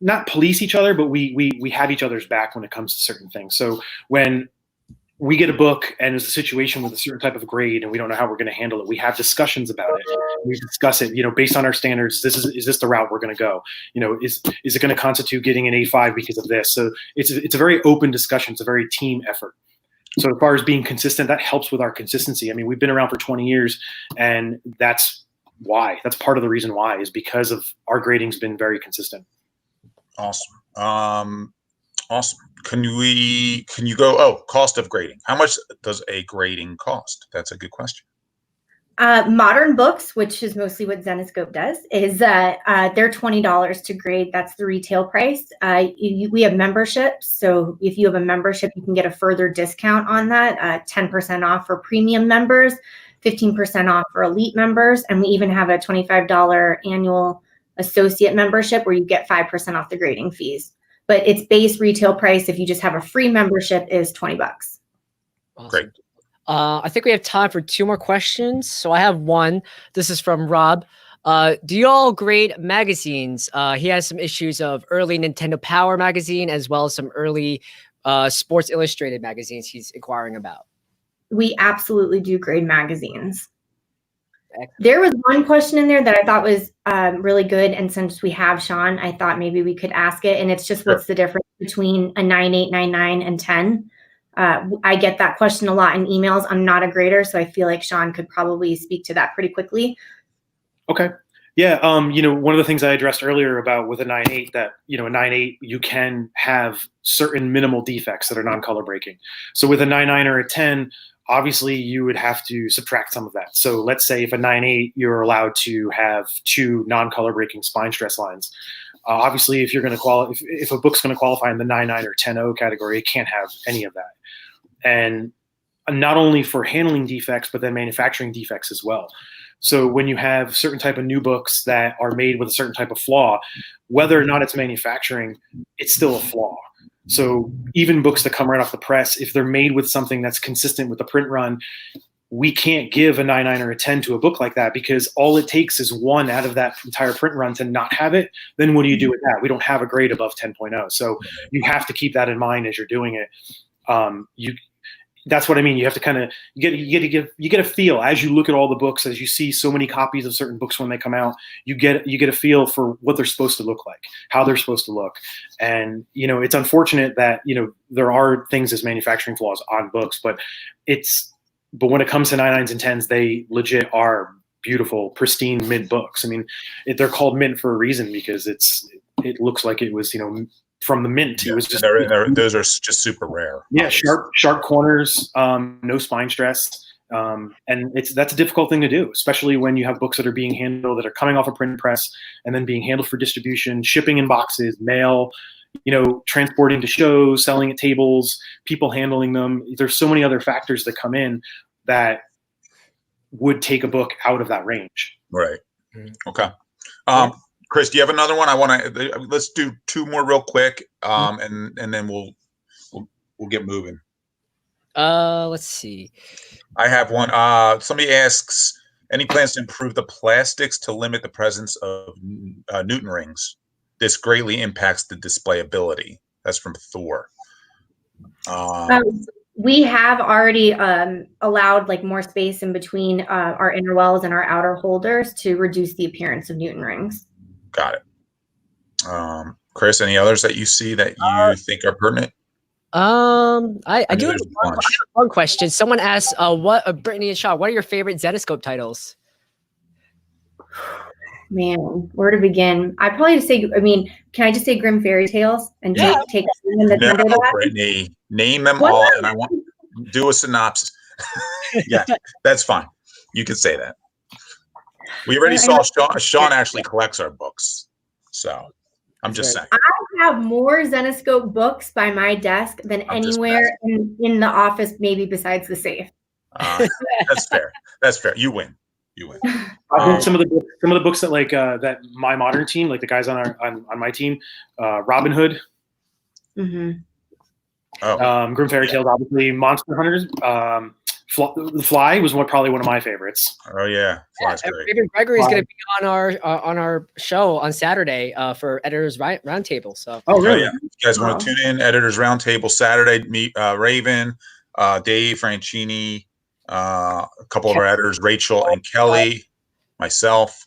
not police each other, but we have each other's back when it comes to certain things. So when we get a book and there's a situation with a certain type of grade and we don't know how we're going to handle it, we have discussions about it. We discuss it, based on our standards. Is this the route we're going to go? Is it going to constitute getting an A5 because of this? So it's a very open discussion. It's a very team effort. So as far as being consistent, that helps with our consistency. I mean, we've been around for 20 years, and that's why. That's part of the reason why, is because of our grading's been very consistent. Awesome. Awesome. Can you go, cost of grading? How much does a grading cost? That's a good question. Modern books, which is mostly what Zenoscope does, is they're $20 to grade. That's the retail price. We have memberships. So if you have a membership, you can get a further discount on that, 10% off for premium members, 15% off for elite members. And we even have a $25 annual associate membership where you get 5% off the grading fees. But its base retail price, if you just have a free membership, is $20. Awesome. Great. I think we have time for 2 more questions. So I have one. This is from Rob. Do you all grade magazines? He has some issues of early Nintendo Power magazine as well as some early Sports Illustrated magazines he's inquiring about. We absolutely do grade magazines. There was one question in there that I thought was really good. And since we have Sean, I thought maybe we could ask it. And it's just, what's the difference between a 9.8, 9.9, and 10? I get that question a lot in emails. I'm not a grader, so I feel like Sean could probably speak to that pretty quickly. Okay. Yeah. One of the things I addressed earlier about with a 9.8, that, a 9.8, you can have certain minimal defects that are non-color breaking. So with a 9.9 or a 10, obviously you would have to subtract some of that. So let's say if a 9.8, you're allowed to have 2 non-color breaking spine stress lines. Obviously, if you're going to if a book's going to qualify in the 9.9 or 10.0 category, it can't have any of that. And not only for handling defects, but then manufacturing defects as well. So when you have certain type of new books that are made with a certain type of flaw, whether or not it's manufacturing, it's still a flaw. So even books that come right off the press, if they're made with something that's consistent with the print run, we can't give a 9.9 or a 10 to a book like that, because all it takes is one out of that entire print run to not have it. Then what do you do with that? We don't have a grade above 10.0. So you have to keep that in mind as you're doing it. That's what I mean. You have to kind of you get a feel as you look at all the books, as you see so many copies of certain books when they come out. You get a feel for what they're supposed to look like, how they're supposed to look, and it's unfortunate that there are things as manufacturing flaws on books, but when it comes to 9.9s and 10s, they legit are beautiful, pristine mint books. I mean, they're called mint for a reason, because it looks like it was from the mint. It was just those are just super rare. Yeah, sharp corners, no spine stress, and that's a difficult thing to do, especially when you have books that are being handled, that are coming off a print press and then being handled for distribution, shipping in boxes, mail, transporting to shows, selling at tables, people handling them. There's so many other factors that come in that would take a book out of that range. Right. Okay. Chris, do you have another one? Let's do two more real quick, and then we'll get moving. Let's see. I have one. Somebody asks, any plans to improve the plastics to limit the presence of Newton rings? This greatly impacts the displayability. That's from Thor. We have already allowed more space in between our inner wells and our outer holders to reduce the appearance of Newton rings. Got it. Chris, any others that you see that you think are pertinent? I do have one question. Someone asked, Brittany and Sean, what are your favorite Zetascope titles? Man, where to begin? I probably just say, can I just say Grimm Fairy Tales and take Brittany, name them all, and I want do a synopsis. Yeah, that's fine. You can say that. We already saw Sean actually collects our books, so I'm just saying. I have more Zetascope books by my desk than anywhere in the office, maybe besides the safe. That's fair. That's fair. You win. I think some of the books that that my modern team, like the guys on my team, Robin Hood, mm-hmm. Grimm Fairy Tales, obviously, Monster Hunters. The Fly was probably one of my favorites. Oh yeah, Fly's great. Gregory's going to be on our show on Saturday for Editors Roundtable. So. Oh really? Yeah. You guys want to tune in? Editors Roundtable Saturday. Meet Raven, Dave Franchini, a couple of our editors, Rachel and Kelly, myself.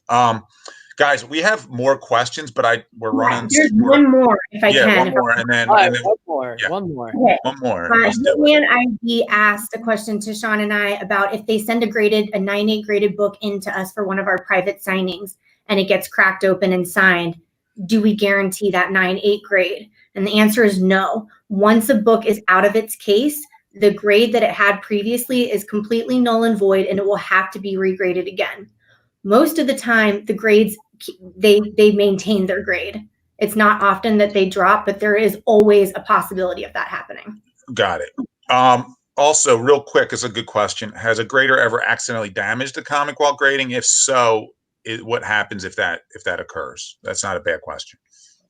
Guys, we have more questions, but we're running. There's one more, if I can. One more, and then one more. Okay. One more. Hitman ID asked a question to Sean and I about if they send a 9.8 graded book into us for one of our private signings, and it gets cracked open and signed, do we guarantee that 9.8 grade? And the answer is no. Once a book is out of its case, the grade that it had previously is completely null and void, and it will have to be regraded again. Most of the time, the grades, they maintain their grade. It's not often that they drop, but there is always a possibility of that happening. Got it. Also, real quick, it's a good question. Has a grader ever accidentally damaged a comic while grading? If so, what happens if that occurs? That's not a bad question.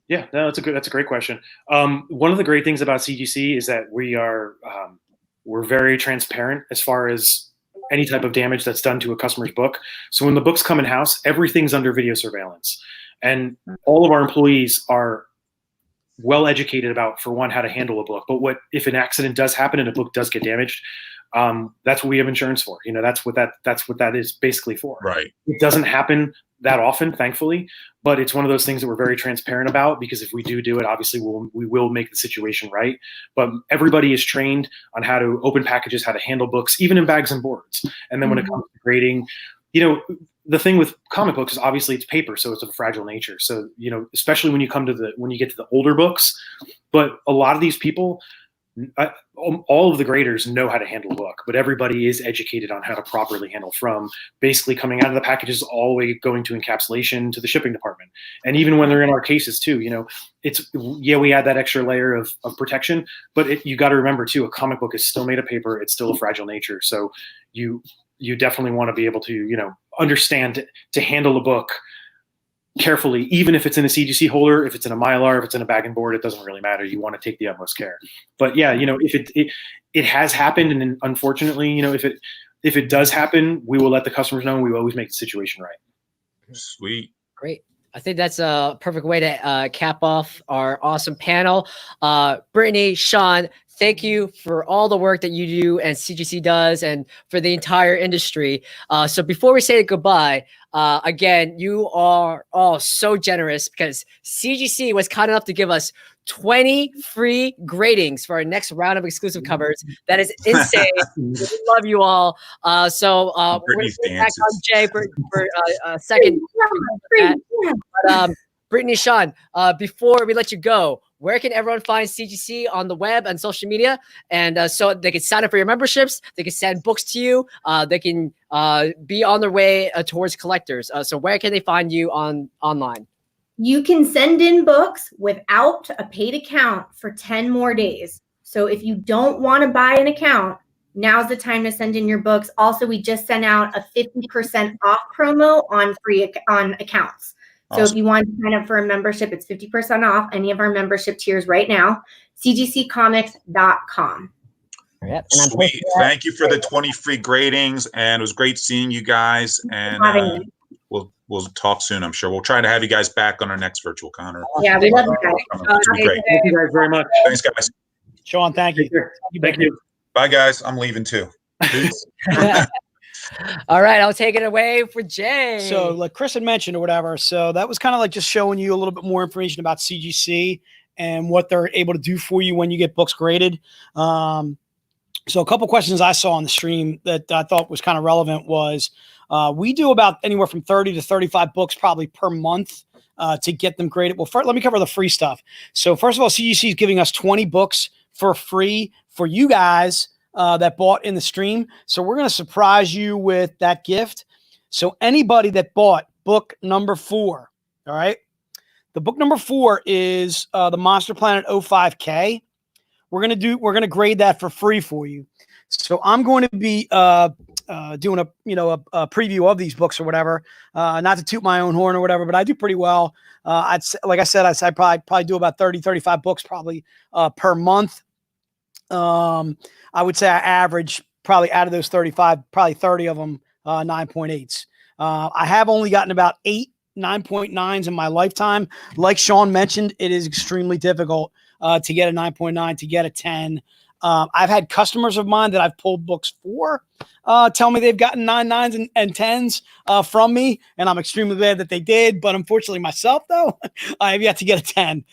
Yeah, no, that's a great question. One of the great things about CGC is that we're very transparent as far as any type of damage that's done to a customer's book. So when the books come in house, everything's under video surveillance, and all of our employees are well educated about, for one, how to handle a book. But if an accident does happen and a book does get damaged, that's what we have insurance for. That's what that is basically for. Right. It doesn't happen that often, thankfully, but it's one of those things that we're very transparent about, because if we do it, obviously we will make the situation right. But everybody is trained on how to open packages, how to handle books, even in bags and boards. And then when it comes to grading, the thing with comic books is obviously it's paper, so it's of a fragile nature. So, especially when you get to the older books, but a lot of these people, all of the graders know how to handle a book, but everybody is educated on how to properly handle, from basically coming out of the packages all the way going to encapsulation to the shipping department. And even when they're in our cases too, we add that extra layer of protection, but you got to remember too, a comic book is still made of paper. It's still a fragile nature. So you definitely want to be able to, understand to handle a book carefully, even if it's in a CGC holder, if it's in a Mylar, if it's in a bag and board, it doesn't really matter. You want to take the utmost care. But yeah, if it has happened, and unfortunately, if if it does happen, we will let the customers know, and we will always make the situation right. Sweet. Great. I think that's a perfect way to cap off our awesome panel. Brittany, Sean, thank you for all the work that you do and CGC does and for the entire industry. So before we say goodbye, again, you are all so generous because CGC was kind enough to give us 20 free gradings for our next round of exclusive covers. That is insane. We love you all. We're going Brittany's to back on dances. Jay for a second. But Brittany, Sean, before we let you go, where can everyone find CGC on the web and social media? And so they can sign up for your memberships, they can send books to you, they can be on their way towards collectors. So where can they find you online? You can send in books without a paid account for 10 more days. So if you don't want to buy an account, now's the time to send in your books. Also, we just sent out a 50% off promo on on accounts. So Awesome. if you want to sign up for a membership, it's 50% off any of our membership tiers right now. cgccomics.com. Yep. Sweet. Thank you for the 20 free gradings, and it was great seeing you guys. And we'll talk soon, I'm sure. We'll try to have you guys back on our next virtual con. Yeah, we love you guys. It's been great. Thank you guys very much. Thanks, guys. Sean, thank you. Take care. Thank you. Bye, guys. I'm leaving too. Peace. All right, I'll take it away for Jay. So like Chris had mentioned or whatever, so that was kind of like just showing you a little bit more information about CGC and what they're able to do for you when you get books graded. So a couple questions I saw on the stream that I thought was kind of relevant was we do about anywhere from 30 to 35 books probably per month to get them graded. Well, first, let me cover the free stuff. So first of all, CGC is giving us 20 books for free for you guys that bought in the stream. So we're going to surprise you with that gift. So anybody that bought book number 4, all right, the book number 4 is the Monster Planet 05K. We're going to grade that for free for you. So I'm going to be doing a preview of these books or whatever, not to toot my own horn or whatever, but I do pretty well. I'd probably do about 30, 35 books probably per month. I would say I average probably out of those 35, probably 30 of them, 9.8s. I have only gotten about 8 9.9s in my lifetime. Like Sean mentioned, it is extremely difficult to get a 9.9, to get a 10. I've had customers of mine that I've pulled books for tell me they've gotten 9.9s and 10s from me, and I'm extremely glad that they did. But unfortunately myself, though, I have yet to get a 10.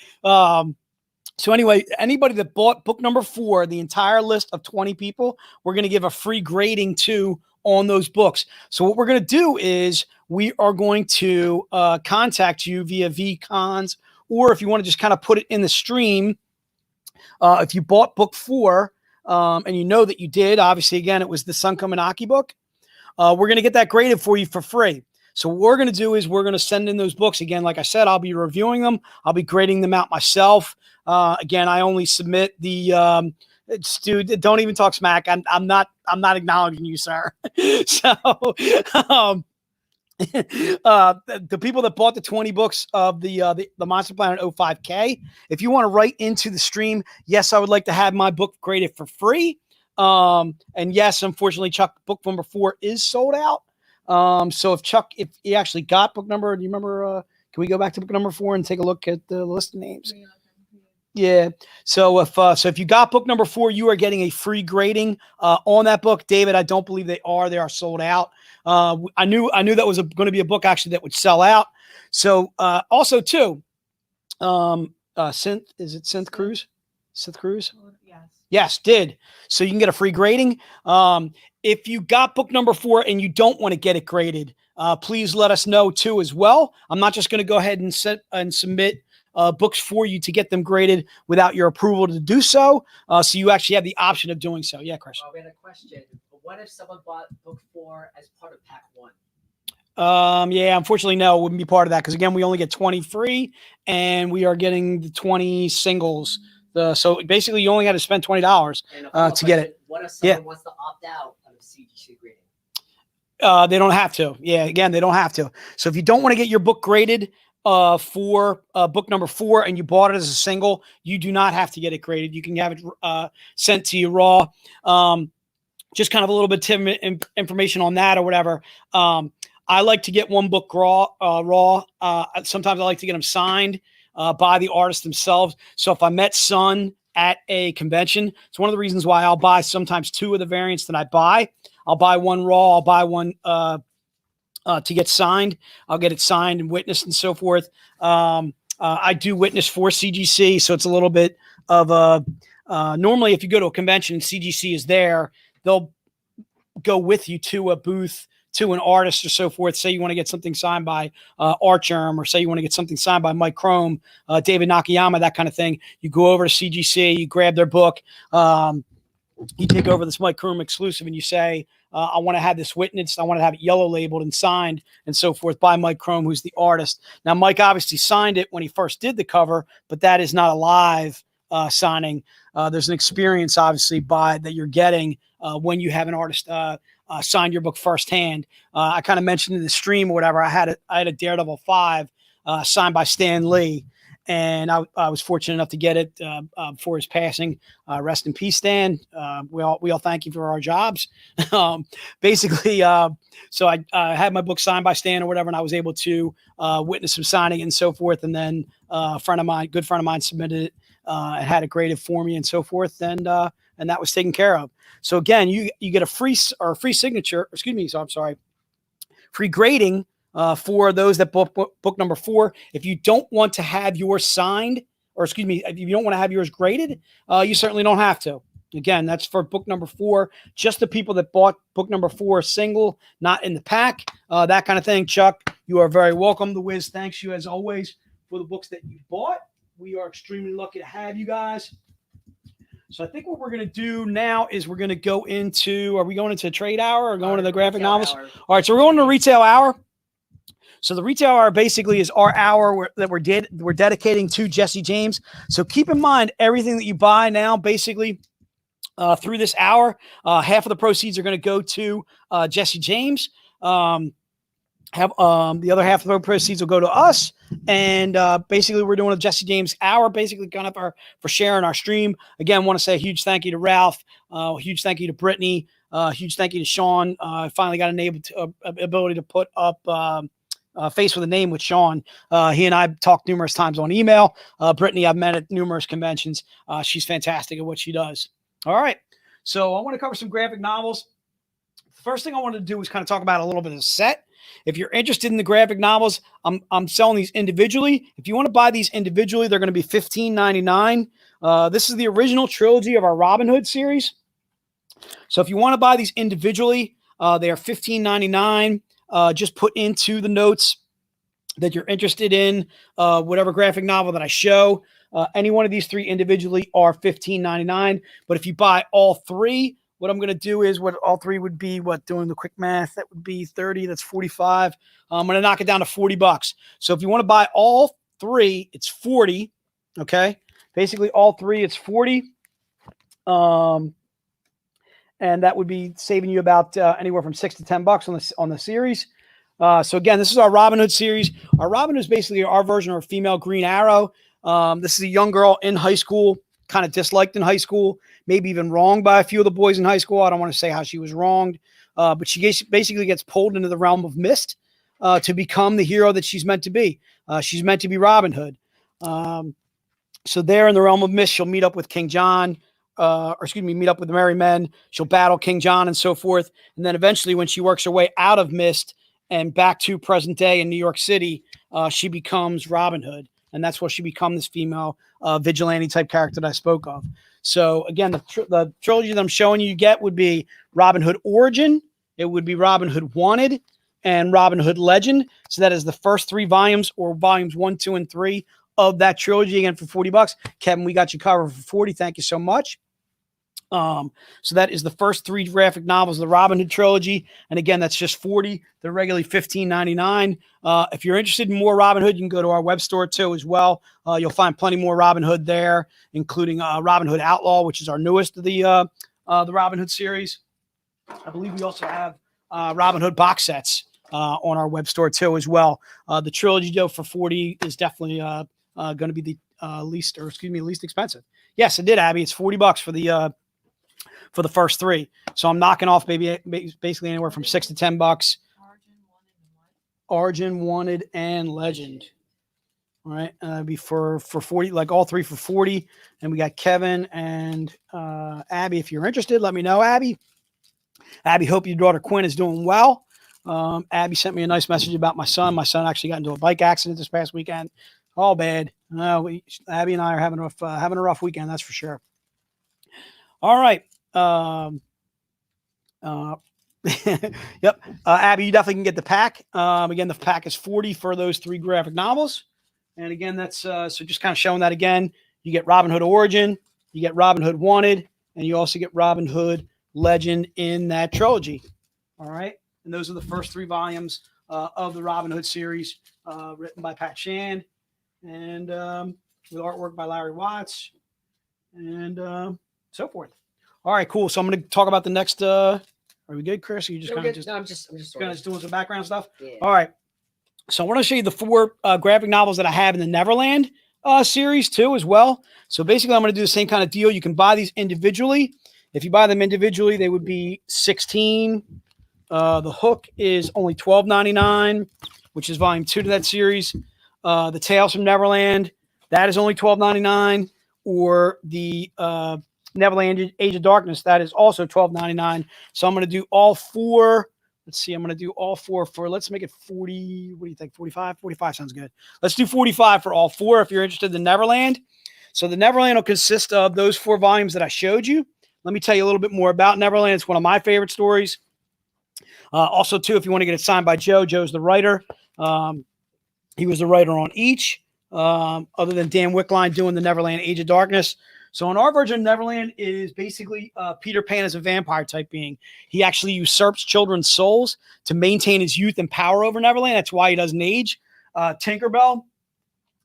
So anyway, anybody that bought book number 4, the entire list of 20 people, we're going to give a free grading to on those books. So what we're going to do is we are going to contact you via VCons, or if you want to just kind of put it in the stream, if you bought book 4 and you know that you did, obviously, again, it was the Sunko Manaki book, we're going to get that graded for you for free. So what we're going to do is we're going to send in those books. Again, like I said, I'll be reviewing them. I'll be grading them out myself. Again, I only submit the dude, don't even talk smack. I'm not acknowledging you, sir. So the people that bought the 20 books of the Monster Planet 05K, if you want to write into the stream, yes, I would like to have my book graded for free. And yes, unfortunately, Chuck, book number 4 is sold out. So if he actually got book number, do you remember, can we go back to book number 4 and take a look at the list of names? Yeah. So if you got book number 4, you are getting a free grading on that book. David, I don't believe they are sold out. I knew that was going to be a book actually that would sell out. So also too, Synth Cruise? Yes, did. So you can get a free grading. If you got book number 4 and you don't want to get it graded, please let us know too as well. I'm not just going to go ahead and submit books for you to get them graded without your approval to do so. So you actually have the option of doing so. Yeah, Chris. We had a question. What if someone bought book 4 as part of pack 1? Yeah, unfortunately, no, it wouldn't be part of that because again, we only get 20 free, and we are getting the 20 singles. So basically, you only had to spend $20 to get it. What if someone wants to opt out of CGC grading? They don't have to. Yeah, again, they don't have to. So if you don't want to get your book graded for book number 4 and you bought it as a single, you do not have to get it graded. You can have it sent to you raw. just kind of a little bit of information on that or whatever. I like to get one book raw. Sometimes I like to get them signed by the artist themselves. So if I met Sun at a convention, it's one of the reasons why I'll buy sometimes 2 of the variants that I buy. I'll buy one raw. I'll buy one to get signed. I'll get it signed and witnessed and so forth. I do witness for CGC, so it's a little bit of a normally if you go to a convention and CGC is there, they'll go with you to a booth, to an artist or so forth. Say you want to get something signed by Archerm, or say you want to get something signed by Mike Chrome, David Nakayama, that kind of thing. You go over to CGC, you grab their book, you take over this Mike Chrome exclusive, and you say, I want to have this witnessed. I want to have it yellow labeled and signed and so forth by Mike Chrome, who's the artist. Now, Mike obviously signed it when he first did the cover, but that is not a live signing. There's an experience, obviously, that you're getting when you have an artist sign your book firsthand. I kind of mentioned in the stream or whatever, I had a Daredevil 5 signed by Stan Lee, and I was fortunate enough to get it before his passing. Rest in peace, Stan. We all thank you for our jobs. Basically, so I had my book signed by Stan or whatever, and I was able to witness him signing and so forth. And then good friend of mine submitted it and had it graded for me and so forth, and that was taken care of. So again, you get a free signature. Free grading for those that book number 4. If you don't want to have yours signed, if you don't want to have yours graded, you certainly don't have to. Again, that's for book number 4. Just the people that bought book number 4 single, not in the pack, that kind of thing. Chuck, you are very welcome. The Wiz thanks you as always for the books that you bought. We are extremely lucky to have you guys. So I think what we're going to do now is we're going to go into, are we going into trade hour or going to the graphic novels? Hour. All right, so we're going to retail hour. So the retail hour basically is our hour that we're dedicating to Jesse James. So keep in mind everything that you buy now, basically through this hour, half of the proceeds are going to go to Jesse James. The other half of the proceeds will go to us, and basically we're doing a Jesse James hour, basically kind of for sharing our stream. Again, want to say a huge thank you to Ralph, huge thank you to Brittany, huge thank you to Sean. Finally got an ability to put up face with a name with Sean. He and I talked numerous times on email. Brittany, I've met at numerous conventions. She's fantastic at what she does. All right, so I want to cover some graphic novels. The first thing I wanted to do was kind of talk about a little bit of the set. If you're interested in the graphic novels, I'm selling these individually. If you want to buy these individually, they're going to be $15.99. This is the original trilogy of our Robin Hood series. So if you want to buy these individually, they are $15.99. Just put into the notes that you're interested in whatever graphic novel that I show. Any one of these 3 individually are $15.99. But if you buy all 3, what I'm going to do is what all 3 would be, doing the quick math, that would be 30, that's 45. I'm going to knock it down to $40. So if you want to buy all 3, it's 40. Okay. Basically all 3, it's 40. And that would be saving you about anywhere from $6 to $10 on the series. So again, this is our Robin Hood series. Our Robin Hood is basically our version of a female Green Arrow. This is a young girl in high school, kind of disliked in high school, maybe even wronged by a few of the boys in high school. I don't want to say how she was wronged, but she basically gets pulled into the realm of mist to become the hero that she's meant to be. She's meant to be Robin Hood. So there in the realm of mist, she'll meet up with King John, meet up with the Merry Men. She'll battle King John and so forth. And then eventually when she works her way out of mist and back to present day in New York City, she becomes Robin Hood. And that's where she becomes this female vigilante type character that I spoke of. So again, the trilogy that I'm showing you get would be Robin Hood Origin. It would be Robin Hood Wanted and Robin Hood Legend. So that is the first 3 volumes, or volumes 1, 2, and 3 of that trilogy, again for $40. Kevin, we got you covered for 40. Thank you so much. So that is the first 3 graphic novels of the Robin Hood trilogy. And again, that's just 40. They're regularly $15.99. If you're interested in more Robin Hood, you can go to our web store too as well. You'll find plenty more Robin Hood there, including Robin Hood Outlaw, which is our newest of the Robin Hood series. I believe we also have Robin Hood box sets on our web store too as well. The trilogy though for 40 is definitely going to be the least expensive. Yes, it did, Abby. It's $40 for for the first 3. So I'm knocking off basically anywhere from $6 to $10. Origin, Wanted, and Legend. All right, be for 40, like all 3 for 40. And we got Kevin and Abby. If you're interested, let me know, Abby. Abby, hope your daughter Quinn is doing well. Abby sent me a nice message about my son. My son actually got into a bike accident this past weekend. All bad. Abby and I are having a rough weekend, that's for sure. All right. Yep. Abby, you definitely can get the pack. Again, the pack is 40 for those 3 graphic novels. And again, that's so just kind of showing that again. You get Robin Hood Origin, you get Robin Hood Wanted, and you also get Robin Hood Legend in that trilogy. All right. And those are the first 3 volumes of the Robin Hood series, written by Pat Shand, and with artwork by Larry Watts, and so forth. All right, cool. So I'm going to talk about the next. Are we good, Chris? Are you just kind of I'm just doing some background stuff? Yeah. All right. So I want to show you the 4 graphic novels that I have in the Neverland series too, as well. So basically, I'm going to do the same kind of deal. You can buy these individually. If you buy them individually, they would be $16. The Hook is only $12.99, which is volume 2 to that series. The Tales from Neverland, that is only $12.99, or the Neverland Age of Darkness, that is also $12.99. So I'm going to do all 4. Let's see, I'm going to do all 4 for, let's make it 40. What do you think? 45? 45 sounds good. Let's do 45 for all 4 if you're interested in Neverland. So the Neverland will consist of those 4 volumes that I showed you. Let me tell you a little bit more about Neverland. It's one of my favorite stories. Also, too, if you want to get it signed by Joe, Joe's the writer. He was the writer on each, other than Dan Wickline doing the Neverland Age of Darkness. So in our version of Neverland, it is basically Peter Pan as a vampire type being. He actually usurps children's souls to maintain his youth and power over Neverland. That's why he doesn't age. Tinkerbell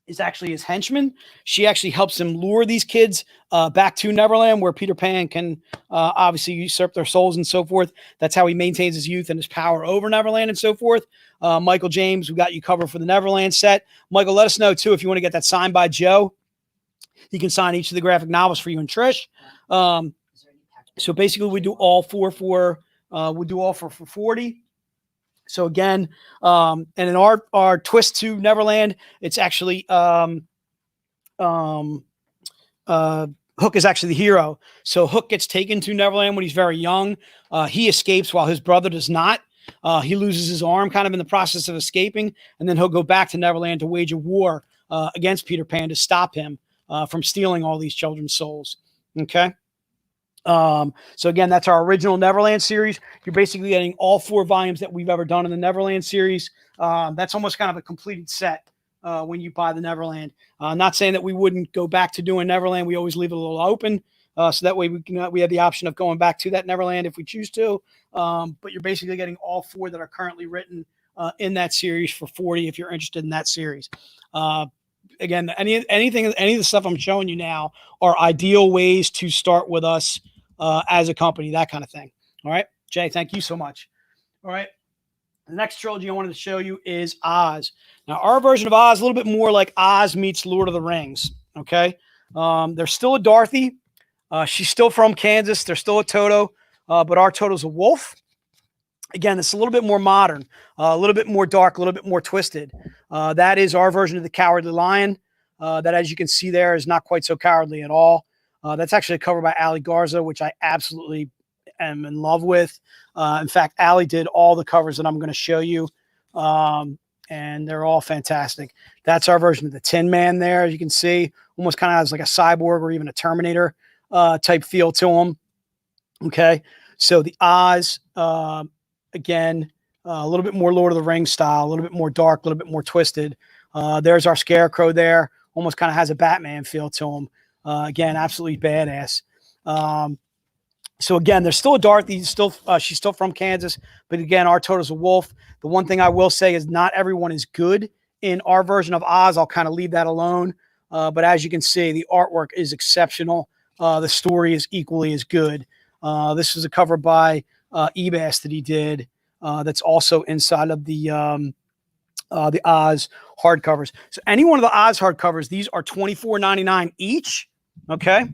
is actually his henchman. She actually helps him lure these kids back to Neverland, where Peter Pan can obviously usurp their souls and so forth. That's how he maintains his youth and his power over Neverland and so forth. Michael James, we got you covered for the Neverland set. Michael, let us know too if you want to get that signed by Joe. He can sign each of the graphic novels for you and Trish. So basically, we do all 4 for 40. So again, and in our twist to Neverland, it's actually Hook is actually the hero. So Hook gets taken to Neverland when he's very young. He escapes while his brother does not. He loses his arm kind of in the process of escaping, and then he'll go back to Neverland to wage a war against Peter Pan to stop him from stealing all these children's souls. Okay. So again, that's our original Neverland series. You're basically getting all 4 volumes that we've ever done in the Neverland series. That's almost kind of a completed set when you buy the Neverland. Not saying that we wouldn't go back to doing Neverland. We always leave it a little open. So that way we have the option of going back to that Neverland if we choose to. But you're basically getting all 4 that are currently written in that series for $40 if you're interested in that series. Again, any of the stuff I'm showing you now are ideal ways to start with us as a company, that kind of thing. All right, Jay, thank you so much. All right, the next trilogy I wanted to show you is Oz. Now, our version of Oz is a little bit more like Oz meets Lord of the Rings. Okay, there's still a Dorothy. She's still from Kansas. There's still a Toto, but our Toto's a wolf. Again, it's a little bit more modern, a little bit more dark, a little bit more twisted. That is our version of the Cowardly Lion. That, as you can see there, is not quite so cowardly at all. That's actually a cover by Ali Garza, which I absolutely am in love with. In fact, Ali did all the covers that I'm going to show you, and they're all fantastic. That's our version of the Tin Man there, as you can see. Almost kind of has like a cyborg or even a Terminator type feel to him. Okay, so the Oz, again, a little bit more Lord of the Rings style, a little bit more dark, a little bit more twisted. There's our Scarecrow there. Almost kind of has a Batman feel to him. Again, absolutely badass. So again, there's still a Dorothy. She's still from Kansas, but again, our Toto's a wolf. The one thing I will say is not everyone is good in our version of Oz. I'll kind of leave that alone. But as you can see, the artwork is exceptional. The story is equally as good. This was a cover by Ebas that he did. That's also inside of the Oz hardcovers. So any one of the Oz hardcovers, these are $24.99 each. Okay.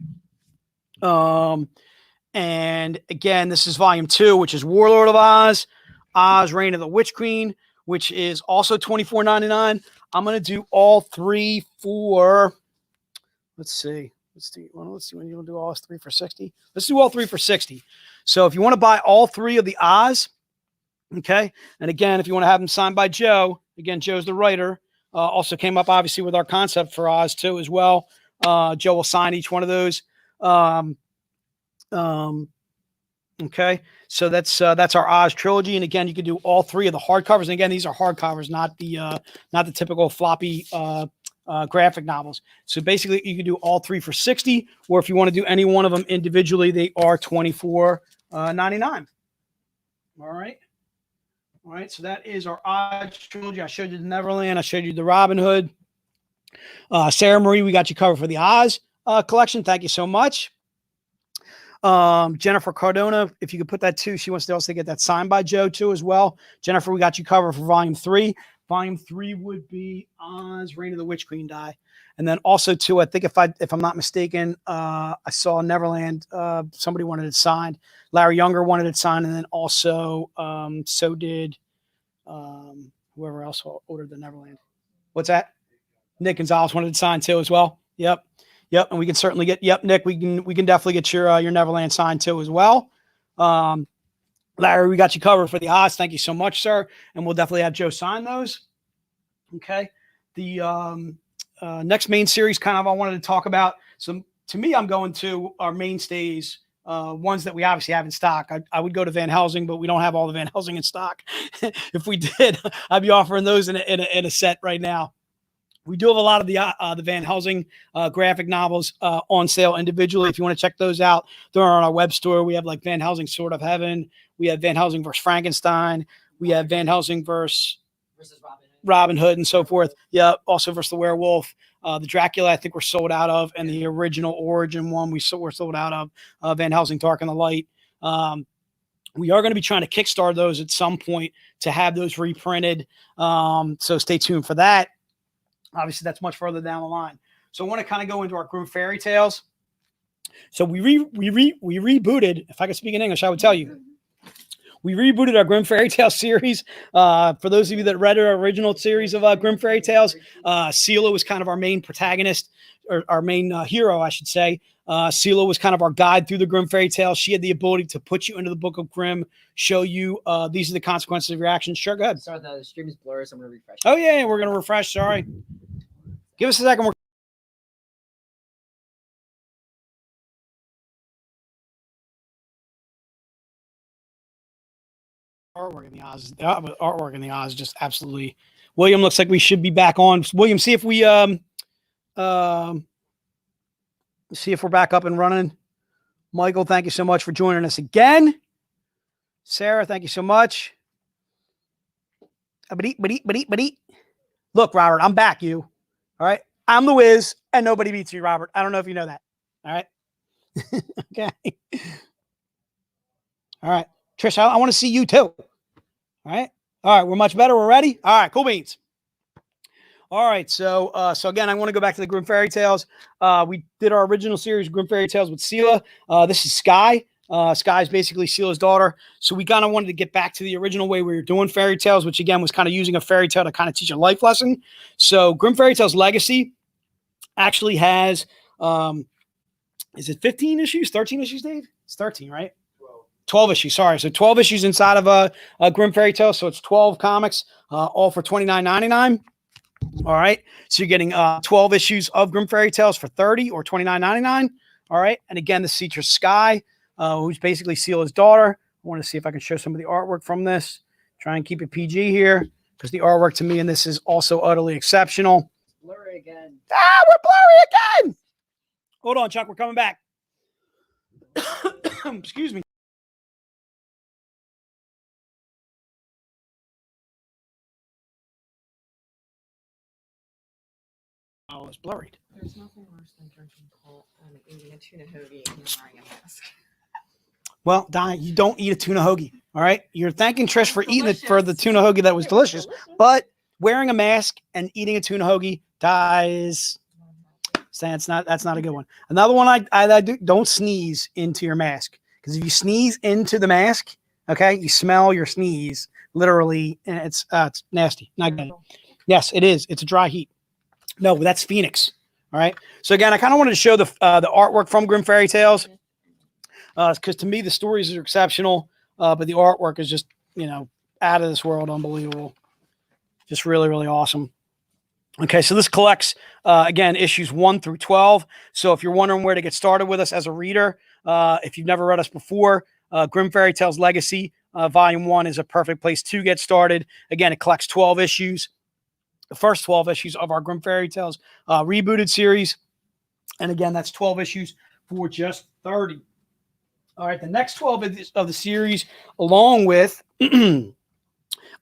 And again, this is volume 2, which is Warlord of Oz, Oz, Reign of the Witch Queen, which is also $24.99. I'm going to do all 3 for, let's see when you want to do all 3 for 60. Let's do all 3 for 60. So if you want to buy all 3 of the Oz, okay. And again, if you want to have them signed by Joe, again, Joe's the writer, also came up obviously with our concept for Oz too, as well. Joe will sign each one of those. Okay, so that's our Oz trilogy, and again, you can do all 3 of the hardcovers. And again, these are hardcovers, not the typical floppy graphic novels. So basically, you can do all 3 for 60, or if you want to do any one of them individually, they are $24.99. All right. So that is our Oz trilogy. I showed you the Neverland. I showed you the Robin Hood. Sarah Marie, we got you covered for the Oz collection. Thank you so much. Jennifer Cardona, if you could put that too, she wants to also get that signed by Joe too as well. Jennifer, we got you covered for volume 3. Volume 3 would be Oz, Reign of the Witch Queen die. And then also too, I think if I'm not mistaken, I saw Neverland, somebody wanted it signed. Larry Younger wanted it signed, and then also so did whoever else ordered the Neverland. What's that? Nick Gonzalez wanted it signed too as well. Yep. And we can certainly get, Nick, we can definitely get your Neverland signed too as well. Larry, we got you covered for the Oz. Thank you so much, sir. And we'll definitely have Joe sign those. Okay. The next main series kind of I wanted to talk about. So to me, I'm going to our mainstays, ones that we obviously have in stock. I would go to Van Helsing, but we don't have all the Van Helsing in stock. If we did, I'd be offering those in a set right now. We do have a lot of the Van Helsing graphic novels on sale individually. If you want to check those out, they're on our web store. We have like Van Helsing Sword of Heaven. We have Van Helsing versus Frankenstein. We have Van Helsing versus Robin Hood and so forth. Yeah, also versus the Werewolf. The Dracula, I think we're sold out of, and the original Origin one we're sold out of. Van Helsing Dark and the Light. We are going to be trying to kickstart those at some point to have those reprinted. So stay tuned for that. Obviously, that's much further down the line. So I want to kind of go into our Grimm Fairy Tales. So we rebooted. If I could speak in English, I would tell you. We rebooted our Grimm Fairy Tales series. For those of you that read our original series of Grimm Fairy Tales, Sela was kind of our main protagonist, or our main hero, I should say. Sela was kind of our guide through the Grimm Fairy Tales. She had the ability to put you into the Book of Grimm, show you these are the consequences of your actions. Sure, go ahead. Sorry, the stream is blurry, so I'm going to refresh. Oh, yeah, we're going to refresh. Sorry. Give us a second. Artwork in the Oz, just absolutely. William, looks like we should be back on. William, see if we see if we're back up and running. Michael, thank you so much for joining us again. Sarah, thank you so much. Look, Robert, I'm back. You, all right? I'm the Wiz, and nobody beats you, Robert. I don't know if you know that. All right. Okay. All right. Trish, I want to see you too. All right. All right. We're much better. We're ready. All right. Cool beans. All right. So again, I want to go back to the Grimm Fairy Tales. We did our original series, Grimm Fairy Tales with Sela. This is Sky. Sky is basically Sela's daughter. So we kind of wanted to get back to the original way we were doing fairy tales, which again was kind of using a fairy tale to kind of teach a life lesson. So Grimm Fairy Tales Legacy actually has, is it 15 issues, 13 issues, Dave? It's 13, right? 12 issues. Sorry. So 12 issues inside of a Grimm Fairy Tale. So it's 12 comics, all for $29.99. All right. So you're getting 12 issues of Grimm Fairy Tales for $30 or $29.99. All right. And again, this features Sky, who's basically Sela's daughter. I want to see if I can show some of the artwork from this. Try and keep it PG here, because the artwork to me in this is also utterly exceptional. Blurry again. We're blurry again. Hold on, Chuck. We're coming back. Excuse me. Oh, it's blurred. There's nothing worse than drinking cold and eating a tuna hoagie and wearing a mask. Well, Don, you don't eat a tuna hoagie. All right. You're thanking Trish for eating it for the tuna hoagie that was delicious, but wearing a mask and eating a tuna hoagie dies. So that's not a good one. Another one I do, don't sneeze into your mask. because if you sneeze into the mask, okay, you smell your sneeze literally, and it's nasty. Not good. Yes, it is. It's a dry heat. No, that's Phoenix. All right. So again, I kind of wanted to show the artwork from Grimm Fairy Tales, because to me the stories are exceptional, but the artwork is just out of this world, unbelievable, just really really awesome. Okay, so this collects again issues 1 through 12. So if you're wondering where to get started with us as a reader, if you've never read us before, Grimm Fairy Tales Legacy Volume 1 is a perfect place to get started. Again, it collects 12 issues. The first 12 issues of our Grimm Fairy Tales rebooted series. And again, that's 12 issues for just $30. All right, the next 12 of the series, along with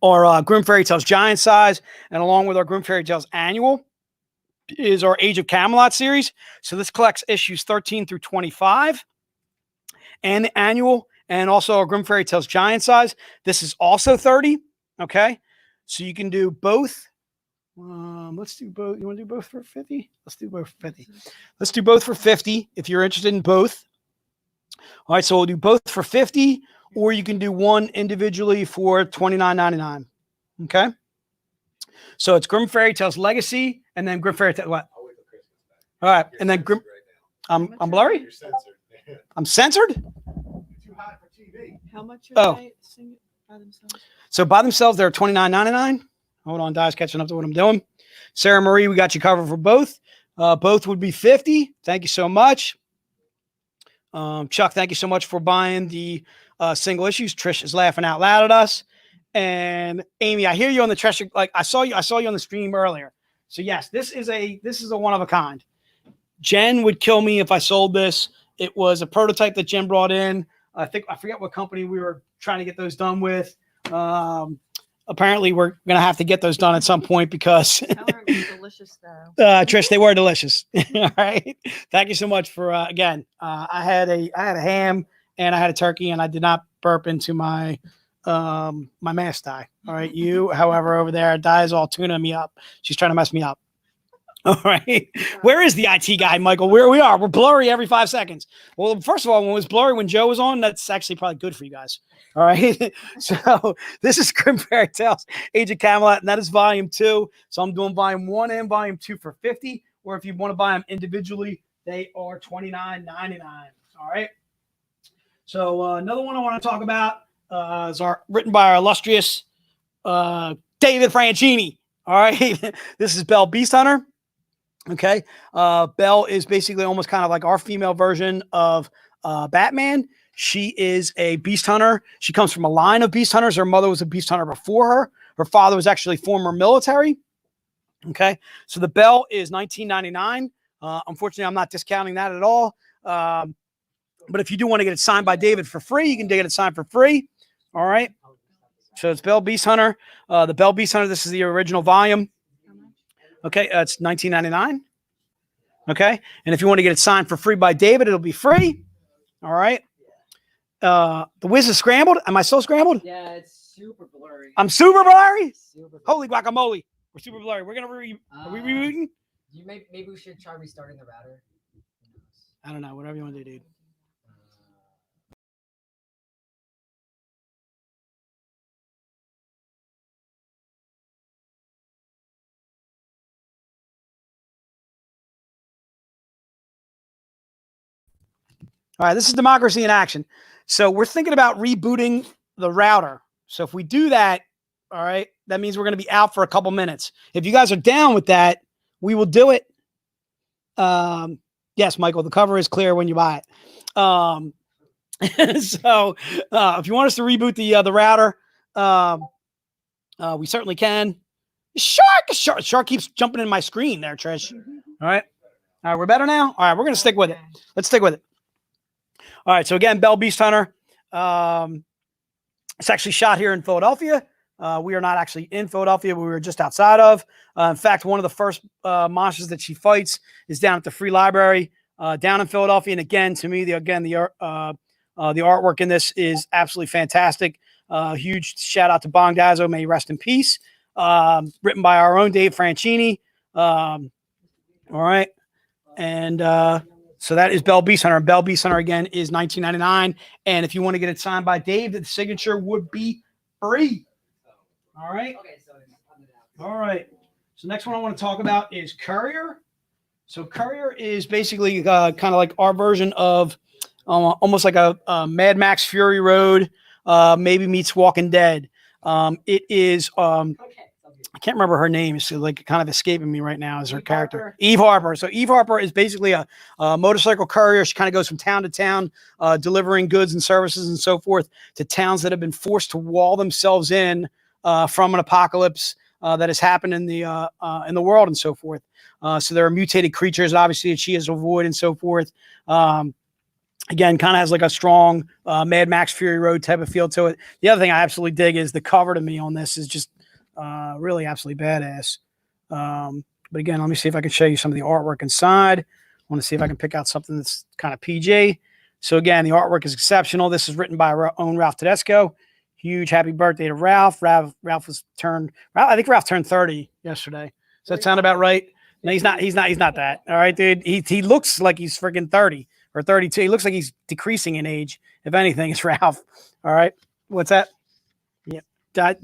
our Grimm Fairy Tales Giant Size, and along with our Grimm Fairy Tales Annual, is our Age of Camelot series. So this collects issues 13 through 25, and the Annual, and also our Grimm Fairy Tales Giant Size. This is also 30. Okay, so you can do both. Let's do both. You want to do both for 50? Let's do both for 50. Let's do both for 50 if you're interested in both. All right, so we'll do both for 50, or you can do one individually for $29.99. Okay. So it's Grimm Fairy Tales Legacy, and then Grimm Fairy Tales. What? I'll wait till Chris gets back. All right, You're and then Grimm. censored I'm blurry. You're censored. I'm censored. You're too hot for TV. How much Oh. are they singing by themselves? So by themselves, they're $29.99. Hold on, Di's catching up to what I'm doing. Sarah Marie, we got you covered for both. Both would be $50. Thank you so much. Chuck, thank you so much for buying the single issues. Trish is laughing out loud at us. And Amy, I hear you on the treasure. Like I saw you on the stream earlier. So yes, this is a one of a kind. Jen would kill me if I sold this. It was a prototype that Jen brought in. I forget what company we were trying to get those done with. Apparently we're going to have to get those done at some point because Tell her it was delicious though. Trish, they were delicious. All right. Thank you so much for, again, I had a ham and I had a turkey, and I did not burp into my mask Di. All right. You, however, over there, Di is all tuning me up. She's trying to mess me up. All right. Where is the IT guy, Michael? Where we are? We're blurry every 5 seconds. Well, first of all, when it was blurry when Joe was on, that's actually probably good for you guys. All right. So this is Grimm Fairy Tales Age of Camelot, and that is volume 2. So I'm doing volume 1 and volume 2 for $50. Or if you want to buy them individually, they are $29.99. All right. So another one I want to talk about is written by our illustrious David Franchini. All right. This is Belle Beast Hunter. Okay. Belle is basically almost kind of like our female version of Batman. She is a beast hunter. She comes from a line of beast hunters. Her mother was a beast hunter before her. Her father was actually former military. Okay. So the Belle is $19.99. Unfortunately, I'm not discounting that at all. But if you do want to get it signed by David for free, you can get it signed for free. All right. So it's Belle Beast Hunter. The Belle Beast Hunter, this is the original volume. Okay, it's $19.99. Okay, and if you want to get it signed for free by David, it'll be free. All right. The Wiz is scrambled. Am I so scrambled? Yeah, it's super blurry. I'm super blurry. Super blurry. Holy guacamole! We're super blurry. We're gonna are we rebooting? Maybe we should try restarting the router. I don't know. Whatever you want to do, dude. All right, this is democracy in action. So we're thinking about rebooting the router. So if we do that, all right, that means we're going to be out for a couple minutes. If you guys are down with that, we will do it. Yes, Michael, the cover is clear when you buy it. So if you want us to reboot the router, we certainly can. Shark keeps jumping in my screen there, Trish. All right, we're better now. All right, we're going to stick with it. Let's stick with it. All right, so again, Belle Beast Hunter. It's actually shot here in Philadelphia. We are not actually in Philadelphia, but we were just outside of. In fact, one of the first monsters that she fights is down at the Free Library down in Philadelphia. And again, to me, the artwork in this is absolutely fantastic. Huge shout out to Bongazzo, may he rest in peace. Written by our own Dave Franchini. All right, and So that is Belle Beast Hunter. And Belle Beast Hunter again is $19.99. And if you want to get it signed by Dave, the signature would be free. All right. Okay, so it's on the All right. So next one I want to talk about is Courier. So Courier is basically kind of like our version of almost like a Mad Max Fury Road, maybe meets Walking Dead. It is I can't remember her name. It's like kind of escaping me right now as her character. Harper. Eve Harper. So Eve Harper is basically a motorcycle courier. She kind of goes from town to town, delivering goods and services and so forth to towns that have been forced to wall themselves in from an apocalypse that has happened in the world and so forth. So there are mutated creatures, obviously, that she has to avoid and so forth. Again, kind of has like a strong Mad Max Fury Road type of feel to it. The other thing I absolutely dig is the cover to me on this is just really absolutely badass. But again, let me see if I can show you some of the artwork inside. I want to see if I can pick out something that's kind of PG. So again, the artwork is exceptional. This is written by our own Ralph Tedesco. Huge happy birthday to Ralph. I think Ralph turned 30 yesterday. Does that sound about right? No, he's not that. All right, dude. He looks like he's freaking 30 or 32. He looks like he's decreasing in age. If anything, it's Ralph. All right. What's that? Yeah.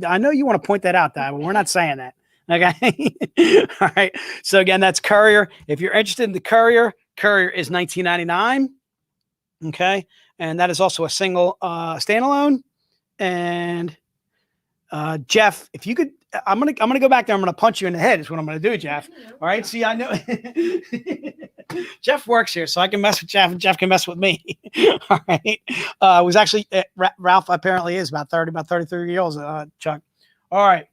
I know you want to point that out, Dad, but we're not saying that. Okay. All right. So again, that's Courier. If you're interested in the Courier is $19.99. Okay. And that is also a single standalone. And Jeff, if you could, I'm gonna go back there. I'm gonna punch you in the head. Is what I'm gonna do, Jeff. All right. See, I know Jeff works here, so I can mess with Jeff, and Jeff can mess with me. All right. It was actually Ralph. Apparently, is about 33 years old. Chuck. All right.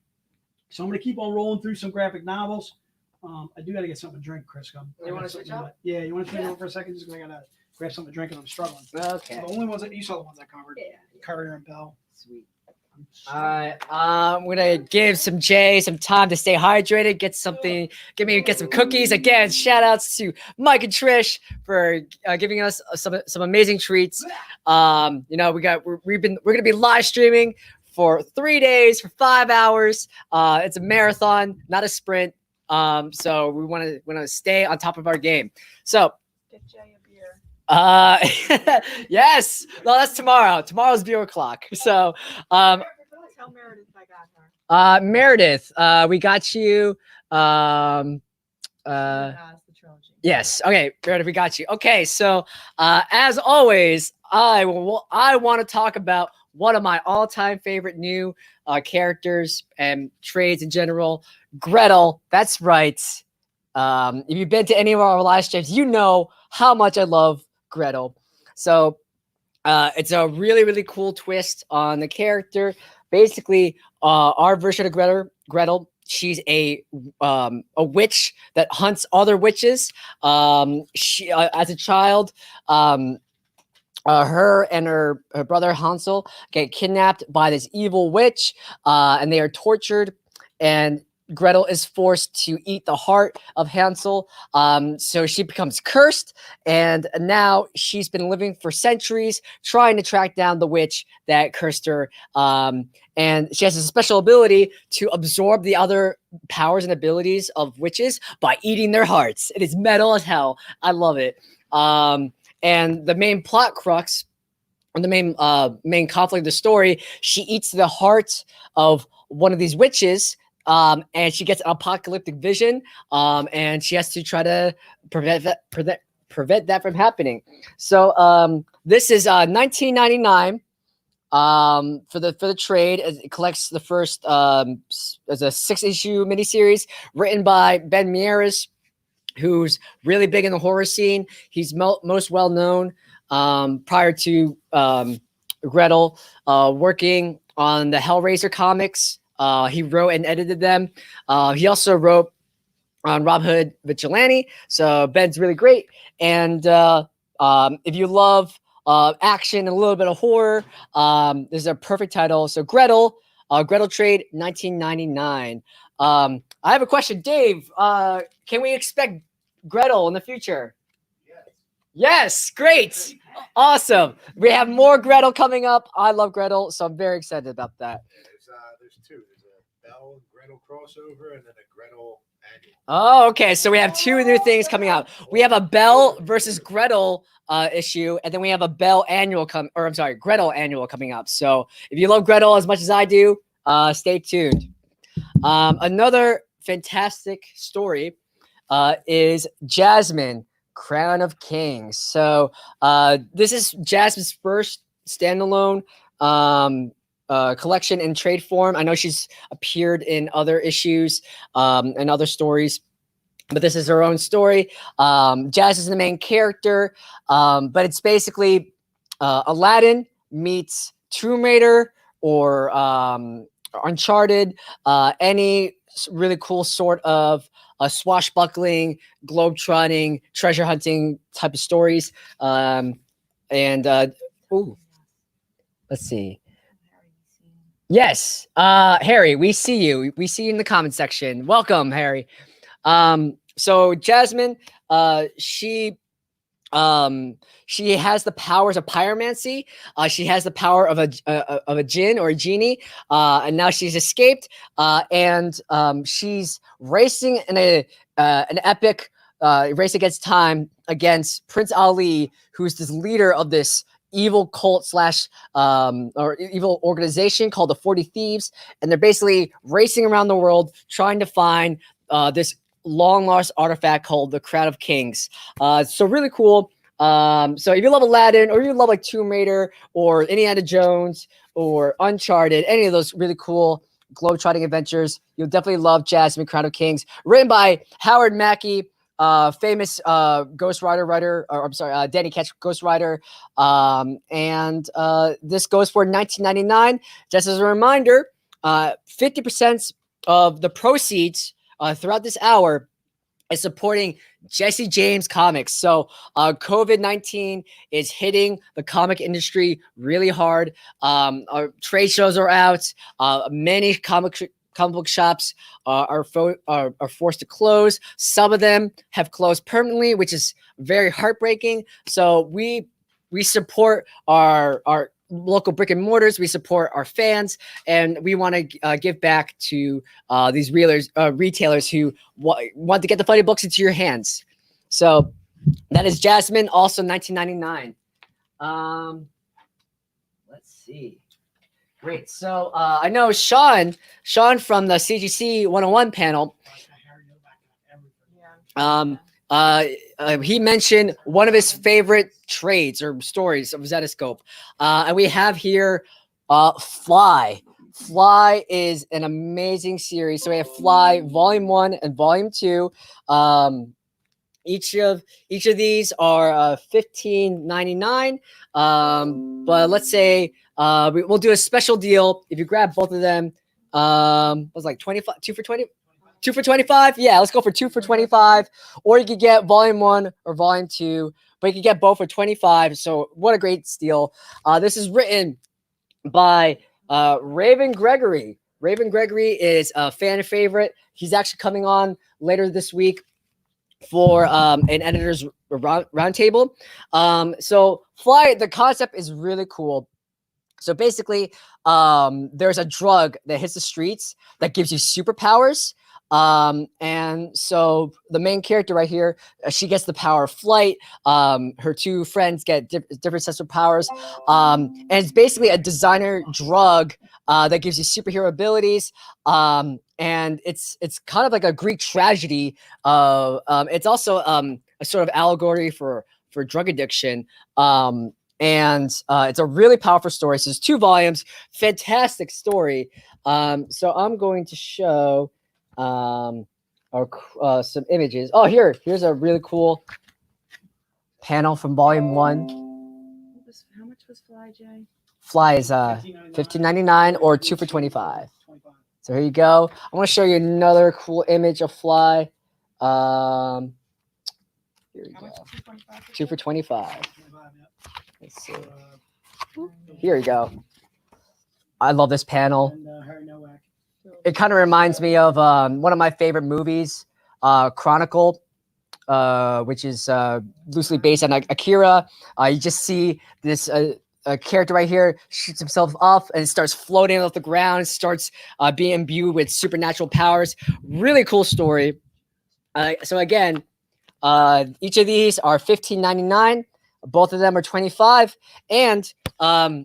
So I'm gonna keep on rolling through some graphic novels. I do gotta get something to drink, Chris. You want to switch up? Yeah. You want to switch over for a second? Just 'cause I gotta grab something to drink, and I'm struggling. Okay. The only ones that you saw the ones I covered. Yeah. Courier and Bell. Sweet. All right. I'm gonna give some Jay some time to stay hydrated, get some cookies. Again, shout outs to Mike and Trish for giving us some amazing treats. You know, we're gonna be live streaming for 3 days for 5 hours. It's a marathon, not a sprint. So we want to stay on top of our game. So Get Jay a beer. yes. No, that's tomorrow. Tomorrow's beer o'clock. So Tell Meredith I got her. Meredith, we got you. The trilogy. Yes. Okay, Meredith, we got you. Okay, so as always, I want to talk about one of my all-time favorite new characters and trades in general, Gretel. That's right. If you've been to any of our live streams, you know how much I love Gretel. So it's a really, really cool twist on the character. Basically, our version of Gretel, she's a witch that hunts other witches. She, as a child, her and her brother Hansel get kidnapped by this evil witch, and they are tortured. And Gretel is forced to eat the heart of Hansel. So she becomes cursed, and now she's been living for centuries trying to track down the witch that cursed her. And she has a special ability to absorb the other powers and abilities of witches by eating their hearts. It is metal as hell. I love it. And the main plot crux, and the main conflict of the story, she eats the heart of one of these witches. And she gets an apocalyptic vision, and she has to try to prevent that from happening. So this is $19.99 for the trade. It collects the first as a 6-issue miniseries written by Ben Mieres, who's really big in the horror scene. He's most well known prior to Gretel, working on the Hellraiser comics. He wrote and edited them. He also wrote on Rob Hood Vigilante. So Ben's really great. And if you love action and a little bit of horror, this is a perfect title. So Gretel Trade, $19.99. I have a question, Dave. Can we expect Gretel in the future? Yes, great. Awesome. We have more Gretel coming up. I love Gretel, so I'm very excited about that. There's two. There's a Belle and Gretel crossover, and then a Gretel Oh, okay. So we have two new things coming out. We have a Belle versus Gretel issue, and then we have a Gretel annual coming up. So if you love Gretel as much as I do, stay tuned. Another fantastic story is Jasmine, Crown of Kings. So this is Jasmine's first standalone collection in trade form. I know she's appeared in other issues and other stories, but this is her own story. Jazz is the main character, but it's basically Aladdin meets Tomb Raider or Uncharted, any really cool sort of swashbuckling, globe-trotting, treasure hunting type of stories. Let's see. Yes, Harry, we see you. We see you in the comment section. Welcome, Harry. So Jasmine, she has the powers of pyromancy. She has the power of a djinn or a genie, and now she's escaped. And she's racing in an epic race against time against Prince Ali, who's this leader of this evil cult or evil organization called the 40 Thieves, and they're basically racing around the world trying to find this long lost artifact called the Crown of Kings. So really cool. So if you love Aladdin, or you love like Tomb Raider or Indiana Jones or Uncharted, any of those really cool globe-trotting adventures, you'll definitely love Jasmine, Crown of Kings. Written by Howard Mackey, famous Ghost Rider writer, or I'm sorry, Danny Ketch Ghost Rider. And this goes for $19.99. Just as a reminder, 50% of the proceeds throughout this hour is supporting Jesse James Comics. So COVID-19 is hitting the comic industry really hard. Our trade shows are out. Many comic book shops are forced to close. Some of them have closed permanently, which is very heartbreaking. So we support our local brick and mortars. We support our fans, and we want to give back to these retailers who want to get the funny books into your hands. So that is Jasmine, also $19.99. Let's see. Great. So I know Sean from the CGC 101 panel. He mentioned one of his favorite trades or stories of Zetascope. And we have here Fly. Fly is an amazing series. So we have Fly Volume 1 and Volume 2. Each of these are $15.99. But let's say we'll do a special deal if you grab both of them. It was like 25, 2 for 20. 2 for 25? Yeah, let's go for 2 for 25. Or you could get Volume 1 or Volume 2, but you could get both for 25. So what a great steal. This is written by Raven Gregory. Raven Gregory is a fan favorite. He's actually coming on later this week for an editor's roundtable. So Fly, the concept is really cool. So basically, there's a drug that hits the streets that gives you superpowers. And so the main character right here, she gets the power of flight. Her two friends get different sets of powers. And it's basically a designer drug that gives you superhero abilities. And it's kind of like a Greek tragedy. It's also a sort of allegory for drug addiction. And it's a really powerful story. So it's 2 volumes, fantastic story. So I'm going to show some images. Oh, here's a really cool panel from Volume 1. How much was Fly, Jay? Fly is $15.99 or 2 for 25. So here you go. I want to show you another cool image of Fly. Here we go. 2 for 25. Let's see. Here we go. I love this panel. It kind of reminds me of one of my favorite movies, Chronicle, which is loosely based on Akira. You just see this a character right here shoots himself off and starts floating off the ground, starts being imbued with supernatural powers. Really cool story. So again, each of these are $15.99. Both of them are $25. And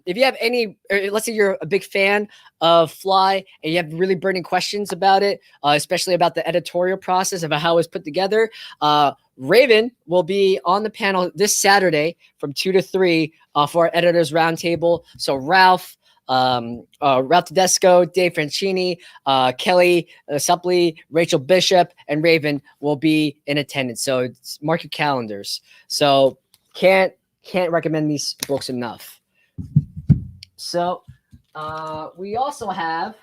if you have any, let's say you're a big fan of Fly and you have really burning questions about it, especially about the editorial process of how it's put together, Raven will be on the panel this Saturday from 2 to 3 for our editors roundtable. So Ralph Tedesco, Dave Franchini, Kelly Suppley, Rachel Bishop, and Raven will be in attendance. So mark your calendars. So can't recommend these books enough. So we also have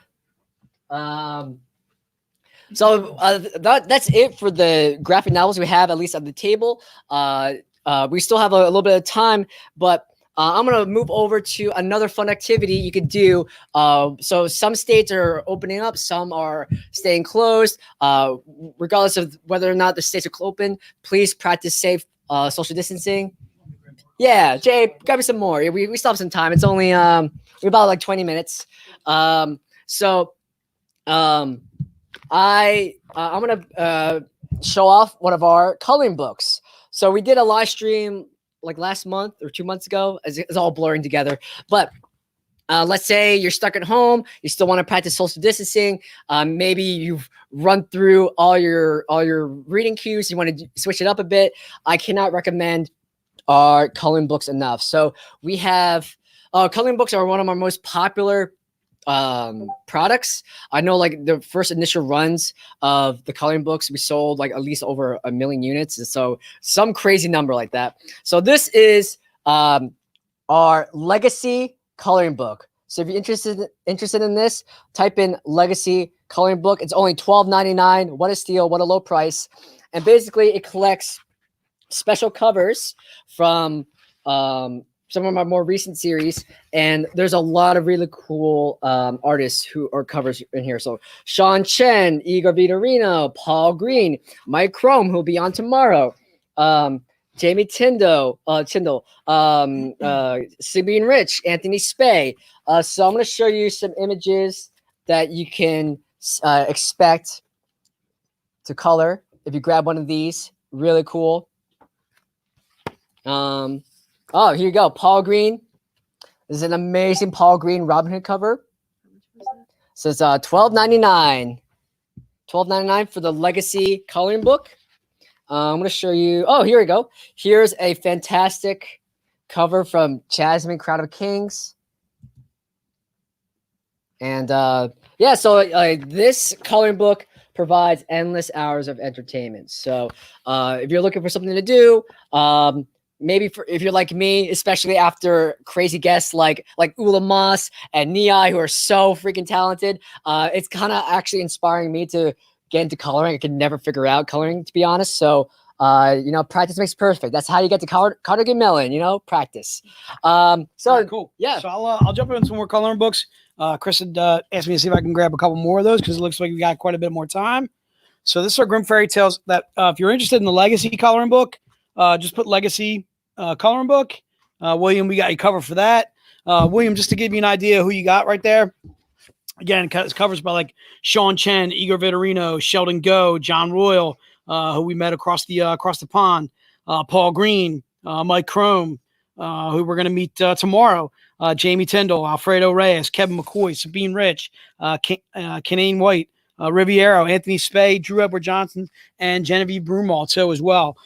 that's it for the graphic novels we have, at least on the table. We still have a little bit of time, but I'm going to move over to another fun activity you could do. So some states are opening up, some are staying closed. Regardless of whether or not the states are open, please practice safe social distancing. Yeah, Jay, grab me some more. We still have some time. It's only we're about like 20 minutes. I'm gonna show off one of our coloring books. So we did a live stream like last month or 2 months ago. It's all blurring together. But let's say you're stuck at home, you still want to practice social distancing. Maybe you've run through all your reading cues. You want to switch it up a bit. I cannot recommend our coloring books enough. So we have coloring books are one of our most popular products. I know like the first initial runs of the coloring books, we sold like at least over 1 million units. So some crazy number like that. So this is our legacy coloring book. So if you're interested in this, type in legacy coloring book. It's only $12.99. What a steal, what a low price. And basically it collects special covers from some of my more recent series, and there's a lot of really cool artists who are covers in here. So Sean Chen, Igor Vitorino, Paul Green, Mike Crome, who'll be on tomorrow, Jamie Tyndall, Sabine Rich, Anthony Spey. So I'm going to show you some images that you can expect to color if you grab one of these. Really cool. Oh, here you go. Paul Green. This is an amazing Paul Green Robin Hood cover. So it's $12.99. $12.99 for the legacy coloring book. I'm going to show you. Oh, here we go. Here's a fantastic cover from Jasmine, Crown of Kings. And yeah, so this coloring book provides endless hours of entertainment. So if you're looking for something to do, maybe if you're like me, especially after crazy guests like Ula Moss and Niai, who are so freaking talented, it's kind of actually inspiring me to get into coloring. I can never figure out coloring, to be honest. So, practice makes perfect. That's how you get to Carnegie Mellon, practice. So right, cool. Yeah. So I'll jump into some more coloring books. Chris had asked me to see if I can grab a couple more of those because it looks like we got quite a bit more time. So this is our Grimm Fairy Tales that if you're interested in the legacy coloring book, just put legacy coloring book. William, we got you covered for that. William, just to give you an idea who you got right there. Again, it's covers by like Sean Chen, Igor Vitorino, Sheldon Go, John Royal, who we met across the pond, Paul Green, Mike Crome, who we're going to meet tomorrow, Jamie Tyndall, Alfredo Reyes, Kevin McCoy, Sabine Rich, Kanane White, Riviero, Anthony Spey, Drew Edward Johnson, and Genevieve Broomall too as well.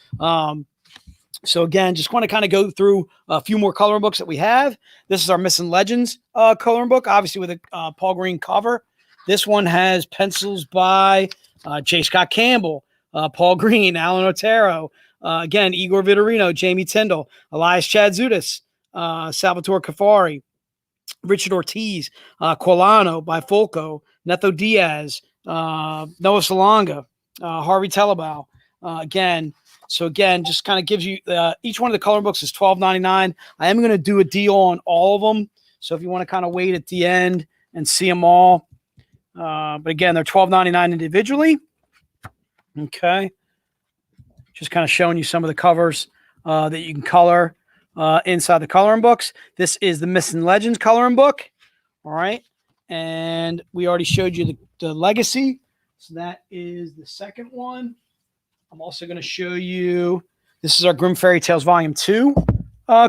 So again, just want to kind of go through a few more coloring books that we have. This is our Missing Legends coloring book, obviously with a Paul Green cover. This one has pencils by J. Scott Campbell, Paul Green, Alan Otero, again, Igor Vitorino, Jamie Tyndall, Elias Chadzudis, Salvatore Cafari, Richard Ortiz, Quilano by Folco, Neto Diaz, Noah Salonga, Harvey Telebau. So again, just kind of gives you each one of the coloring books is $12.99. I am going to do a deal on all of them. So if you want to kind of wait at the end and see them all, but again, they're $12.99 individually. Okay, just kind of showing you some of the covers that you can color inside the coloring books. This is the Missing Legends coloring book. All right, and we already showed you the legacy. So that is the second one. I'm also going to show you, this is our Grimm Fairy Tales Volume 2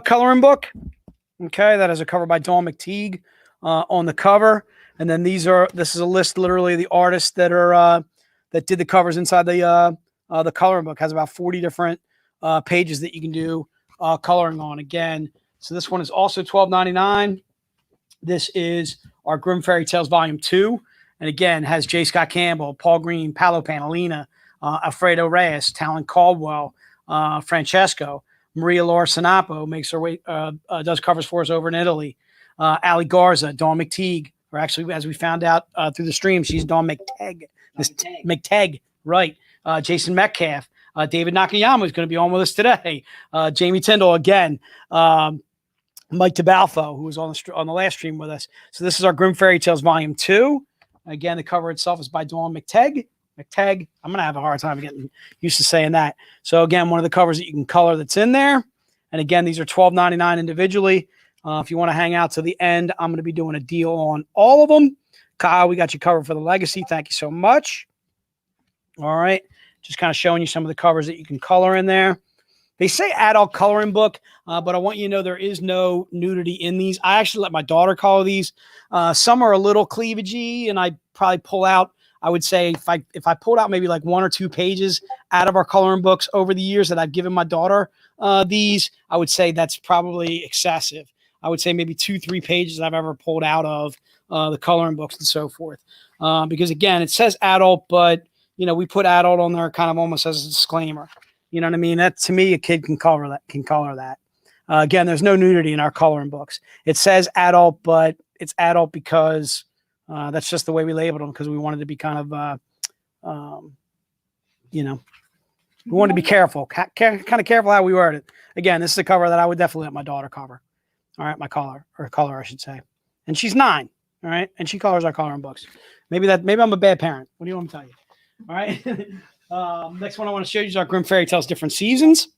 coloring book. Okay, that has a cover by Dawn McTeague on the cover. And then this is a list literally of the artists that are that did the covers inside the coloring book. It has about 40 different pages that you can do coloring on. Again, so this one is also $12.99. This is our Grimm Fairy Tales Volume 2. And again, has J. Scott Campbell, Paul Green, Paolo Panalina, Alfredo Reyes, Talon Caldwell, Francesco, Maria Laura Sinapo makes her way, does covers for us over in Italy. Ali Garza, Dawn McTeague, or actually, as we found out through the stream, she's Dawn McTeague. McTeague, right. Jason Metcalf, David Nakayama is going to be on with us today. Jamie Tyndall again. Mike Tabalfo, who was on the last stream with us. So this is our Grimm Fairy Tales Volume 2. Again, the cover itself is by Dawn McTeague. I'm going to have a hard time getting used to saying that. So again, one of the covers that you can color that's in there. And again, these are $12.99 individually. If you want to hang out to the end, I'm going to be doing a deal on all of them. Kyle, we got you covered for the legacy. Thank you so much. All right. Just kind of showing you some of the covers that you can color in there. They say adult coloring book, but I want you to know there is no nudity in these. I actually let my daughter color these. Some are a little cleavagey, and I probably pull out, I would say if I pulled out maybe like 1 or 2 pages out of our coloring books over the years that I've given my daughter these, I would say that's probably excessive. I would say maybe 2-3 pages I've ever pulled out of the coloring books and so forth. Because again, it says adult, but we put adult on there kind of almost as a disclaimer. You know what I mean? That to me, a kid can color that. Again, there's no nudity in our coloring books. It says adult, but it's adult because that's just the way we labeled them because we wanted to be kind of, we wanted to be careful, kind of careful how we word it. Again, this is a cover that I would definitely let my daughter cover. All right, color, I should say. And she's 9. All right, and she colors our coloring books. Maybe I'm a bad parent. What do you want me to tell you? All right. Next one I want to show you is our Grimm Fairy Tales Different Seasons.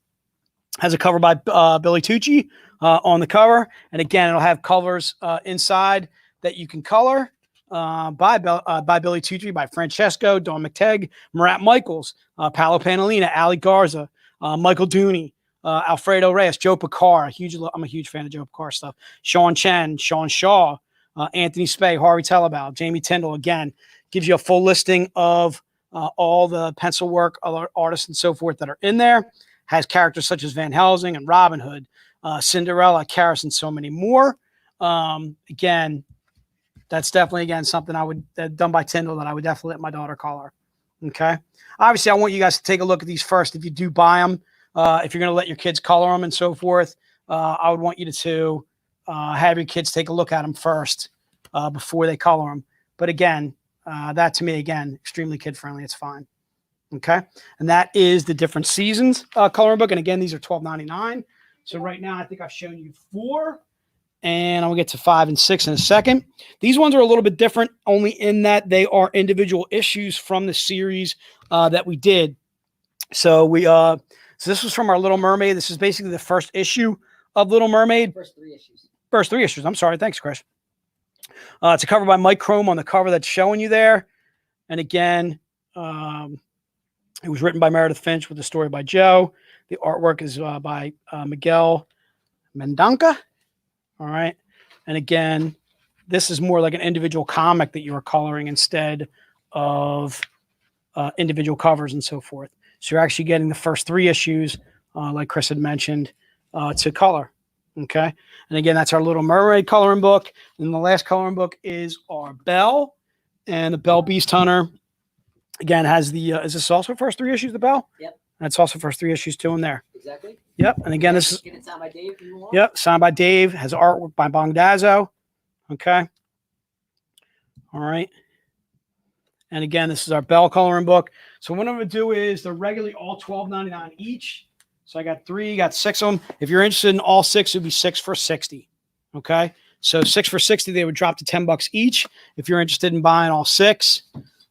Has a cover by Billy Tucci on the cover. And again, it'll have covers inside that you can color by Billy Tucci, by Francesco, Dawn McTeague, Marat Michaels, Paolo Panalina, Ali Garza, Michael Dooney, Alfredo Reyes, Joe Picar. I'm a huge fan of Joe Picar stuff. Sean Chen, Sean Shaw, Anthony Spey, Harvey Telebal, Jamie Tyndall. Again, gives you a full listing of all the pencil work, other artists and so forth that are in there. Has characters such as Van Helsing and Robin Hood, Cinderella, Karis, and so many more. Again, that's definitely, something I would done by Tyndall that I would definitely let my daughter color. Okay. Obviously, I want you guys to take a look at these first. If you do buy them, if you're going to let your kids color them and so forth, I would want you to have your kids take a look at them first before they color them. But again, that to me, extremely kid friendly. It's fine. Okay. And that is the Different Seasons coloring book. And again, these are $12.99. So right now, I think I've shown you 4, and I'll get to 5 and 6 in a second. These ones are a little bit different, only in that they are individual issues from the series that we did. So so this was from our Little Mermaid. This is basically the first issue of Little Mermaid. First 3 issues. First 3 issues. I'm sorry. Thanks, Chris. It's a cover by Mike Chrome on the cover that's showing you there. And again, it was written by Meredith Finch with the story by Joe. The artwork is by Miguel Mendonca. All right. And again, this is more like an individual comic that you are coloring instead of individual covers and so forth. So you're actually getting the first 3 issues, like Chris had mentioned, to color. Okay. And again, that's our Little Mermaid coloring book. And the last coloring book is our Belle. And the Belle Beast Hunter, again, has the, is this also first 3 issues, the Belle? Yep. That's also first 3 issues too in there. Exactly. Yep. And again, this is, Get it signed by Dave if you want. yep, signed by Dave, has artwork by Bongdazzo. Okay. All right. And again, this is our Belle coloring book. So what I'm going to do is they're regularly all $12.99 each. So I got 3, got 6 of them. If you're interested in all 6, it would be 6 for $60. Okay. So 6 for $60, they would drop to $10 each. If you're interested in buying all 6.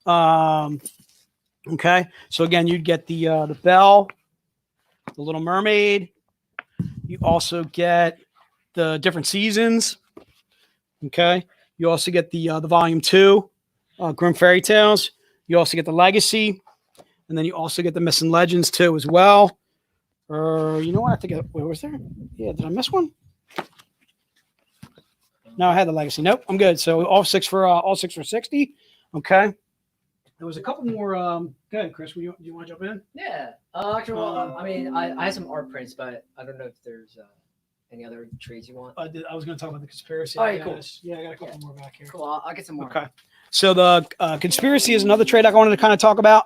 Okay. So again, you'd get the Belle, the Little Mermaid. You also get the Different Seasons. Okay. You also get the volume 2, Grimm Fairy Tales. You also get the Legacy. And then you also get the Missing Legends too as well. You know what? I think wait, was there? Yeah, did I miss one? No, I had the Legacy. Nope, I'm good. So all six for 60. Okay. There was a couple more. Go ahead, Chris. Do you want to jump in? Yeah. Actually, well, I mean, I have some art prints, but I don't know if there's any other trades you want. I was going to talk about the conspiracy. All right, cool. Yeah, I got a couple more back here. Cool. I'll get some more. Okay. So the conspiracy is another trade I wanted to kind of talk about.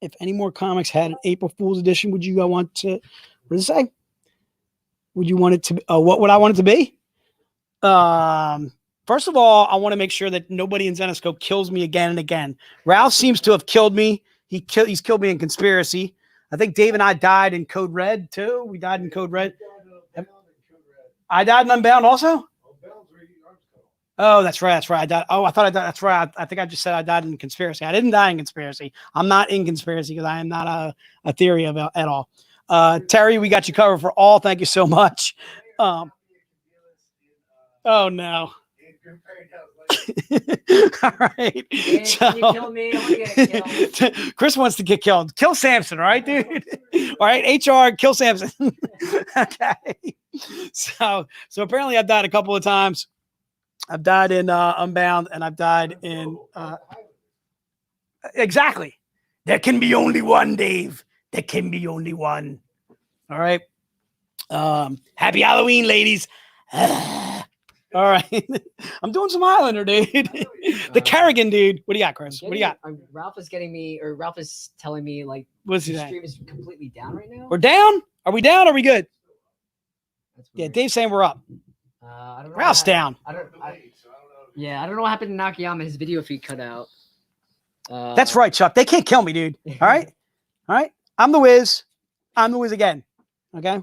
If any more comics had an April Fool's edition, would you want to? What does it say? Would you want it to? What would I want it to be? First of all, I want to make sure that nobody in Zenescope kills me again and again. Ralph seems to have killed me. He's killed me in conspiracy. I think Dave and I died in Code Red too. We died in Code Red. I died in Unbound also. Oh, that's right. That's right. I died. Oh, I thought I died. That's right. I think I just said I died in conspiracy. I didn't die in conspiracy. I'm not in conspiracy because I am not a theory of at all. Terry, we got you covered for all. Thank you so much. Oh no. All right. Can you kill me? I want to get killed. Chris wants to get killed. Kill Samson, all right, dude? All right, HR, kill Samson. Okay. So apparently I've died a couple of times. I've died in Unbound, and I've died in exactly. There can be only one, Dave. There can be only one. All right. Happy Halloween, ladies. All right. I'm doing some Highlander, dude. The Kerrigan, dude. What do you got, Chris? What do you got? Ralph is telling me like What's he the saying? stream is completely down right now. We're down? Are we down? Are we good? That's Yeah, weird. Dave's saying we're up. I don't know. Ralph's down. I don't know what happened to Nakayama. His video feed cut out. That's right, Chuck. They can't kill me, dude. All right? All right? I'm the Wiz. I'm the Wiz again. Okay?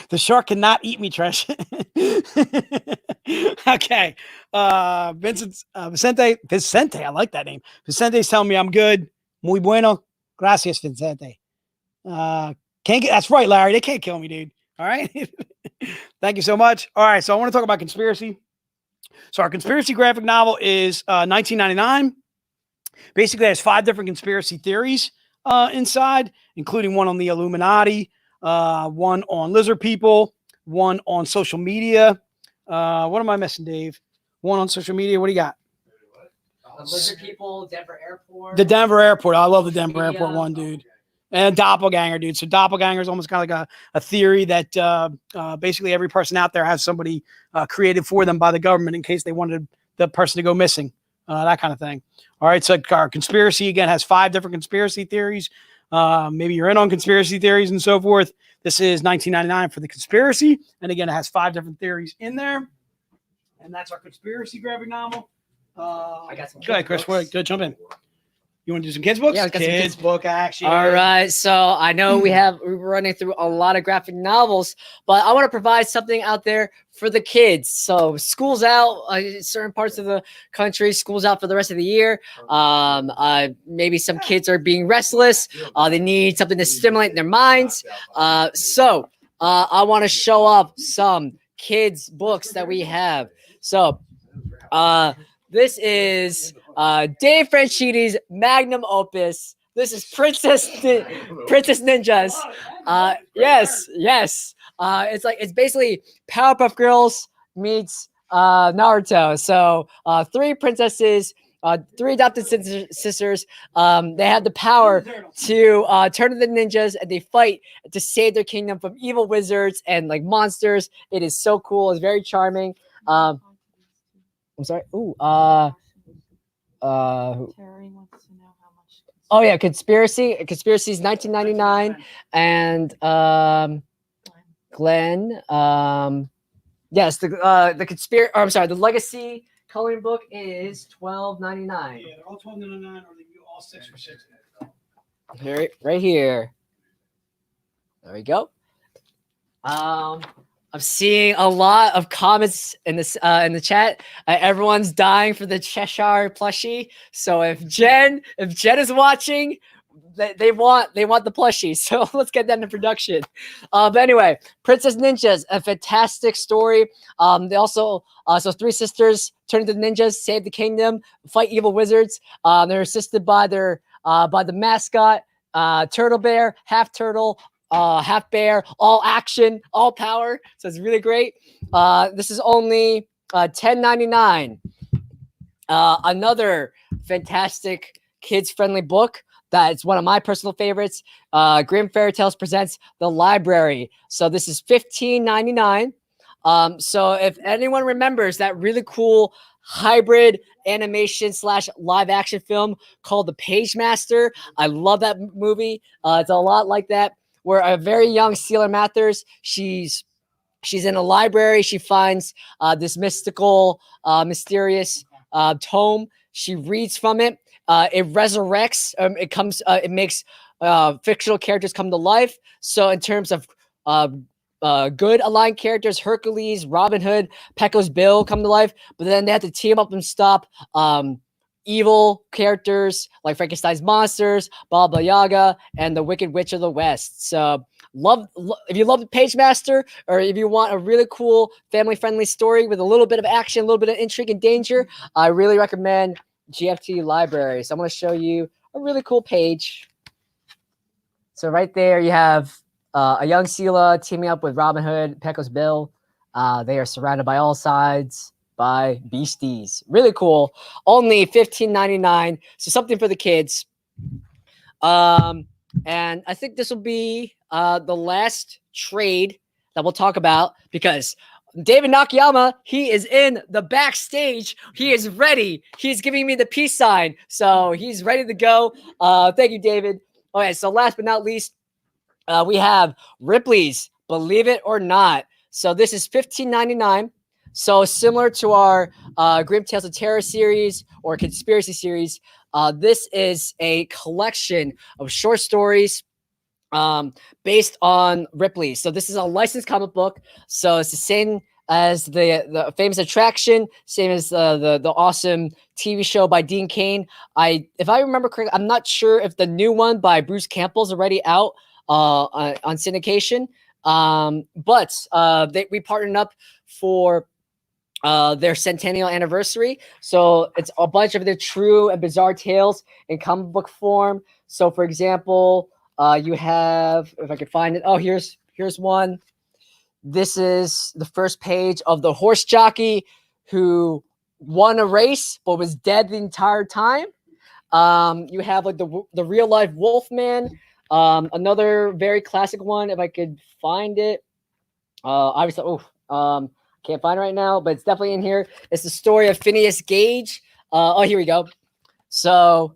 The shark cannot eat me, Trish. Okay. Vicente, I like that name. Vicente's telling me I'm good. Muy bueno. Gracias, Vicente. That's right, Larry. They can't kill me, dude. All right. Thank you so much. All right. So I want to talk about conspiracy. So our conspiracy graphic novel is $19.99. Basically, it has 5 different conspiracy theories inside, including one on the Illuminati, one on lizard people, one on social media. What am I missing, Dave? One on social media. What do you got? Lizard people, Denver Airport. The Denver Airport. I love the Denver Yeah. Airport one, dude. And doppelganger, dude. So doppelganger is almost kind of like a theory that basically every person out there has somebody created for them by the government in case they wanted the person to go missing, that kind of thing. All right. So our conspiracy, again, has 5 different conspiracy theories. Maybe you're in on conspiracy theories and so forth. This is $19.99 for the conspiracy. And again, it has 5 different theories in there. And that's our conspiracy graphic novel. I got some. Go ahead, Chris. Go jump in. You want to do some kids' books? Yeah, I got some kids' book action. All right. So I know we're running through a lot of graphic novels, but I want to provide something out there for the kids. So school's out, certain parts of the country, school's out for the rest of the year. Maybe some kids are being restless. They need something to stimulate their minds. So I want to show off some kids' books that we have. So this is Dave Franchitti's magnum opus. This is Princess Ninjas. Yes. It's basically Powerpuff Girls meets Naruto. So 3 princesses, 3 adopted sisters. They have the power to turn into ninjas, and they fight to save their kingdom from evil wizards and like monsters. It is so cool. It's very charming. I'm sorry. Terry wants to know how much. Oh yeah, Conspiracy is $19.99, and Glenn. Yes, the Legacy coloring book is $12.99. Yeah, they're all $12.99, or they do all 6 for $6. Here, right here. There we go. I'm seeing a lot of comments in the chat. Everyone's dying for the Cheshire plushie. So if Jen is watching, they want the plushie, so let's get that in production. But anyway, Princess Ninjas, a fantastic story. They also so three sisters turn into ninjas, save the kingdom, fight evil wizards. They're assisted by the mascot, turtle bear, half turtle, half bear, all action, all power. So it's really great. This is only $10.99. Another fantastic kids-friendly book that's one of my personal favorites. Grimm Fairy Tales presents The Library. So this is $15.99. So if anyone remembers that really cool hybrid animation / live action film called The Page Master, I love that movie. It's a lot like that, where a very young Sealer Mathers, she's in a library. She finds this mystical, mysterious tome. She reads from it. It resurrects. It makes fictional characters come to life. So in terms of good aligned characters, Hercules, Robin Hood, Pecco's Bill come to life. But then they have to team up and stop evil characters like Frankenstein's monsters, Baba Yaga, and the Wicked Witch of the West. So if you love the Page Master, or if you want a really cool family-friendly story with a little bit of action, a little bit of intrigue and danger, I really recommend GFT Library. So I'm going to show you a really cool page. So right there you have a young Sela teaming up with Robin Hood, Pecco's Bill. They are surrounded by all sides by beasties. Really cool. Only $15.99. So something for the kids. And I think this will be the last trade that we'll talk about, because David Nakayama, he is in the backstage. He is ready. He's giving me the peace sign. So he's ready to go. Thank you, David. Okay, so last but not least, we have Ripley's Believe It or Not. So this is $15.99. So similar to our Grim Tales of Terror series or conspiracy series, this is a collection of short stories based on Ripley. So this is a licensed comic book. So it's the same as the famous attraction, same as the awesome TV show by Dean Cain. If I remember correctly, I'm not sure if the new one by Bruce Campbell's already out on syndication. But we partnered up for their centennial anniversary. So it's a bunch of their true and bizarre tales in comic book form. So for example, you have, if I could find it. Oh, here's one. This is the first page of the horse jockey who won a race but was dead the entire time. You have like the real life Wolfman. Another very classic one, if I could find it. Obviously, can't find it right now, but it's definitely in here. It's the story of Phineas Gage. Here we go. So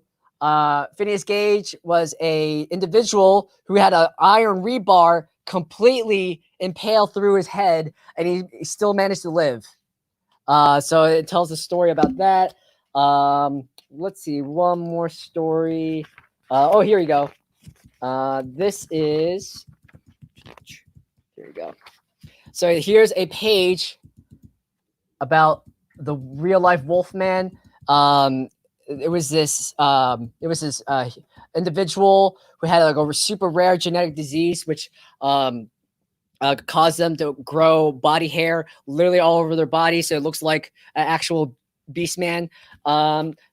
Phineas Gage was a individual who had an iron rebar completely impaled through his head, and he still managed to live. So it tells a story about that. Let's see, one more story. Here we go. This is, here we go. So here's a page about the real life Wolfman. It was this individual who had like a super rare genetic disease, which caused them to grow body hair literally all over their body, so it looks like an actual beast man.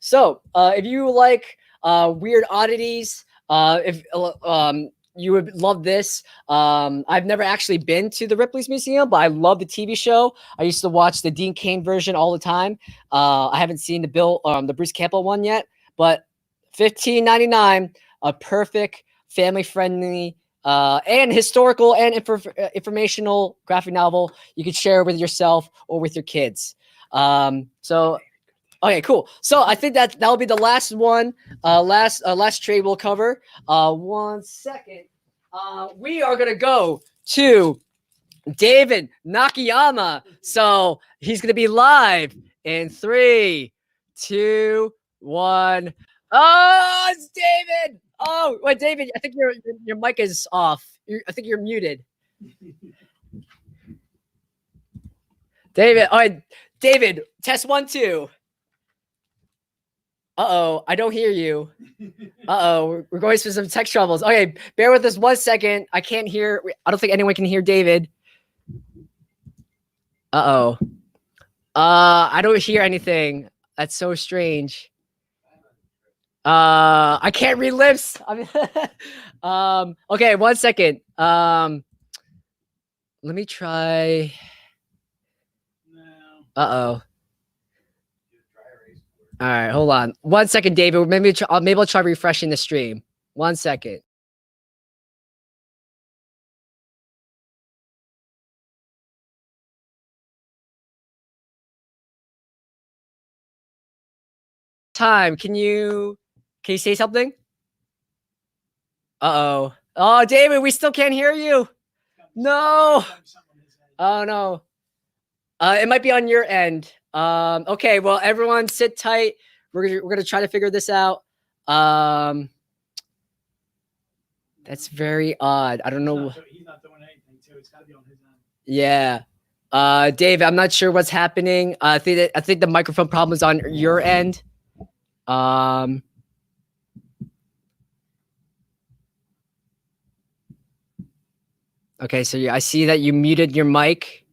So if you like weird oddities, if you would love this. I've never actually been to the Ripley's Museum, but I love the TV show. I used to watch the Dean Cain version all the time. I haven't seen the Bruce Campbell one yet, but $15.99, a perfect family-friendly and historical and informational graphic novel you could share with yourself or with your kids. Okay, cool. So I think that'll be the last one. Last trade we'll cover. 1 second. We are gonna go to David Nakayama. So he's gonna be live in 3, 2, 1. Oh, it's David. Oh, wait, David. I think your mic is off. I think you're muted. David. All right, David. Test 1, 2. Uh-oh, I don't hear you. Uh-oh, we're going through some tech troubles. Okay, bear with us 1 second. I can't hear. I don't think anyone can hear David. Uh-oh. I don't hear anything. That's so strange. I can't read lips. I mean, okay, 1 second. Let me try. Uh-oh. All right, hold on. 1 second, David. Maybe I'll try refreshing the stream. 1 second. Time. Can you say something? Uh-oh. Oh, David, we still can't hear you. No. Oh no. It might be on your end. Okay, well, everyone sit tight. We're gonna try to figure this out. That's very odd. I don't know. He's not doing anything too. It's got to be on his end. Yeah. Dave, I'm not sure what's happening. I think the microphone problem is on your end. Okay, so I see that you muted your mic.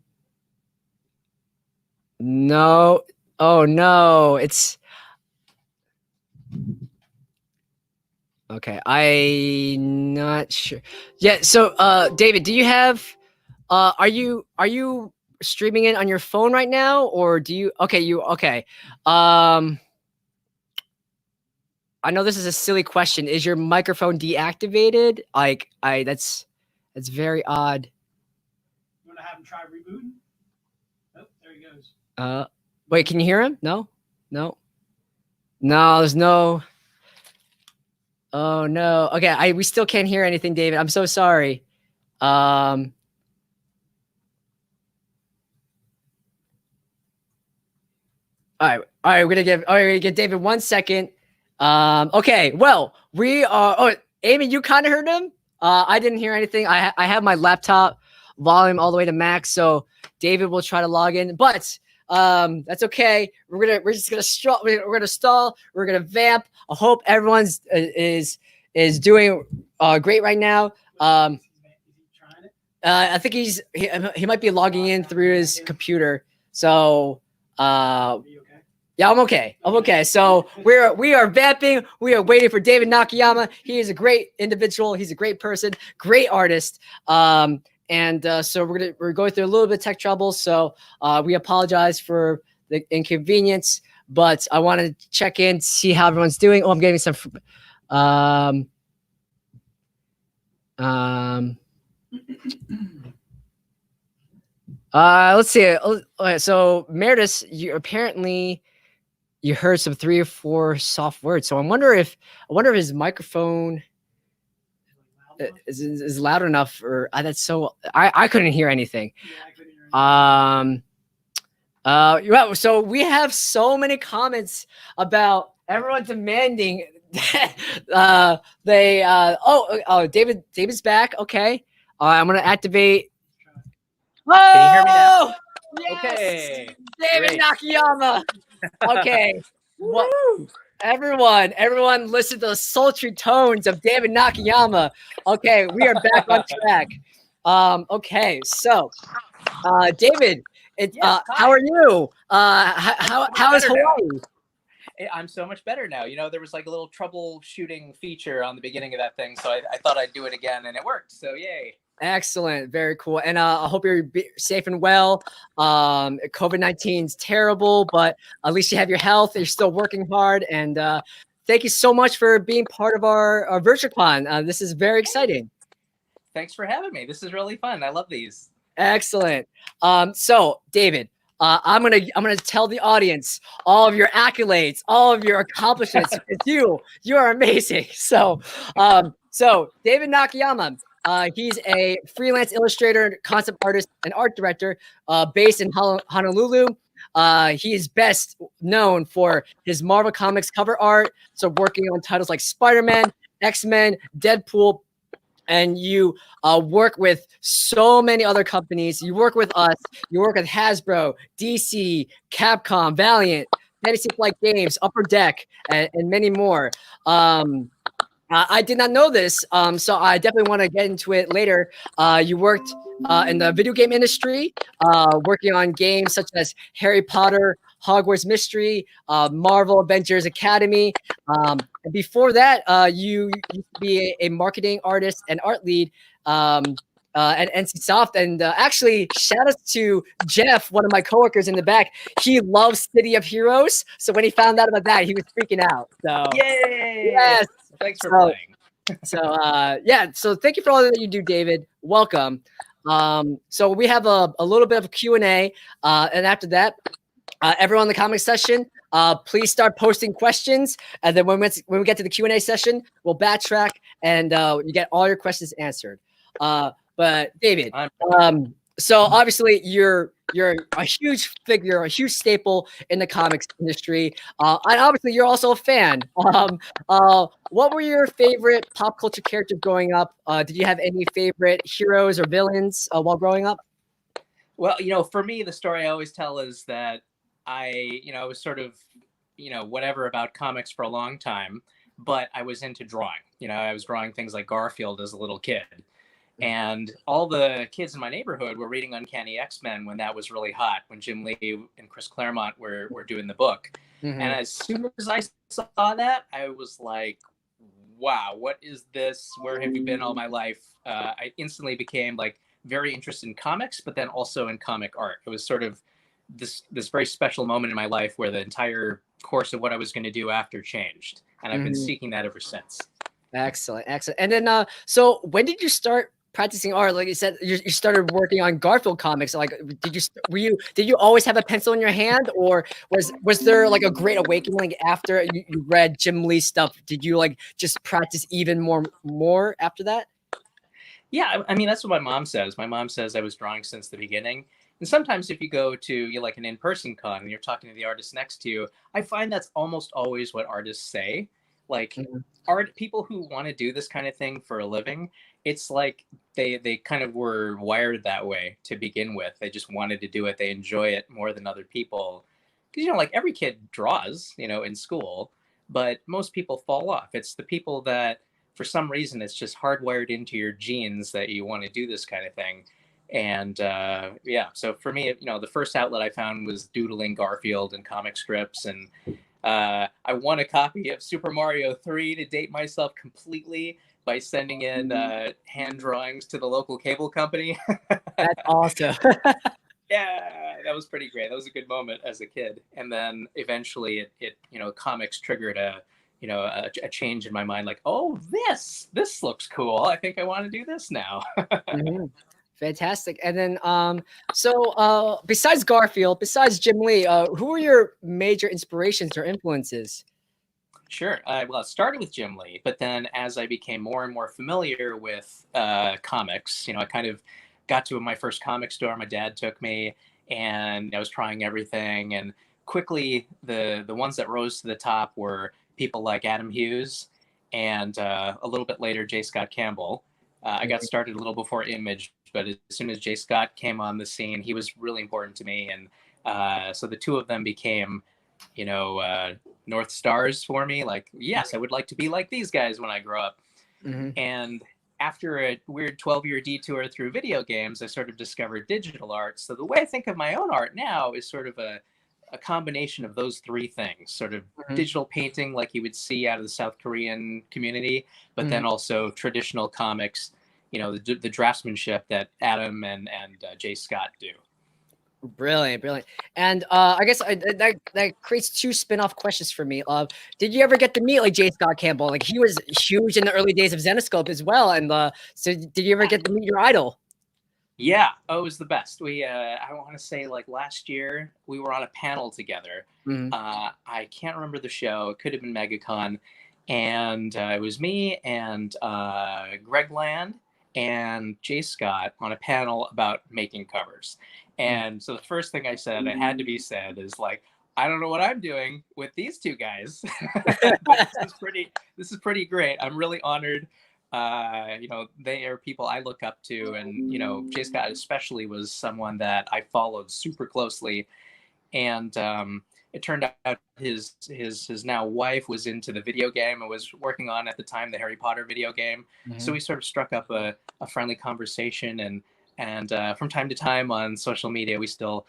No. Oh no, it's okay. I'm not sure. Yeah, so David, do you have are you streaming it on your phone right now, or do you okay. I know this is a silly question. Is your microphone deactivated? Like that's very odd. You want to have him try rebooting? Oh, there he goes. Wait, can you hear him? No, there's no. Oh no. Okay, we still can't hear anything, David. I'm so sorry. All right, we're gonna give David 1 second. Okay, well, we are. Oh, Amy, you kind of heard him. I didn't hear anything. I have my laptop volume all the way to max, so David will try to log in, but that's okay. We're just gonna stall. We're gonna stall. We're gonna vamp. I hope everyone's is doing great right now. I think he might be logging in through his computer. So yeah, I'm okay. So we are vamping. We are waiting for David Nakayama. He is a great individual. He's a great person, great artist. And so we're going through a little bit of tech trouble. So we apologize for the inconvenience, but I want to check in, see how everyone's doing. Oh, I'm getting some. Let's see. Okay, so Meredith, you heard some 3 or 4 soft words. So I wonder if his microphone is loud enough, or that's so I couldn't hear anything. Yeah, so we have so many comments about everyone demanding David's back. Okay, I'm gonna activate. Can you hear me now? Yes! Okay, David great. Nakayama. Okay. What? Everyone listen to the sultry tones of David Nakayama. Okay, we are back on track. Okay, so David, how are you? How is Hawaii? I'm so much better now. You know, there was like a little troubleshooting feature on the beginning of that thing, so I thought I'd do it again, and it worked. So yay! Excellent, very cool. And I hope you're safe and well. COVID-19 is terrible, but at least you have your health. You're still working hard, and thank you so much for being part of our VirtualCon. This is very exciting. Thanks for having me. This is really fun. I love these. Excellent. So David, I'm gonna tell the audience all of your accolades, all of your accomplishments. You are amazing. So David Nakayama. He's a freelance illustrator, concept artist, and art director based in Honolulu. He is best known for his Marvel Comics cover art, so working on titles like Spider-Man, X-Men, Deadpool, and you work with so many other companies. You work with us. You work with Hasbro, DC, Capcom, Valiant, Fantasy Flight Games, Upper Deck, and many more. I did not know this, so I definitely want to get into it later. You worked in the video game industry, working on games such as Harry Potter, Hogwarts Mystery, Marvel Avengers Academy. And before that, you used to be a marketing artist and art lead at NC Soft. And actually, shout out to Jeff, one of my coworkers in the back. He loves City of Heroes. So when he found out about that, he was freaking out. So Yay! yes. Thanks for So- playing. So thank you for all that you do, David. Welcome. So we have a little bit of a Q&A, and after that, everyone in the comment section, please start posting questions, and then when we get to the Q&A session, we'll backtrack and you get all your questions answered. But David, so obviously you're a huge figure, a huge staple in the comics industry, and obviously you're also a fan. What were your favorite pop culture characters growing up? Did you have any favorite heroes or villains while growing up? Well, for me, the story I always tell is that I was sort of, whatever about comics for a long time, but I was into drawing. I was drawing things like Garfield as a little kid. And all the kids in my neighborhood were reading Uncanny X-Men when that was really hot, when Jim Lee and Chris Claremont were doing the book. Mm-hmm. And as soon as I saw that, I was like, wow, what is this? Where have you been all my life? I instantly became like very interested in comics, but then also in comic art. It was sort of this very special moment in my life where the entire course of what I was going to do after changed. And I've been seeking that ever since. Excellent. And then, so when did you start practicing art? Like you said, you started working on Garfield comics. Like, did you always have a pencil in your hand, or was there like a great awakening after you read Jim Lee stuff? Did you like just practice even more after that? Yeah, I mean, that's what my mom says. My mom says I was drawing since the beginning. And sometimes if you go to like an in-person con and you're talking to the artist next to you, I find that's almost always what artists say. Like people who want to do this kind of thing for a living, it's like they kind of were wired that way to begin with. They just wanted to do it. They enjoy it more than other people. Because, like every kid draws, in school, but most people fall off. It's the people that for some reason it's just hardwired into your genes that you want to do this kind of thing. And so for me, the first outlet I found was doodling Garfield and comic strips. And I won a copy of Super Mario 3 to date myself completely by sending in hand drawings to the local cable company. That's awesome. Yeah, that was pretty great. That was a good moment as a kid. And then eventually it comics triggered a change in my mind. Like, oh, this looks cool. I think I want to do this now. Fantastic. And then, so besides Garfield, besides Jim Lee, who were your major inspirations or influences? Sure. Well, it started with Jim Lee, but then as I became more and more familiar with comics, I kind of got to my first comic store. My dad took me, and I was trying everything. And quickly, the ones that rose to the top were people like Adam Hughes, and a little bit later, J. Scott Campbell. I got started a little before Image, but as soon as J. Scott came on the scene, he was really important to me. And so the two of them became, North Stars for me. Like, yes, I would like to be like these guys when I grow up. And after a weird 12-year detour through video games, I sort of discovered digital art. So the way I think of my own art now is sort of a combination of those three things, sort of digital painting like you would see out of the South Korean community, but then also traditional comics, the draftsmanship that Adam and Jay Scott do. Brilliant. And I guess that creates two spin-off questions for me. Did you ever get to meet like J. Scott Campbell? Like he was huge in the early days of Zenescope as well. And so did you ever get to meet your idol? Yeah, it was the best. We, I want to say like last year, we were on a panel together. I can't remember the show. It could have been MegaCon. And it was me and Greg Land and Jay Scott on a panel about making covers. And so the first thing I said, it had to be said, is like, I don't know what I'm doing with these two guys. This is pretty great. I'm really honored. They are people I look up to, and Jay Scott especially was someone that I followed super closely. and it turned out his now wife was into the video game and was working on at the time the Harry Potter video game. So we sort of struck up a friendly conversation, and from time to time on social media we still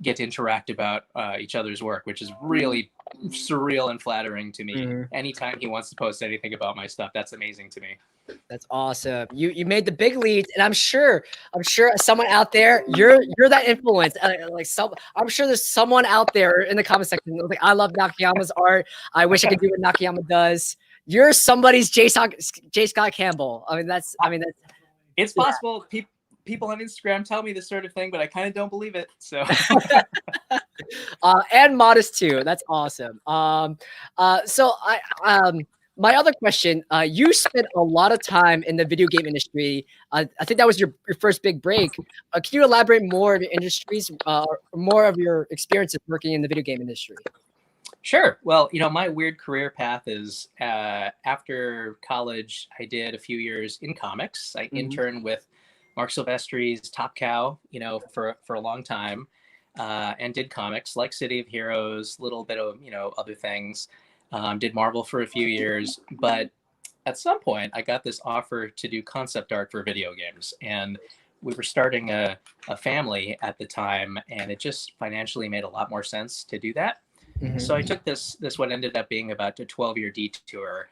get to interact about each other's work, which is really surreal and flattering to me. Anytime he wants to post anything about my stuff, that's amazing to me. That's awesome. You made the big leads, and I'm sure someone out there, you're that influence. I'm sure there's someone out there in the comment section like, I love Nakayama's art. I wish I could do what Nakayama does. You're somebody's J. Scott Campbell. That's it's possible. People on Instagram tell me this sort of thing, but I kind of don't believe it. So, and modest too. That's awesome. My other question, you spent a lot of time in the video game industry. I think that was your first big break. Can you elaborate more of your industries, more of your experiences working in the video game industry? Sure. Well, my weird career path is after college, I did a few years in comics. I interned with Mark Silvestri's Top Cow, for a long time, and did comics like City of Heroes, a little bit of, other things. Did Marvel for a few years, but at some point I got this offer to do concept art for video games, and we were starting a family at the time, and it just financially made a lot more sense to do that. So I took this what ended up being about a 12-year detour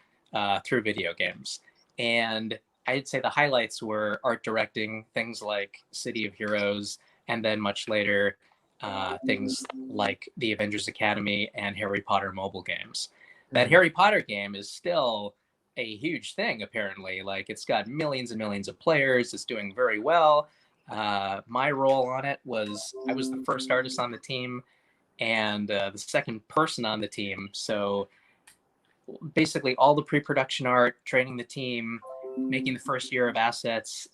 through video games, and I'd say the highlights were art directing, things like City of Heroes, and then much later things like the Avengers Academy and Harry Potter mobile games. That Harry Potter game is still a huge thing, apparently. Like, it's got millions and millions of players. It's doing very well. My role on it was I was the first artist on the team and the second person on the team. So basically all the pre-production art, training the team, making the first year of assets,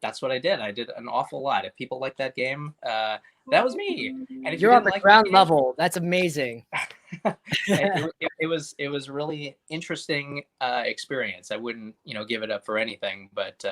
that's what I did. I did an awful lot. If people like that game, that was me. And if you're on the like ground level, that's amazing. it was really interesting experience. I wouldn't give it up for anything, but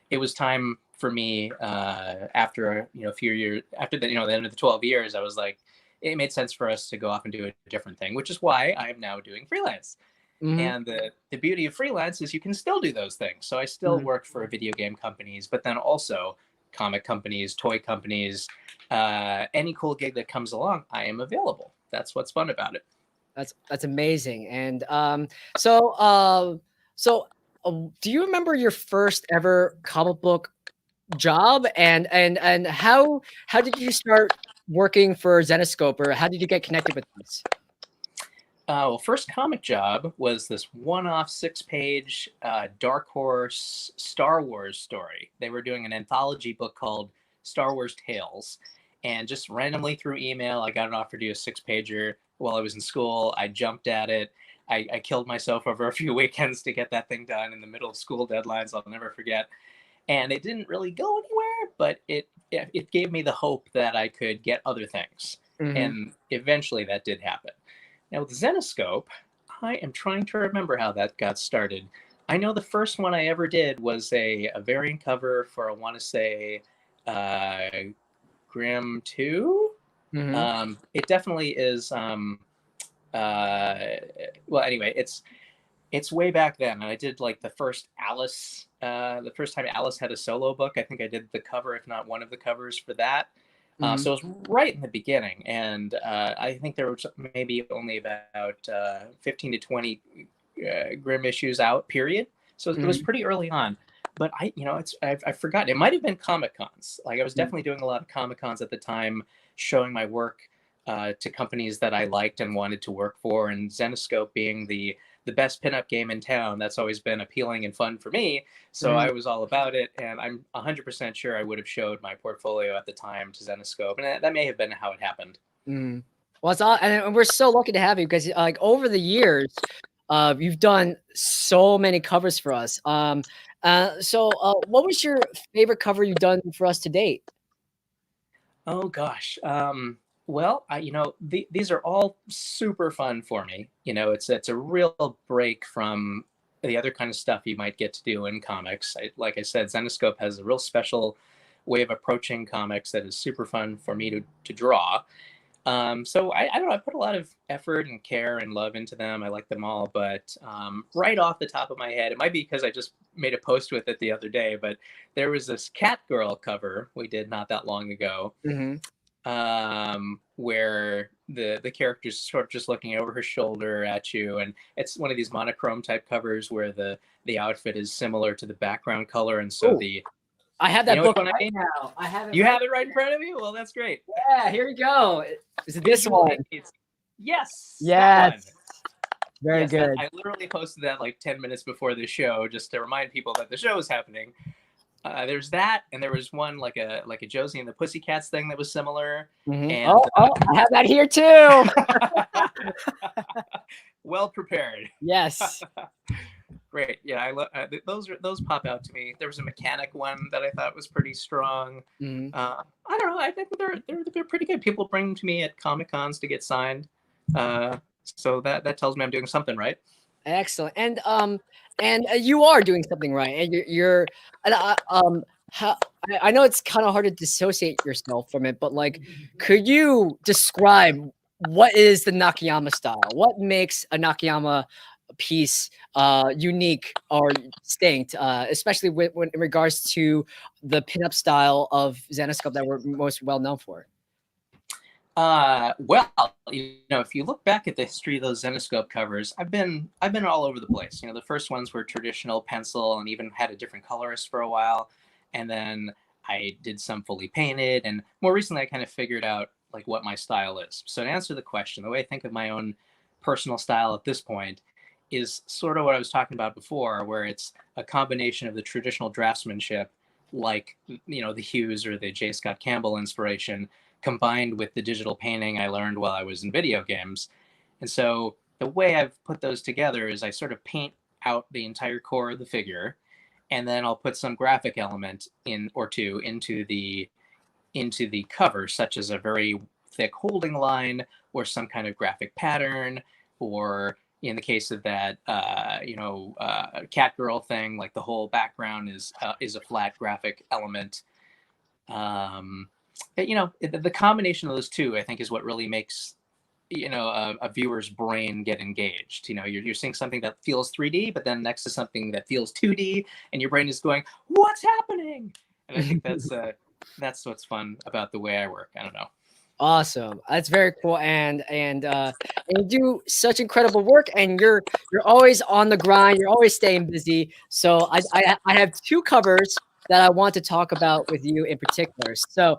it was time for me after a few years after the end of the 12 years. I was like, it made sense for us to go off and do a different thing, which is why I am now doing freelance. And the beauty of freelance is you can still do those things. So I still work for video game companies, but then also comic companies, toy companies, any cool gig that comes along, I am available. That's what's fun about it. That's amazing. And do you remember your first ever comic book job, and how did you start working for Zenescope, or how did you get connected with this? Well, first comic job was this one-off 6-page Dark Horse Star Wars story. They were doing an anthology book called Star Wars Tales, and just randomly through email, I got an offer to do a 6-pager while I was in school. I jumped at it. I killed myself over a few weekends to get that thing done in the middle of school deadlines. I'll never forget. And it didn't really go anywhere, but it gave me the hope that I could get other things. And eventually that did happen. Now with Zenescope, I am trying to remember how that got started. I know the first one I ever did was a variant cover for, I want to say, Grimm 2. It definitely is. Well, anyway, it's way back then, and I did like the first Alice. The first time Alice had a solo book, I think I did the cover, if not one of the covers for that. So it was right in the beginning, and I think there was maybe only about 15 to 20 Grimm issues out, period. So it was pretty early on. But I've forgotten. It might have been Comic Cons. Like, I was definitely doing a lot of Comic Cons at the time, showing my work to companies that I liked and wanted to work for. And Zenescope being the best pinup game in town, that's always been appealing and fun for me. So I was all about it, and I'm 100% sure I would have showed my portfolio at the time to Zenescope, and that may have been how it happened. Well, it's all, and we're so lucky to have you, because like over the years, you've done so many covers for us. So what was your favorite cover you've done for us to date? Oh gosh. Well, these are all super fun for me. It's a real break from the other kind of stuff you might get to do in comics. Like I said, Zenescope has a real special way of approaching comics that is super fun for me to draw. So I don't know, I put a lot of effort and care and love into them. I like them all, but right off the top of my head, it might be because I just made a post with it the other day, but there was this Catgirl cover we did not that long ago, where the character's sort of just looking over her shoulder at you, and it's one of these monochrome type covers where the outfit is similar to the background color, and so I have that book right now. I have it. You have it right in front of you? Well, that's great. Yeah, here we go. Is it this one? Yes. Yes. Very good. I literally posted that like 10 minutes before the show just to remind people that the show is happening. There's that, and there was one like a Josie and the Pussycats thing that was similar. And, I have that here too. Well prepared. Yes. Great. Yeah, I love those pop out to me. There was a mechanic one that I thought was pretty strong. I don't know. I think they're pretty good. People bring them to me at Comic Cons to get signed. So that tells me I'm doing something right. Excellent. And you are doing something right. And you're I know it's kind of hard to dissociate yourself from it, but like, could you describe what is the Nakayama style? What makes a Nakayama piece unique or distinct, especially when in regards to the pinup style of Zenescope that we're most well known for? Well, if you look back at the history of those Zenescope covers, I've been all over the place. The first ones were traditional pencil and even had a different colorist for a while, and then I did some fully painted, and more recently I kind of figured out like what my style is. So to answer the question, the way I think of my own personal style at this point is sort of what I was talking about before, where it's a combination of the traditional draftsmanship, like the Hughes or the J. Scott Campbell inspiration, combined with the digital painting I learned while I was in video games. And so the way I've put those together is I sort of paint out the entire core of the figure, and then I'll put some graphic element into the cover, such as a very thick holding line or some kind of graphic pattern, or in the case of that Catgirl thing, like the whole background is a flat graphic element. The combination of those two, I think, is what really makes a viewer's brain get engaged. You're seeing something that feels 3D, but then next to something that feels 2D, and your brain is going, "What's happening?" And I think that's what's fun about the way I work. I don't know. Awesome. That's very cool. And you do such incredible work, and you're always on the grind. You're always staying busy. So I have two covers that I want to talk about with you in particular. So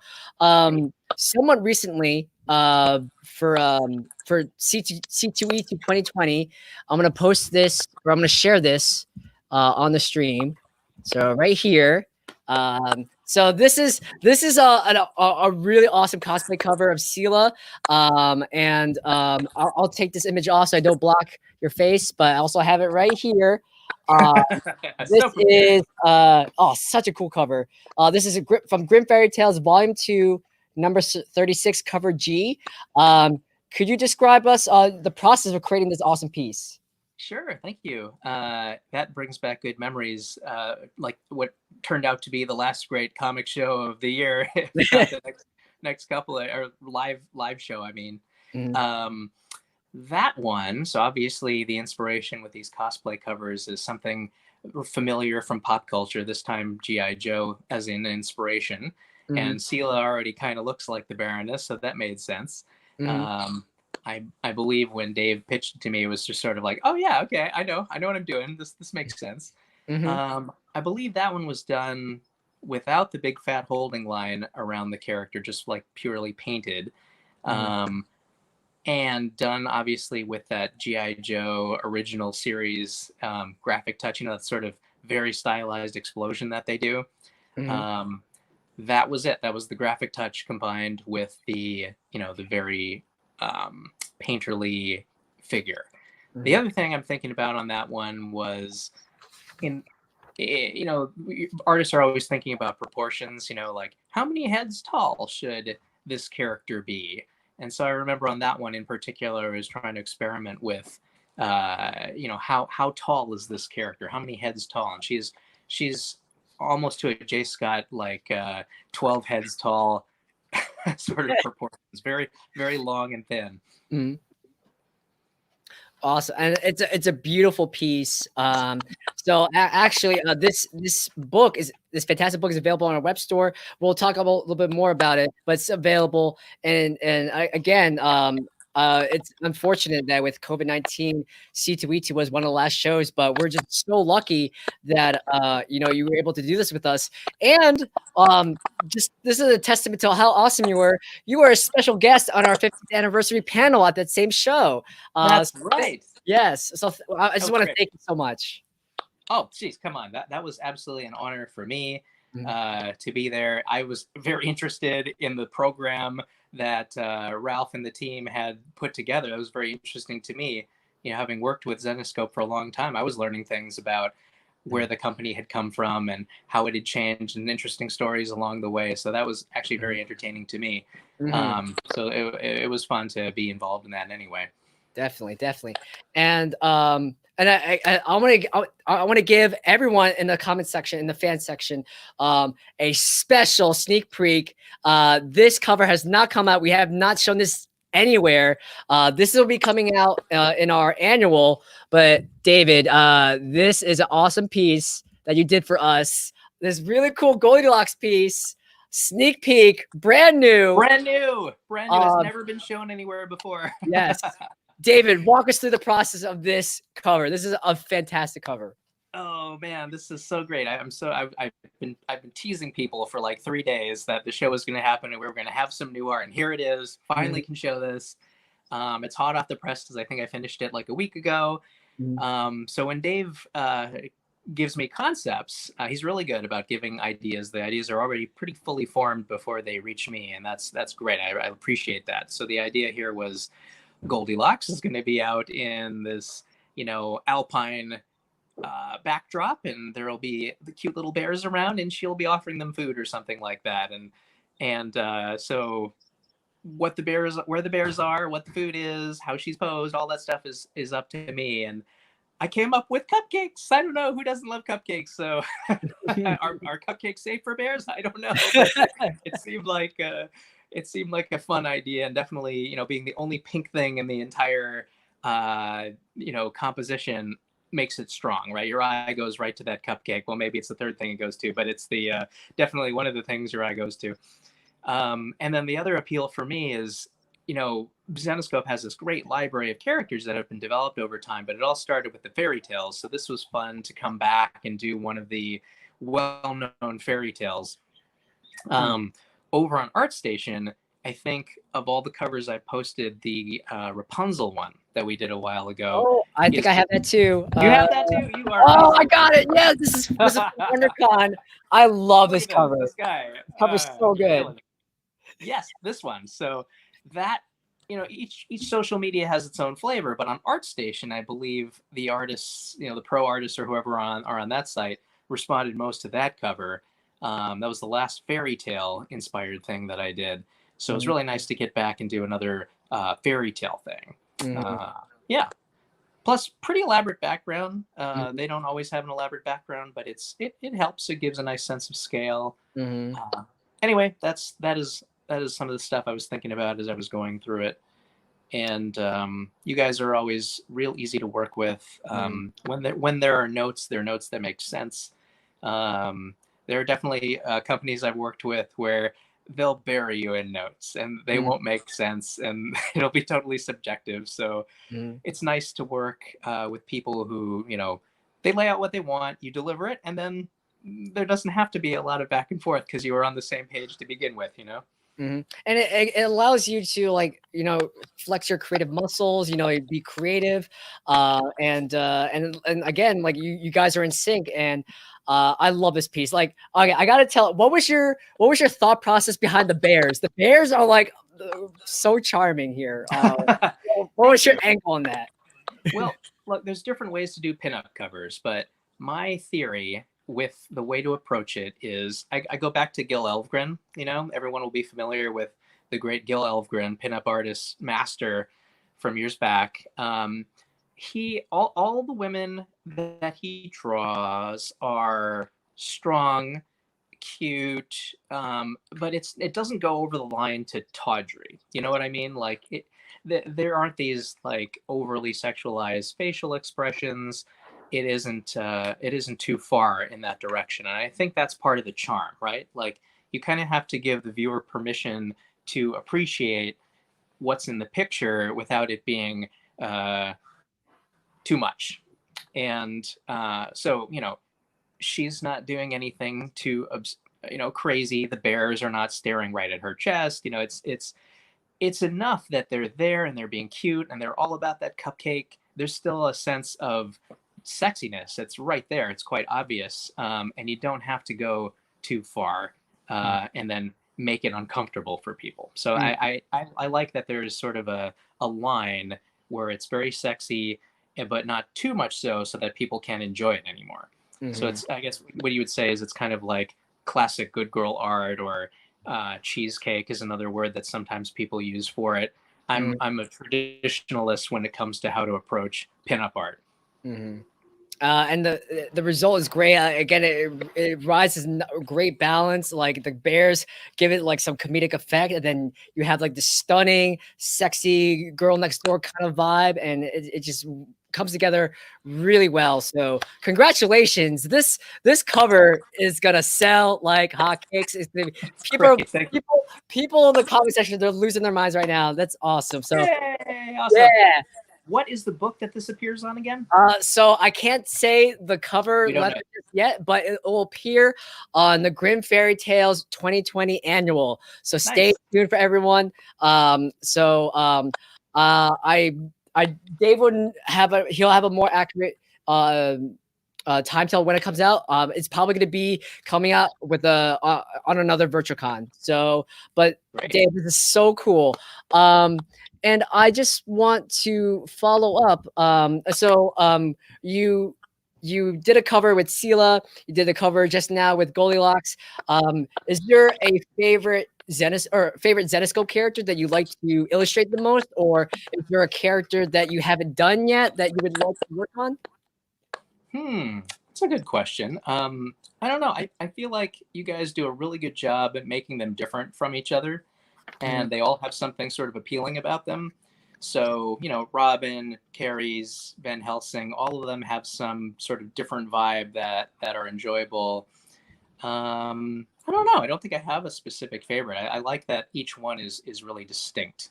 someone recently for C2E 2020, I'm going to post this, or I'm going to share this on the stream. So right here. So this is a really awesome cosplay cover of Sela, and I'll take this image off so I don't block your face, but I also have it right here. This is such a cool cover. This is from Grim Fairy Tales Volume 2, number 36, cover G. Could you describe us the process of creating this awesome piece? Sure, thank you. That brings back good memories, like what turned out to be the last great comic show of the year. The next couple or live show, I mean. That one, so obviously the inspiration with these cosplay covers is something familiar from pop culture, this time G.I. Joe as in inspiration. And Sela already kind of looks like the Baroness, so that made sense. I believe when Dave pitched it to me, it was just sort of like, oh yeah, okay, I know what I'm doing. This makes sense. I believe that one was done without the big fat holding line around the character, just like purely painted. And done obviously with that G.I. Joe original series graphic touch, that sort of very stylized explosion that they do. That was it. That was the graphic touch combined with the very painterly figure. The other thing I'm thinking about on that one was artists are always thinking about proportions, like how many heads tall should this character be? And so I remember on that one in particular, I was trying to experiment with, how tall is this character? How many heads tall? And she's almost to a J. Scott, like 12 heads tall sort of proportions. Very, very long and thin. Mhm. Awesome, and it's a beautiful piece. So actually, this fantastic book is available on our web store. We'll talk about a little bit more about it, but it's available. And again, it's unfortunate that with COVID-19, C2E2 was one of the last shows, but we're just so lucky that you were able to do this with us. And just this is a testament to how awesome you were. You were a special guest on our 50th anniversary panel at that same show. That's right. Yes. So I just want to great. thank you so much. Oh, geez, come on. That was absolutely an honor for me Mhm. to be there. I was very interested in the program that Ralph and the team had put together. That was very interesting to me. Having worked with Zenescope for a long time, I was learning things about where the company had come from and how it had changed, and interesting stories along the way. So that was actually very entertaining to me. Mhm. So it was fun to be involved in that anyway. Definitely. And I want to give everyone in the comment section, in the fan section, a special sneak peek. This cover has not come out. We have not shown this anywhere. This will be coming out in our annual. But David, this is an awesome piece that you did for us. This really cool Goldilocks piece. Sneak peek, brand new. Brand new. Has never been shown anywhere before. Yes. David, walk us through the process of this cover. This is a fantastic cover. Oh man, this is so great. I've been teasing people for like 3 days that the show was going to happen and we were going to have some new art, and here it is. Finally can show this. It's hot off the press because I think I finished it like a week ago. So when Dave gives me concepts, he's really good about giving ideas. The ideas are already pretty fully formed before they reach me, and that's great. I appreciate that. So the idea here was Goldilocks is going to be out in this, alpine backdrop, and there'll be the cute little bears around, and she'll be offering them food or something like that. And so where the bears are, what the food is, how she's posed, all that stuff is up to me. And I came up with cupcakes. I don't know who doesn't love cupcakes. So are cupcakes safe for bears? I don't know. It seemed like a fun idea, and definitely, being the only pink thing in the entire, composition makes it strong, right? Your eye goes right to that cupcake. Well, maybe it's the third thing it goes to, but it's the definitely one of the things your eye goes to. And then the other appeal for me is, Zenescope has this great library of characters that have been developed over time, but it all started with the fairy tales. So this was fun to come back and do one of the well-known fairy tales. Over on ArtStation, I think of all the covers I posted, the Rapunzel one that we did a while ago. Oh, I think I have that too. You have that too? You are. Oh, awesome. I got it. Yes, this is WonderCon. I love this cover. This guy. This cover's so good. Yes, this one. So that, each social media has its own flavor, but on ArtStation, I believe the artists, the pro artists or whoever are on that site responded most to that cover. That was the last fairy tale inspired thing that I did. So it's really nice to get back and do another fairy tale thing. Yeah. Plus, pretty elaborate background. They don't always have an elaborate background, but it helps. It gives a nice sense of scale. Anyway, that is some of the stuff I was thinking about as I was going through it. And you guys are always real easy to work with. When there are notes, there are notes that make sense. There are definitely companies I've worked with where they'll bury you in notes and they won't make sense, and it'll be totally subjective. So it's nice to work with people who, they lay out what they want, you deliver it, and then there doesn't have to be a lot of back and forth because you were on the same page to begin with, And it allows you to flex your creative muscles, be creative, and again, like you guys are in sync, and I love this piece. Like, okay, I gotta tell, what was your thought process behind the bears? The bears are like so charming here. What was your angle on that? Well, look, there's different ways to do pinup covers, but my theory with the way to approach it is I go back to Gil Elvgren. Everyone will be familiar with the great Gil Elvgren, pinup artist master from years back. All the women that he draws are strong, cute, but it doesn't go over the line to tawdry. You know what I mean? Like there aren't these like overly sexualized facial expressions. It isn't too far in that direction, and I think that's part of the charm, right? Like you kind of have to give the viewer permission to appreciate what's in the picture without it being too much. And so she's not doing anything too crazy. The bears are not staring right at her chest. It's enough that they're there and they're being cute and they're all about that cupcake. There's still a sense of sexiness. It's right there. It's quite obvious. And you don't have to go too far and then make it uncomfortable for people. So I like that there's sort of a line where it's very sexy, but not too much so that people can't enjoy it anymore. So it's, I guess what you would say is it's kind of like classic good girl art, or cheesecake is another word that sometimes people use for it. I'm a traditionalist when it comes to how to approach pinup art. And the result is great. Again, it rises great balance. Like the bears give it like some comedic effect, and then you have like the stunning, sexy girl next door kind of vibe, and it just comes together really well. So congratulations. This cover is gonna sell like hotcakes. It's gonna be, people in the comment section, they're losing their minds right now. That's awesome. So Yay, awesome. Yeah. What is the book that this appears on again? So I can't say the cover letter yet, but it will appear on the Grimm Fairy Tales 2020 annual. So stay tuned for everyone. Dave wouldn't have he'll have a more accurate timetable when it comes out. It's probably going to be coming out with on another VirtualCon. So, but Dave, this is so cool. And I just want to follow up. You did a cover with Sela. You did a cover just now with Goldilocks. Is there a favorite Zenescope character that you like to illustrate the most, or is there a character that you haven't done yet that you would like to work on? That's a good question. I don't know. I feel like you guys do a really good job at making them different from each other. And they all have something sort of appealing about them. So, Robin, Carrie's, Van Helsing, all of them have some sort of different vibe that are enjoyable. I don't know. I don't think I have a specific favorite. I like that each one is really distinct.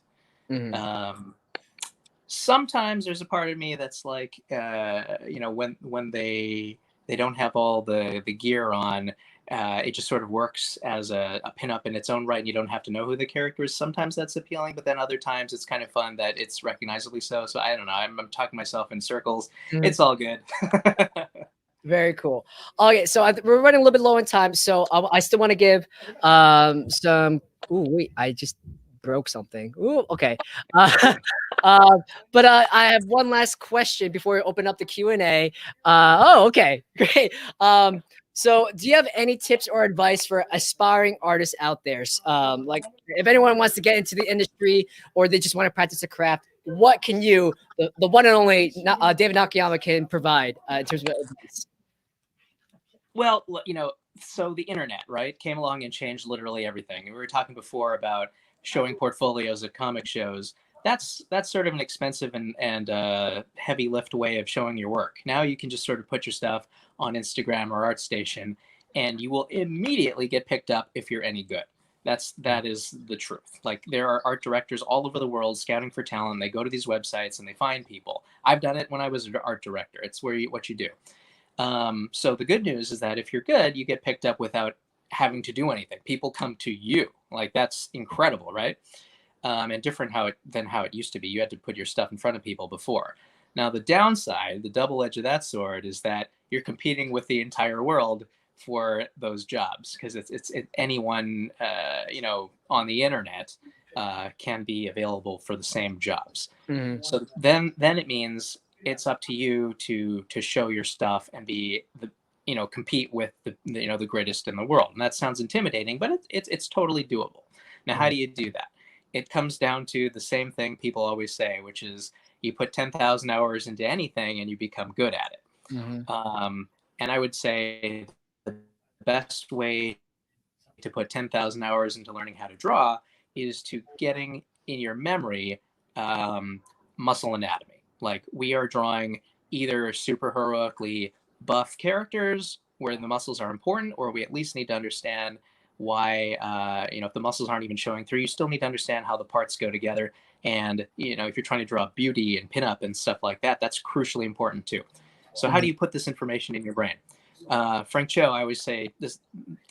Sometimes there's a part of me that's like, when they don't have all the gear on, it just sort of works as a pinup in its own right, and you don't have to know who the character is. Sometimes that's appealing, but then other times it's kind of fun that it's recognizably so. So I don't know. I'm talking myself in circles. It's all good. Very cool. Okay, so we're running a little bit low on time, so I still want to give some. Ooh, wait! I just broke something. Ooh, okay. But I have one last question before we open up the Q&A. Okay, great. So do you have any tips or advice for aspiring artists out there? Like if anyone wants to get into the industry or they just want to practice a craft, what can you, the one and only David Nakayama, can provide in terms of advice? Well, so the internet, right, came along and changed literally everything. We were talking before about showing portfolios at comic shows. That's sort of an expensive and heavy lift way of showing your work. Now you can just sort of put your stuff on Instagram or ArtStation, and you will immediately get picked up if you're any good. That is the truth. Like there are art directors all over the world scouting for talent. They go to these websites and they find people. I've done it when I was an art director. It's what you do. So the good news is that if you're good, you get picked up without having to do anything. People come to you. Like that's incredible, right? And different than how it used to be. You had to put your stuff in front of people before. Now the downside, the double edge of that sword, is that you're competing with the entire world for those jobs, because it's anyone on the internet can be available for the same jobs. So then it means it's up to you to show your stuff and be compete with the greatest in the world. And that sounds intimidating, but it's totally doable. Now, how do you do that? It comes down to the same thing people always say, which is you put 10,000 hours into anything and you become good at it. And I would say the best way to put 10,000 hours into learning how to draw is to getting in your memory muscle anatomy. Like, we are drawing either super heroically buff characters where the muscles are important, or we at least need to understand why, if the muscles aren't even showing through, you still need to understand how the parts go together. And, if you're trying to draw beauty and pinup and stuff like that, that's crucially important too. So how do you put this information in your brain? Frank Cho, I always say this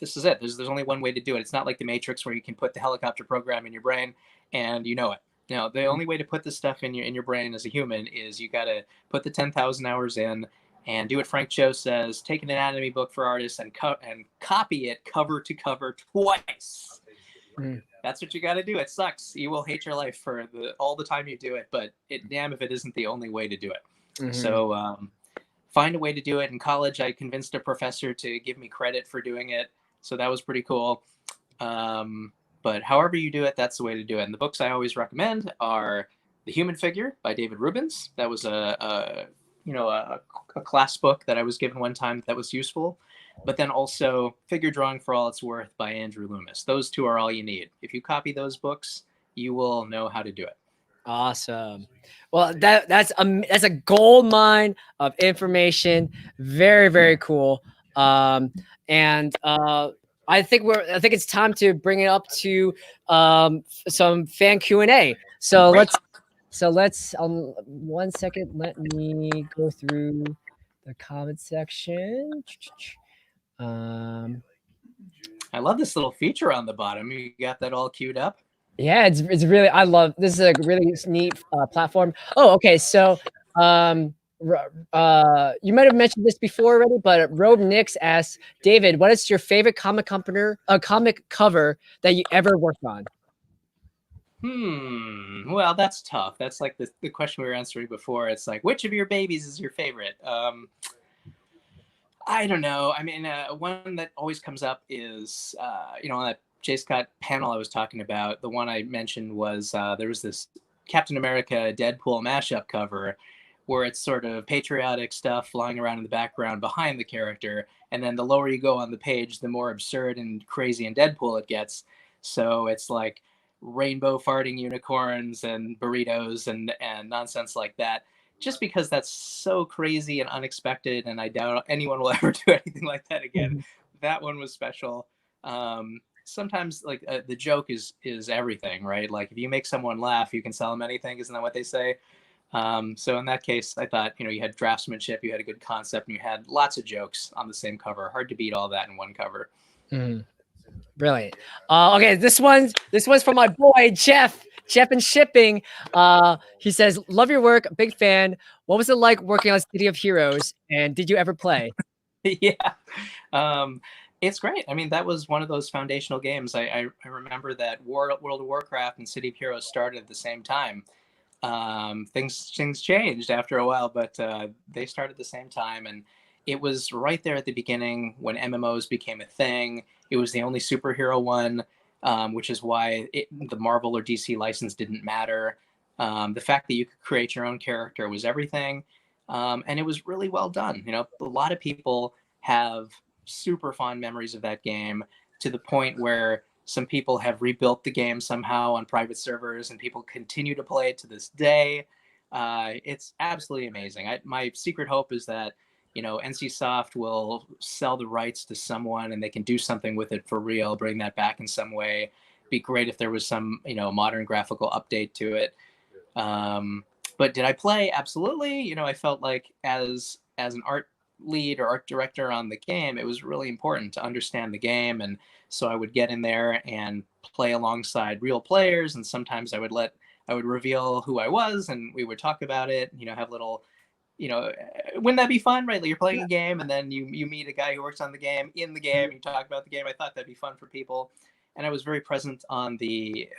is it. There's only one way to do it. It's not like the Matrix where you can put the helicopter program in your brain and you know it. No, the only way to put this stuff in your brain as a human is you got to put the 10,000 hours in and do what Frank Cho says. Take an anatomy book for artists and copy it cover to cover twice. That's what you got to do. It sucks. You will hate your life for all the time you do it, but damn if it isn't the only way to do it. So find a way to do it. In college, I convinced a professor to give me credit for doing it, so that was pretty cool. But however you do it, that's the way to do it. And the books I always recommend are The Human Figure by David Rubens. That was a class book that I was given one time that was useful. But then also Figure Drawing for All It's Worth by Andrew Loomis. Those two are all you need. If you copy those books, you will know how to do it. Awesome. Well, that's a gold mine of information. Very, very cool. I think it's time to bring it up to some fan Q&A. So Great. let's 1 second. Let me go through the comment section. I love this little feature on the bottom. You got that all queued up? Yeah, it's really, I love, this is a really neat platform. Oh, okay. So you might have mentioned this before already, but Robe Nix asks, David, what is your favorite comic cover that you ever worked on? Well, that's tough. That's like the question we were answering before. It's like, which of your babies is your favorite? I don't know. I mean, one that always comes up is, on that J. Scott panel I was talking about, the one I mentioned was there was this Captain America Deadpool mashup cover where it's sort of patriotic stuff flying around in the background behind the character. And then the lower you go on the page, the more absurd and crazy and Deadpool it gets. So it's like rainbow farting unicorns and burritos and nonsense like that. Just because that's so crazy and unexpected, and I doubt anyone will ever do anything like that again. That one was special. Sometimes like the joke is everything, right? Like if you make someone laugh, you can sell them anything. Isn't that what they say? So in that case, I thought, you had draftsmanship, you had a good concept, and you had lots of jokes on the same cover. Hard to beat all that in one cover. Brilliant. Okay, this one's from my boy Jeff and Shipping. He says, love your work, big fan. What was it like working on City of Heroes, and did you ever play? Yeah, it's great. I mean, that was one of those foundational games. I remember that World of Warcraft and City of Heroes started at the same time. Things changed after a while, but they started at the same time, and it was right there at the beginning when MMOs became a thing. It was the only superhero one, which is why the Marvel or DC license didn't matter. The fact that you could create your own character was everything, and it was really well done. A lot of people have super fond memories of that game, to the point where some people have rebuilt the game somehow on private servers, and people continue to play it to this day. It's absolutely amazing. My secret hope is that NCSoft will sell the rights to someone and they can do something with it for real, bring that back in some way. Be great if there was some modern graphical update to it. But did I play? Absolutely. I felt like as an art lead or art director on the game, it was really important to understand the game, and so I would get in there and play alongside real players, and sometimes I would reveal who I was, and we would talk about it, have little, wouldn't that be fun, right? Like you're playing a game and then you meet a guy who works on the game, you talk about the game. I thought that'd be fun for people. And I was very present on the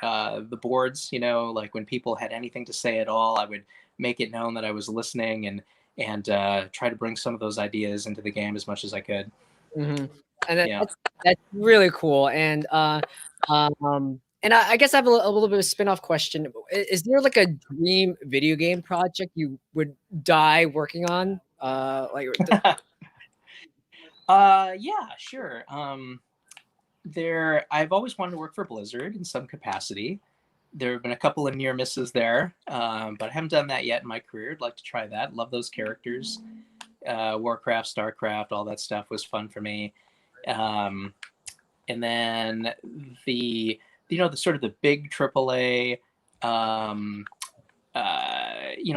boards, like when people had anything to say at all, I would make it known that I was listening and try to bring some of those ideas into the game as much as I could. And that's really cool. And I guess I have a little bit of a spin-off question. Is there like a dream video game project you would die working on? Yeah, sure. I've always wanted to work for Blizzard in some capacity. There have been a couple of near misses there, but I haven't done that yet in my career. I'd like to try that. Love those characters. Warcraft, Starcraft, all that stuff was fun for me. And then the sort of the big AAA,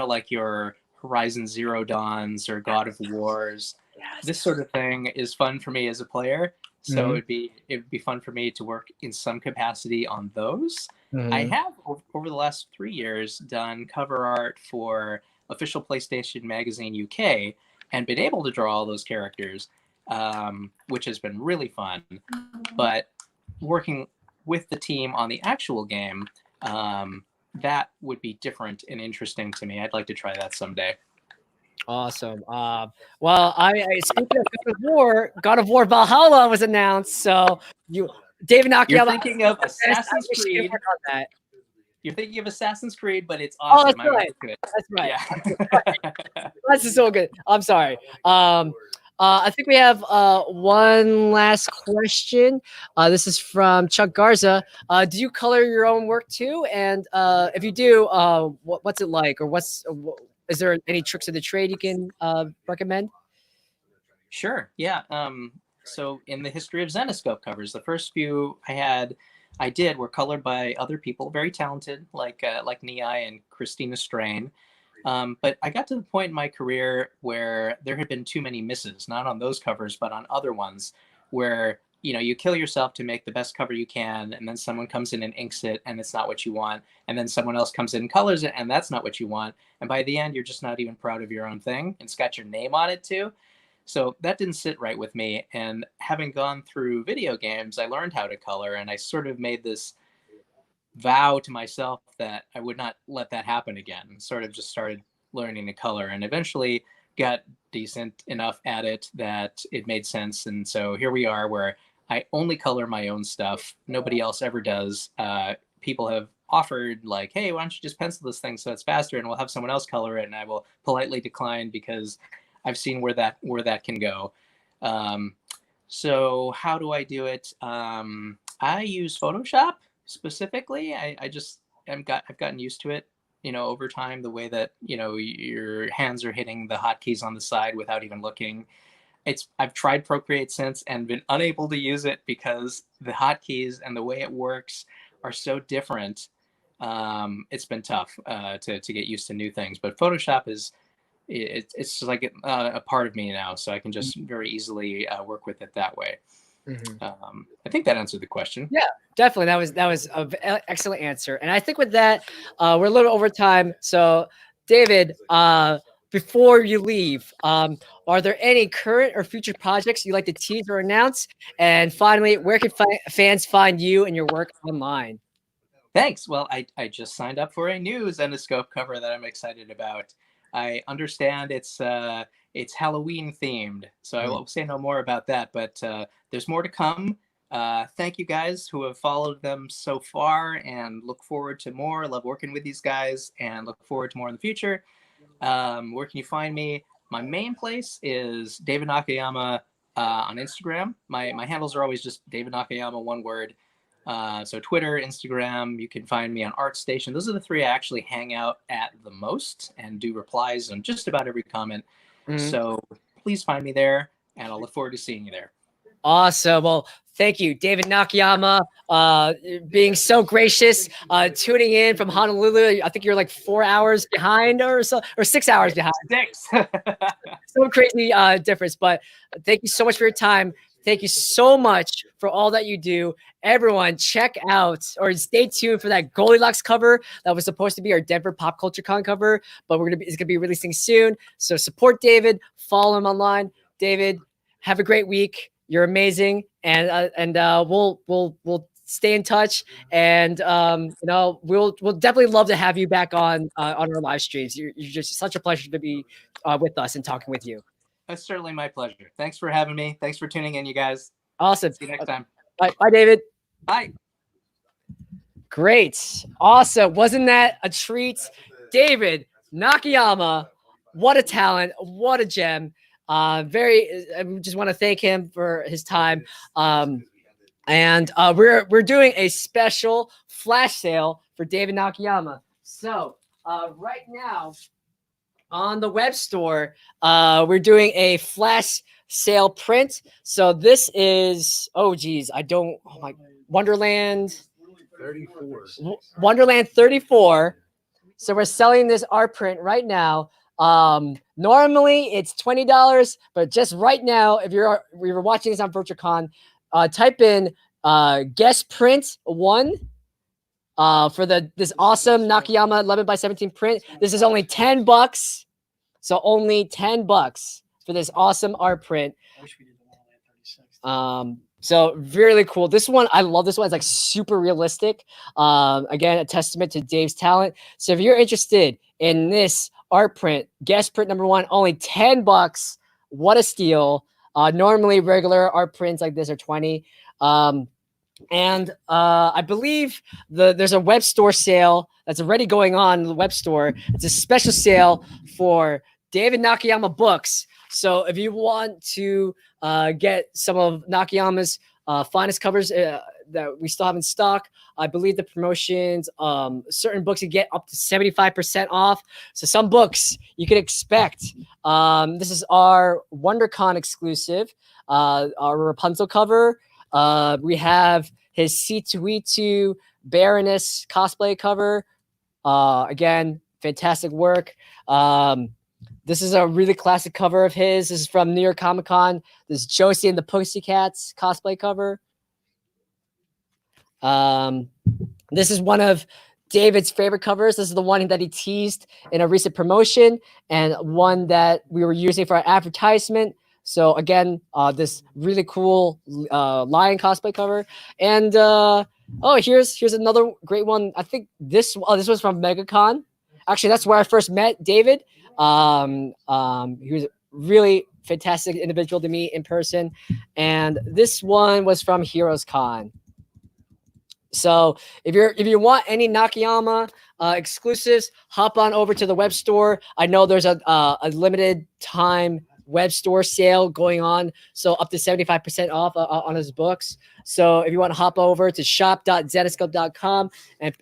like your Horizon Zero Dawns or God of Wars. This sort of thing is fun for me as a player. So it'd be fun for me to work in some capacity on those. I have over the last 3 years done cover art for official PlayStation Magazine UK and been able to draw all those characters, which has been really fun. But working with the team on the actual game, that would be different and interesting to me. I'd like to try that someday. Awesome. Well, I speaking of God of War Valhalla was announced. So David Nakayama. You're thinking of Assassin's Creed. You're thinking of Assassin's Creed, but it's awesome. Oh, that's right. That's right. Yeah. This is so good. I'm sorry. I think we have one last question. This is from Chuck Garza. Do you color your own work too? And if you do, what's it like? Or is there any tricks of the trade you can recommend? Sure. Yeah. So in the history of Zenescope covers, the first few I did were colored by other people, very talented, like Nei and Christina Strain. But I got to the point in my career where there had been too many misses, not on those covers, but on other ones where, you kill yourself to make the best cover you can, and then someone comes in and inks it, and it's not what you want. And then someone else comes in and colors it, and that's not what you want. And by the end, you're just not even proud of your own thing. It's got your name on it too. So that didn't sit right with me. And having gone through video games, I learned how to color, and I sort of made this vow to myself that I would not let that happen again. Sort of just started learning to color, and eventually got decent enough at it that it made sense. And so here we are, where I only color my own stuff. Nobody else ever does. People have offered like, hey, why don't you just pencil this thing so it's faster, and we'll have someone else color it, and I will politely decline because I've seen where that can go. So how do I do it? I use Photoshop specifically. I've gotten used to it, over time, the way that, your hands are hitting the hotkeys on the side without even looking. I've tried Procreate since and been unable to use it because the hotkeys and the way it works are so different. It's been tough to get used to new things, but Photoshop it's like a part of me now, so I can just very easily work with it that way. I think that answered the question. Yeah, definitely. That was an excellent answer. And I think with that, we're a little over time. So, David, before you leave, are there any current or future projects you'd like to tease or announce? And finally, where can fans find you and your work online? Thanks. Well, I just signed up for a new Zenescope cover that I'm excited about. I understand it's Halloween themed, so I won't say no more about that, but there's more to come. Thank you guys who have followed them so far, and look forward to more. Love working with these guys and look forward to more in the future. Where can you find me? My main place is David Nakayama on Instagram. My handles are always just David Nakayama, one word. So Twitter, Instagram, you can find me on ArtStation. Those are the three I actually hang out at the most and do replies on just about every comment. So please find me there, and I'll look forward to seeing you there. Awesome. Well, thank you, David Nakayama, being so gracious, tuning in from Honolulu. I think you're like 4 hours behind or 6 hours behind. 6. So crazy difference. But thank you so much for your time. Thank you so much for all that you do. Everyone, check out or stay tuned for that Goldilocks cover that was supposed to be our Denver Pop Culture Con cover, but it's gonna be releasing soon. So support David, follow him online. David, have a great week. You're amazing, and we'll stay in touch. And we'll definitely love to have you back on our live streams. You're just such a pleasure to be with us and talking with you. That's certainly my pleasure. Thanks for having me. Thanks for tuning in, you guys. Awesome. See you next time. Bye, David. Bye. Great. Awesome. Wasn't that a treat? David Nakayama, what a talent. What a gem. I just want to thank him for his time. And we're doing a special flash sale for David Nakayama. So right now on the web store, we're doing a flash sale print. So this is Wonderland 34. Wonderland 34. So we're selling this art print right now. Normally it's $20, but just right now, if you're watching this on VirtualCon, type in guest print 1 for this awesome Nakayama 11x17 print. This is only $10. So only $10 for this awesome art print. I wish we did the Wonderland 36. So really cool. This one, I love this one. It's like super realistic. Again, a testament to Dave's talent. So if you're interested in this art print, guest print number 1, only $10. What a steal. Normally regular art prints like this are $20. And I believe there's a web store sale that's already going on in the web store. It's a special sale for David Nakayama books. So if you want to get some of Nakayama's finest covers that we still have in stock, I believe the promotions, certain books you get up to 75% off. So some books you can expect. This is our WonderCon exclusive, our Rapunzel cover. We have his C2E2 Baroness cosplay cover. Again, fantastic work. This is a really classic cover of his. This is from New York Comic Con. This is Josie and the Pussycats cosplay cover. This is one of David's favorite covers. This is the one that he teased in a recent promotion and one that we were using for our advertisement. So again, this really cool lion cosplay cover. And here's another great one. I think this was from MegaCon. Actually, that's where I first met David. He was a really fantastic individual to meet in person. And this one was from Heroes Con. So if you want any Nakayama exclusives, hop on over to the web store. I know there's a limited time web store sale going on, so up to 75% off on his books. So if you want to hop over to shop.zetascope.com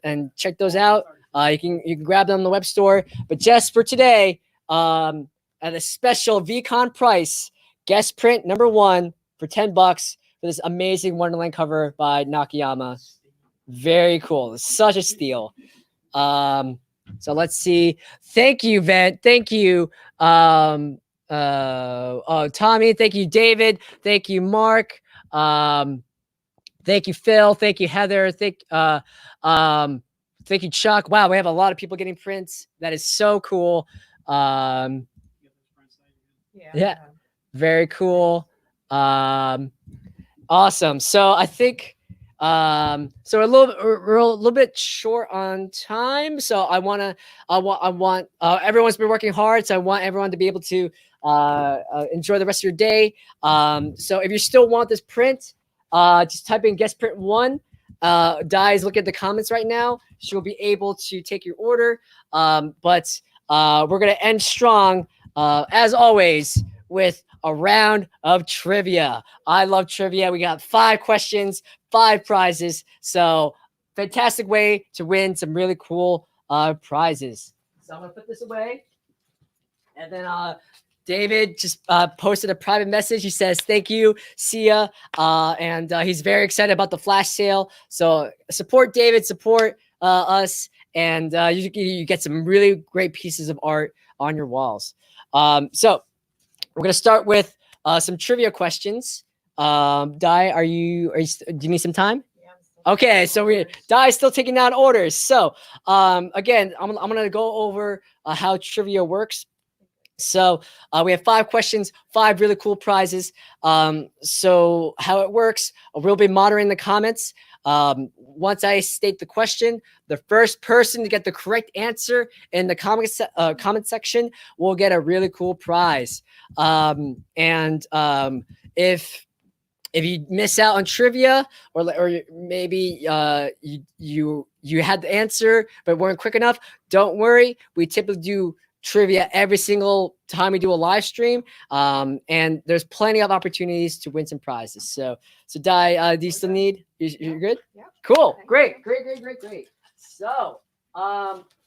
and check those out, you can grab them on the web store. But just for today, at a special VCon price, guest print number 1 for $10 for this amazing Wonderland cover by Nakayama. Very cool. It's such a steal. So let's see. Thank you, Vent. Thank you, Tommy. Thank you, David. Thank you, Mark. Thank you, Phil. Thank you, Heather. Thank you, Chuck. Wow, we have a lot of people getting prints. That is so cool. Yeah, very cool. Awesome. So I think so we're a little bit short on time. So I want everyone's been working hard. So I want everyone to be able to enjoy the rest of your day. So if you still want this print, just type in guest print 1. Di's look at the comments right now. She'll be able to take your order. But we're gonna end strong, as always, with a round of trivia. I love trivia. We got 5 questions, 5 prizes. So fantastic way to win some really cool prizes. So I'm gonna put this away, and then David just posted a private message. He says, "Thank you, see ya," and he's very excited about the flash sale. So support David, support us, and you get some really great pieces of art on your walls. So we're gonna start with some trivia questions. Di, do you need some time? Okay, so Di's still taking down orders. So again, I'm gonna go over how trivia works. So we have 5 questions, 5 really cool prizes. So how it works, we'll be monitoring the comments. Once I state the question, the first person to get the correct answer in the comment section will get a really cool prize. If you miss out on trivia, or maybe you had the answer but weren't quick enough, don't worry. We typically do trivia every single time we do a live stream. And there's plenty of opportunities to win some prizes. So Dai, do you still need? You're good? Yeah. Cool. Great. So,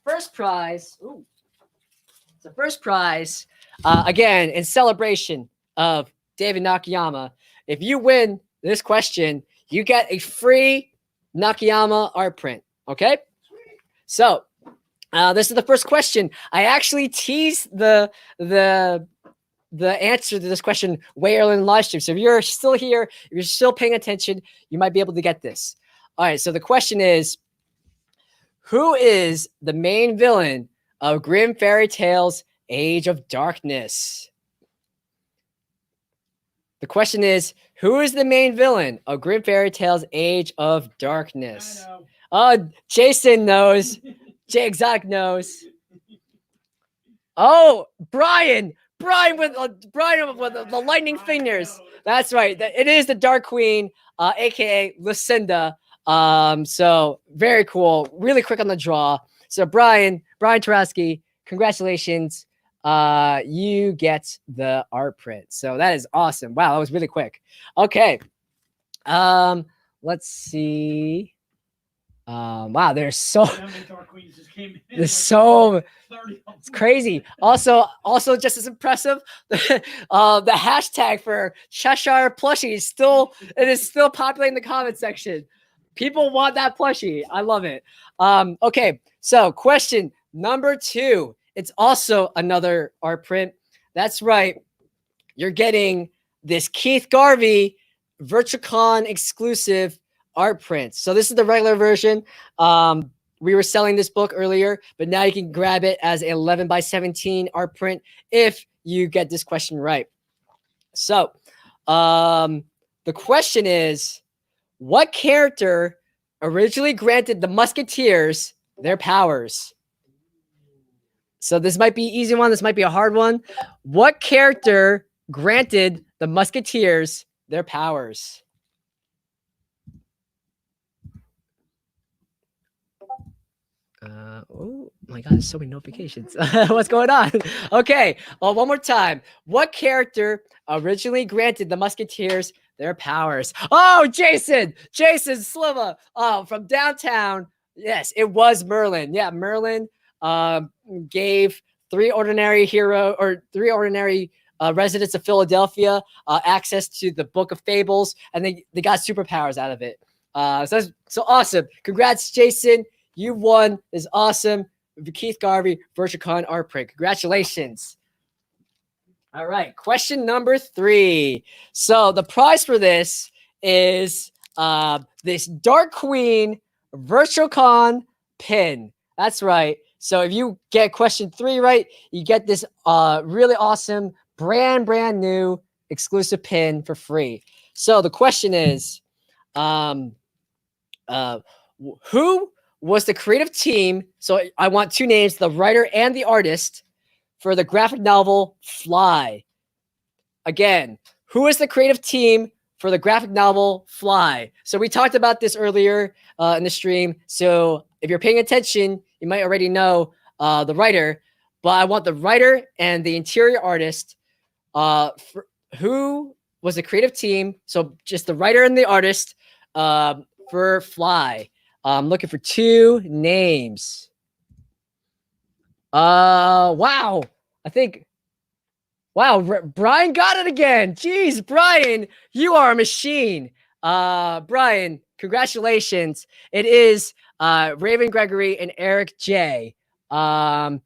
first prize. Ooh. So first prize, again, in celebration of David Nakayama. If you win this question, you get a free Nakayama art print. Okay. So this is the first question. I actually teased the answer to this question way earlier in the live stream. So if you're still here, if you're still paying attention, you might be able to get this. All right. So the question is, who is the main villain of Grimm Fairy Tales Age of Darkness? The question is, who is the main villain of Grimm Fairy Tales Age of Darkness? Oh, Jason knows. Jay Exotic knows. Oh, Brian with the lightning fingers. That's right. It is the Dark Queen, aka Lucinda. So very cool. Really quick on the draw. So Brian Tarasky, congratulations. You get the art print. So that is awesome. Wow, that was really quick. Okay. Let's see. Wow, there's so it's crazy. Also just as impressive, the hashtag for Cheshire plushie is still populating the comment section. People want that plushie. I love it. Okay, so question number 2. It's also another art print. That's right. You're getting this Keith Garvey VirtualCon exclusive art print. So this is the regular version. We were selling this book earlier, but now you can grab it as an 11x17 art print if you get this question right. So the question is, what character originally granted the Musketeers their powers? So this might be an easy one. This might be a hard one. What character granted the Musketeers their powers? Oh my God, there's so many notifications. What's going on? Okay. One more time. What character originally granted the Musketeers their powers? Oh, Jason Sliva. Oh, from downtown. Yes, it was Merlin. Yeah, Merlin gave three ordinary residents of Philadelphia access to the Book of Fables, and they got superpowers out of it. So awesome. Congrats, Jason. You won this awesome Keith Garvey VirtualCon art print. Congratulations. All right. Question number 3. So the prize for this is this Dark Queen VirtualCon pin. That's right. So if you get question 3 right, you get this really awesome brand new exclusive pin for free. So the question is, who was the creative team? So I want 2 names, the writer and the artist, for the graphic novel Fly. Again, who is the creative team for the graphic novel Fly? So we talked about this earlier in the stream. So if you're paying attention, you might already know the writer, but I want the writer and the interior artist. Who was the creative team? So just the writer and the artist for Fly. I'm looking for 2 names. Wow. Brian got it again. Jeez, Brian, you are a machine. Brian, congratulations. It is Raven Gregory and Eric J. So I'm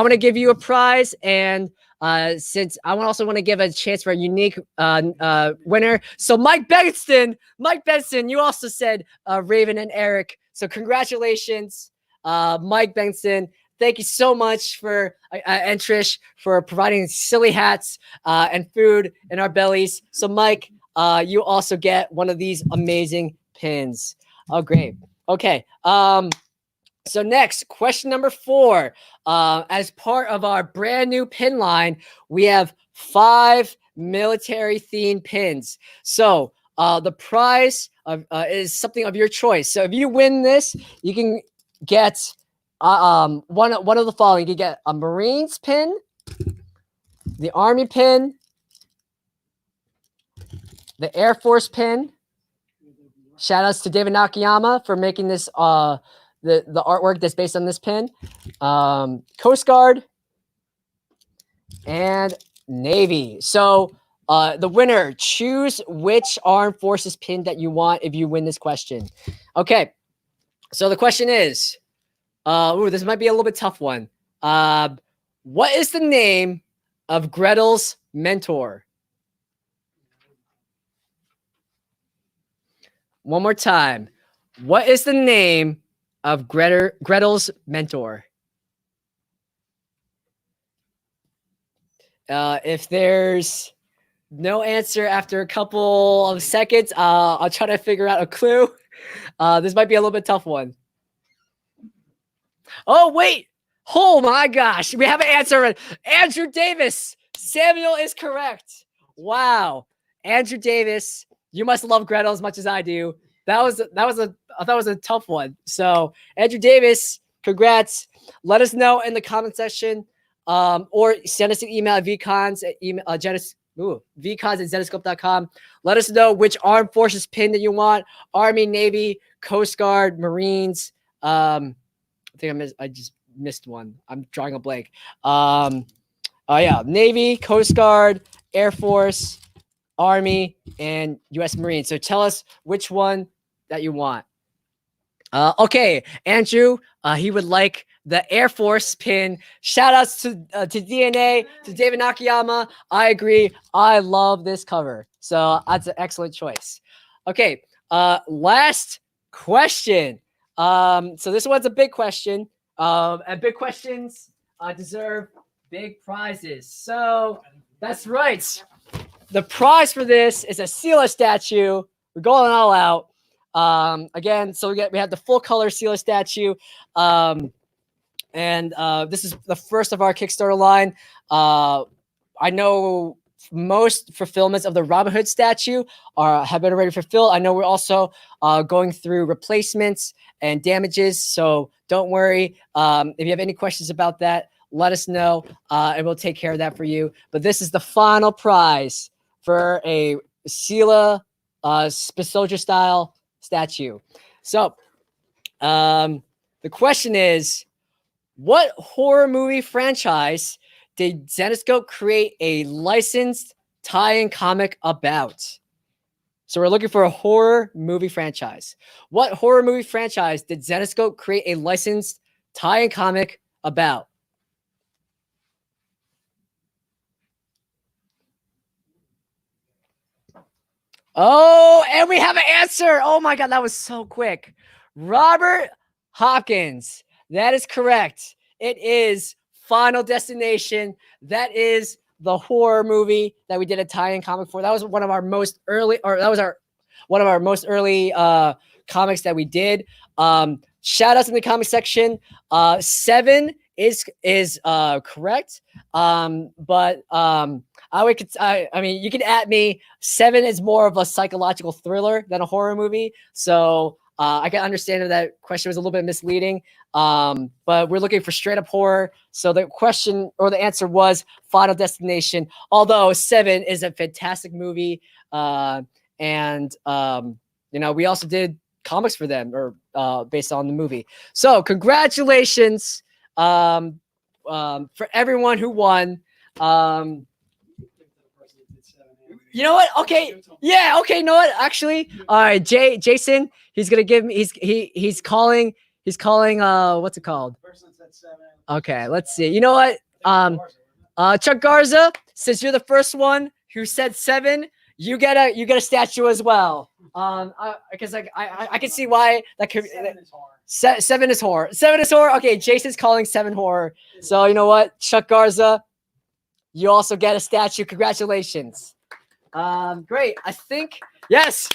going to give you a prize, and since I also want to give a chance for a unique winner. So Mike Benson, you also said Raven and Eric. So congratulations, Mike Benson. Thank you so much for and Trish for providing silly hats and food in our bellies. So Mike, you also get one of these amazing pins. Oh, great. Okay. So next, question number 4. As part of our brand new pin line, we have 5 military-themed pins. So the prize is something of your choice. So if you win this, you can get one of the following. You can get a Marines pin, the Army pin, the Air Force pin. Shout outs to David Nakayama for making this the artwork that's based on this pin. Coast Guard and Navy. So the winner, choose which Armed Forces pin that you want if you win this question. Okay. So the question is, this might be a little bit tough one. What is the name of Gretel's mentor? One more time. What is the name of Gretel's mentor? If there's no answer after a couple of seconds, I'll try to figure out a clue. This might be a little bit tough one. Oh, wait. Oh, my gosh. We have an answer. Andrew Davis. Samuel is correct. Wow. Andrew Davis. You must love Gretel as much as I do. I thought it was a tough one. So Andrew Davis, congrats. Let us know in the comment section, or send us an email at vcons@zetascope.com. Let us know which Armed Forces pin that you want. Army, Navy, Coast Guard, Marines. I think I just missed one. I'm drawing a blank. Yeah, Navy, Coast Guard, Air Force, Army, and U.S. Marines. So tell us which one that you want. Okay, Andrew, he would like the Air Force pin. Shout outs to DNA, to David Nakayama. I agree. I love this cover. So that's an excellent choice. Okay, last question. So this one's a big question. And big questions deserve big prizes. So that's right. The prize for this is a Sela statue. We're going all out. Again, so we have the full color Sela statue. And this is the first of our Kickstarter line. I know most fulfillments of the Robin Hood statue have been already fulfilled. I know we're also going through replacements and damages. So don't worry. If you have any questions about that, let us know, and we'll take care of that for you. But this is the final prize for a Sela soldier style statue. So the question is, what horror movie franchise did Zetascope create a licensed tie-in comic about? So we're looking for a horror movie franchise. What horror movie franchise did Zetascope create a licensed tie-in comic about? Oh, and we have an answer. Oh my God, that was so quick. Robert Hopkins. That is correct. It is Final Destination. That is the horror movie that we did a tie-in comic for. That was one of our most early, comics that we did. Shout outs in the comment section. 7 is correct. But I mean, you can at me. 7 is more of a psychological thriller than a horror movie. So I can understand that that question was a little bit misleading. But we're looking for straight up horror. So the question or the answer was Final Destination. Although 7 is a fantastic movie. And we also did comics for them or based on the movie. So congratulations for everyone who won. You know what? Okay. Yeah. Okay. You know what? Actually, all right. Jason, he's gonna give me. He's calling. He's calling. What's it called? Okay. Let's see. You know what? Chuck Garza, since you're the first one who said 7, you get a statue as well. Because I can see why that could. 7 is horror. 7 is horror. Okay. Jason's calling 7 horror. So you know what? Chuck Garza, you also get a statue. Congratulations. Great. I think yes.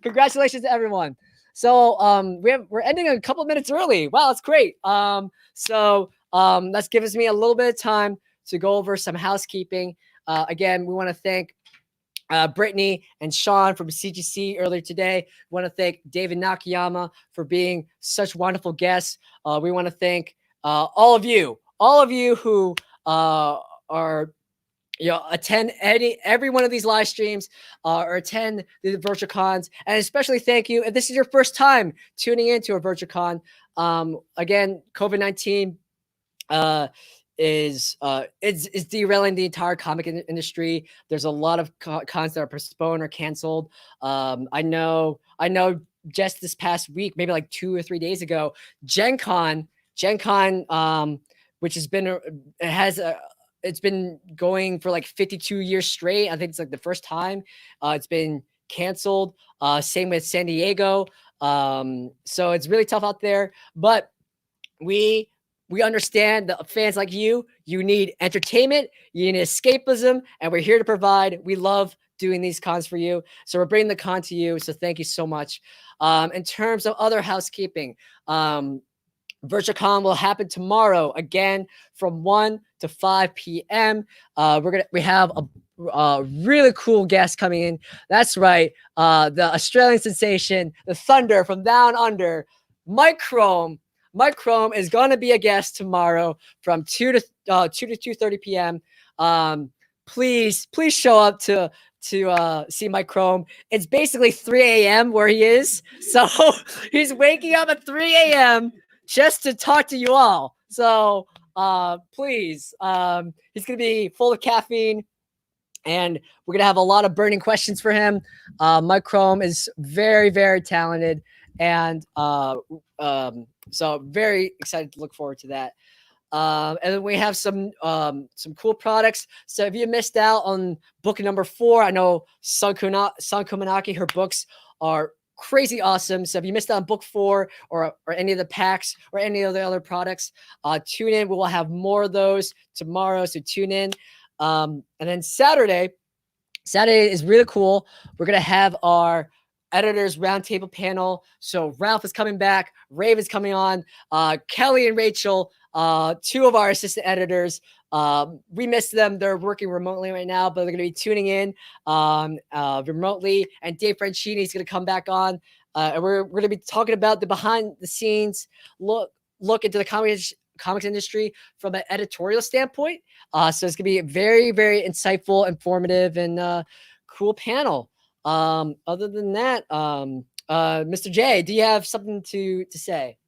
Congratulations to everyone. So we're ending a couple minutes early. Wow, that's great. So that's gives me a little bit of time to go over some housekeeping. Again, we want to thank Brittany and Sean from CGC earlier today. We want to thank David Nakayama for being such wonderful guests. We want to thank all of you who are attend every one of these live streams or attend the virtual cons, and especially thank you if this is your first time tuning into a virtual con. Again, COVID-19 is derailing the entire comic industry. There's a lot of cons that are postponed or canceled. I know just this past week, maybe like 2 or 3 days ago, Gen Con, which has been it's been going for like 52 years straight. I think it's like the first time it's been canceled. Same with San Diego. So it's really tough out there, but we understand that fans like you need entertainment, you need escapism, and we're here to provide. We love doing these cons for you. So we're bringing the con to you. So thank you so much. In terms of other housekeeping, VirtualCon will happen tomorrow again from 1 to 5 p.m. We have a really cool guest coming in. That's right. The Australian sensation, the Thunder from Down Under, Mike Chrome. Mike Chrome is going to be a guest tomorrow from 2 to 2:30 p.m. Please show up to see Mike Chrome. It's basically 3 a.m. where he is. So he's waking up at 3 a.m. just to talk to you all. So please, he's going to be full of caffeine, and we're going to have a lot of burning questions for him. Mike Chrome is very, very talented, and so very excited to look forward to that. And then we have some cool products. So if you missed out on book number 4, I know Sun Kumanaki, her books are crazy awesome. So if you missed out on book 4 or any of the packs or any of the other products, tune in. We will have more of those tomorrow, so tune in. And then Saturday is really cool. We're gonna have our editors roundtable panel. So Ralph is coming back, Rave is coming on, Kelly and Rachel, 2 of our assistant editors. We miss them. They're working remotely right now, but they're going to be tuning in remotely. And Dave Franchini is going to come back on. And we're going to be talking about the behind the scenes look into the comics industry from an editorial standpoint. So it's going to be a very, very insightful, informative, and cool panel. Other than that, Mr. J, do you have something to say?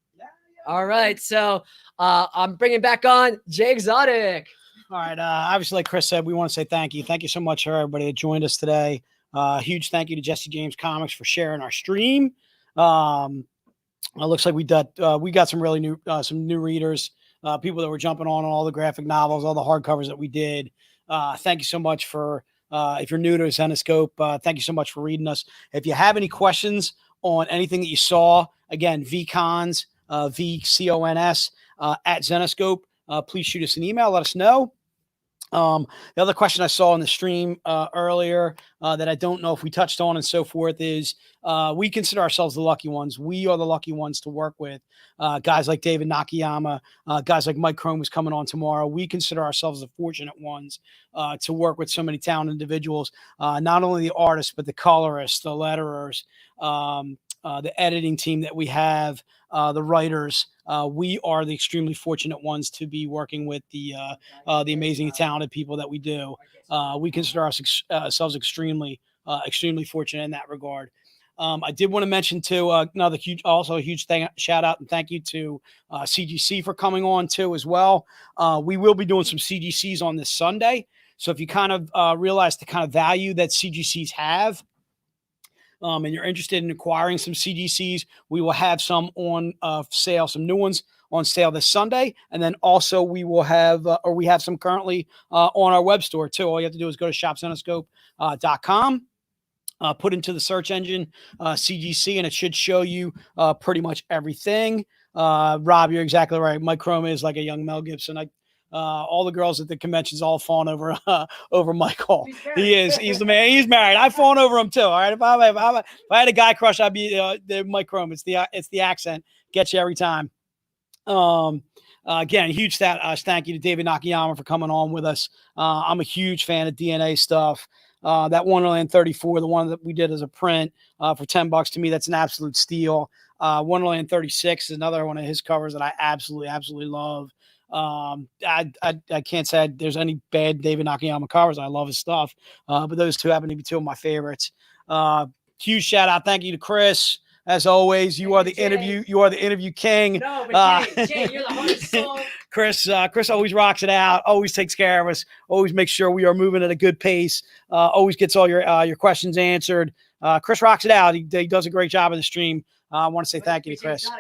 All right, so I'm bringing back on Jay Exotic. All right, obviously, like Chris said, we want to say thank you. Thank you so much for everybody that joined us today. Huge thank you to Jesse James Comics for sharing our stream. It looks like we got some really new readers, people that were jumping on all the graphic novels, all the hardcovers that we did. Thank you so much for if you're new to Zenoscope, thank you so much for reading us. If you have any questions on anything that you saw, again, VCons, VCONS at Zenoscope, please shoot us an email, let us know. The other question I saw in the stream earlier that I don't know if we touched on and so forth is we consider ourselves the lucky ones. We are the lucky ones to work with guys like David Nakayama, guys like Mike Chrome, who's coming on tomorrow. We consider ourselves the fortunate ones to work with so many talented individuals, not only the artists, but the colorists, the letterers, the editing team that we have, the writers. We are the extremely fortunate ones to be working with the amazing talented people that we do. We consider ourselves extremely fortunate in that regard. I did want to mention too, a huge shout out and thank you to CGC for coming on too as well. We will be doing some CGCs on this Sunday. So if you kind of realize the kind of value that CGCs have, and you're interested in acquiring some CGCs, we will have some on sale, some new ones on sale this Sunday. And then also we will have, we have some currently on our web store too. All you have to do is go to shopzenoscope.com, put into the search engine CGC, and it should show you pretty much everything. Rob, you're exactly right. Mike Chrome is like a young Mel Gibson. All the girls at the conventions all fawn over Michael. He's the man. He's married. I've fawned over him too. All right. If I had a guy crush, I'd be the Mike Chrome. It's the accent gets you every time. Again, huge thank you to David Nakayama for coming on with us. I'm a huge fan of DNA stuff. That Wonderland 34, the one that we did as a print for $10, to me, that's an absolute steal. Wonderland 36 is another one of his covers that I absolutely love. I can't say there's any bad David Nakayama covers. I love his stuff. But those two happen to be two of my favorites. Huge shout out. Thank you to Chris. As always, you are the interview king. No, but Jay, you're the hardest soul. Chris always rocks it out, always takes care of us, always makes sure we are moving at a good pace, always gets all your questions answered. Chris rocks it out. He does a great job in the stream. I want to say thank you to Chris.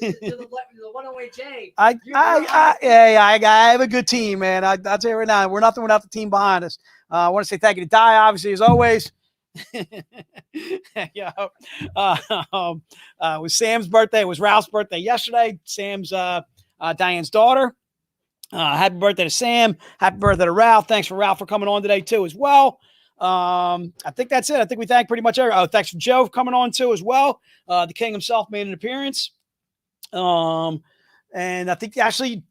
You're the one-away Jay. I have a good team, man. I'll tell you right now, we're nothing without the team behind us. I want to say thank you to Di, obviously, as always. Yeah. It was Sam's birthday. It was Ralph's birthday yesterday. Sam's Diane's daughter. Happy birthday to Sam. Happy birthday to Ralph. Thanks for Ralph for coming on today too as well. I think that's it. I think we thank pretty much everyone. Thanks for Joe for coming on too as well. The king himself made an appearance. And I think actually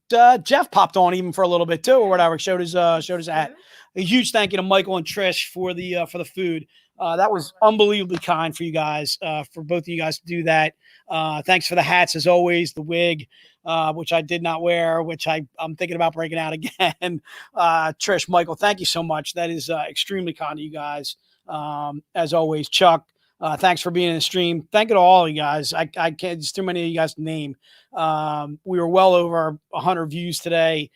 Jeff popped on even for a little bit too, or whatever. Showed his hat. A huge thank you to Michael and Trish for the food. That was unbelievably kind for you guys, for both of you guys to do that. Thanks for the hats as always, the wig, which I did not wear, which I'm thinking about breaking out again. Trish, Michael, thank you so much. That is extremely kind of you guys. As always, Chuck, thanks for being in the stream. Thank you to all of you guys. I can't, there's too many of you guys to name. We were well over 100 views today.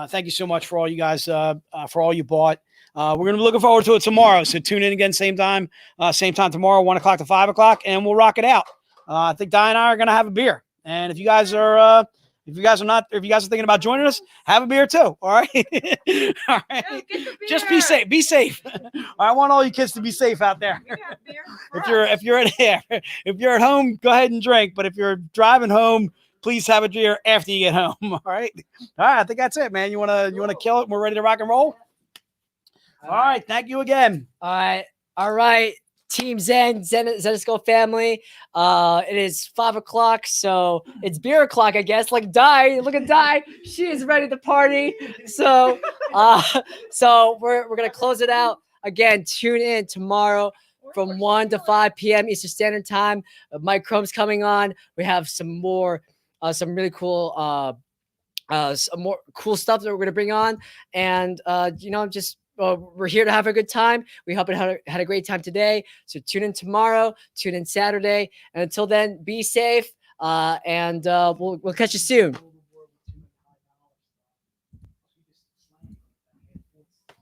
Thank you so much for all you guys, for all you bought. We're going to be looking forward to it tomorrow. So tune in again, same time tomorrow, 1 o'clock to 5 o'clock, and we'll rock it out. I think Di and I are going to have a beer. And if you guys are thinking about joining us, have a beer too. All right. All right. Just be safe. Be safe. I want all you kids to be safe out there. If you're at home, go ahead and drink. But if you're driving home, please have a beer after you get home. All right. All right. I think that's it, man. You wanna kill it? We're ready to rock and roll. All right. Thank you again. All right. Team Zenisco family. It is 5 o'clock, so it's beer o'clock, I guess. Like Di, look at Di. She is ready to party. So we're gonna close it out. Again, tune in tomorrow from 1 to 5 p.m. Eastern Standard Time. Mike Chrome's coming on. We have some more, some really cool, some more cool stuff that we're gonna bring on, and we're here to have a good time. We hope it had a great time today. So tune in tomorrow, tune in Saturday. And until then, be safe. And we'll catch you soon.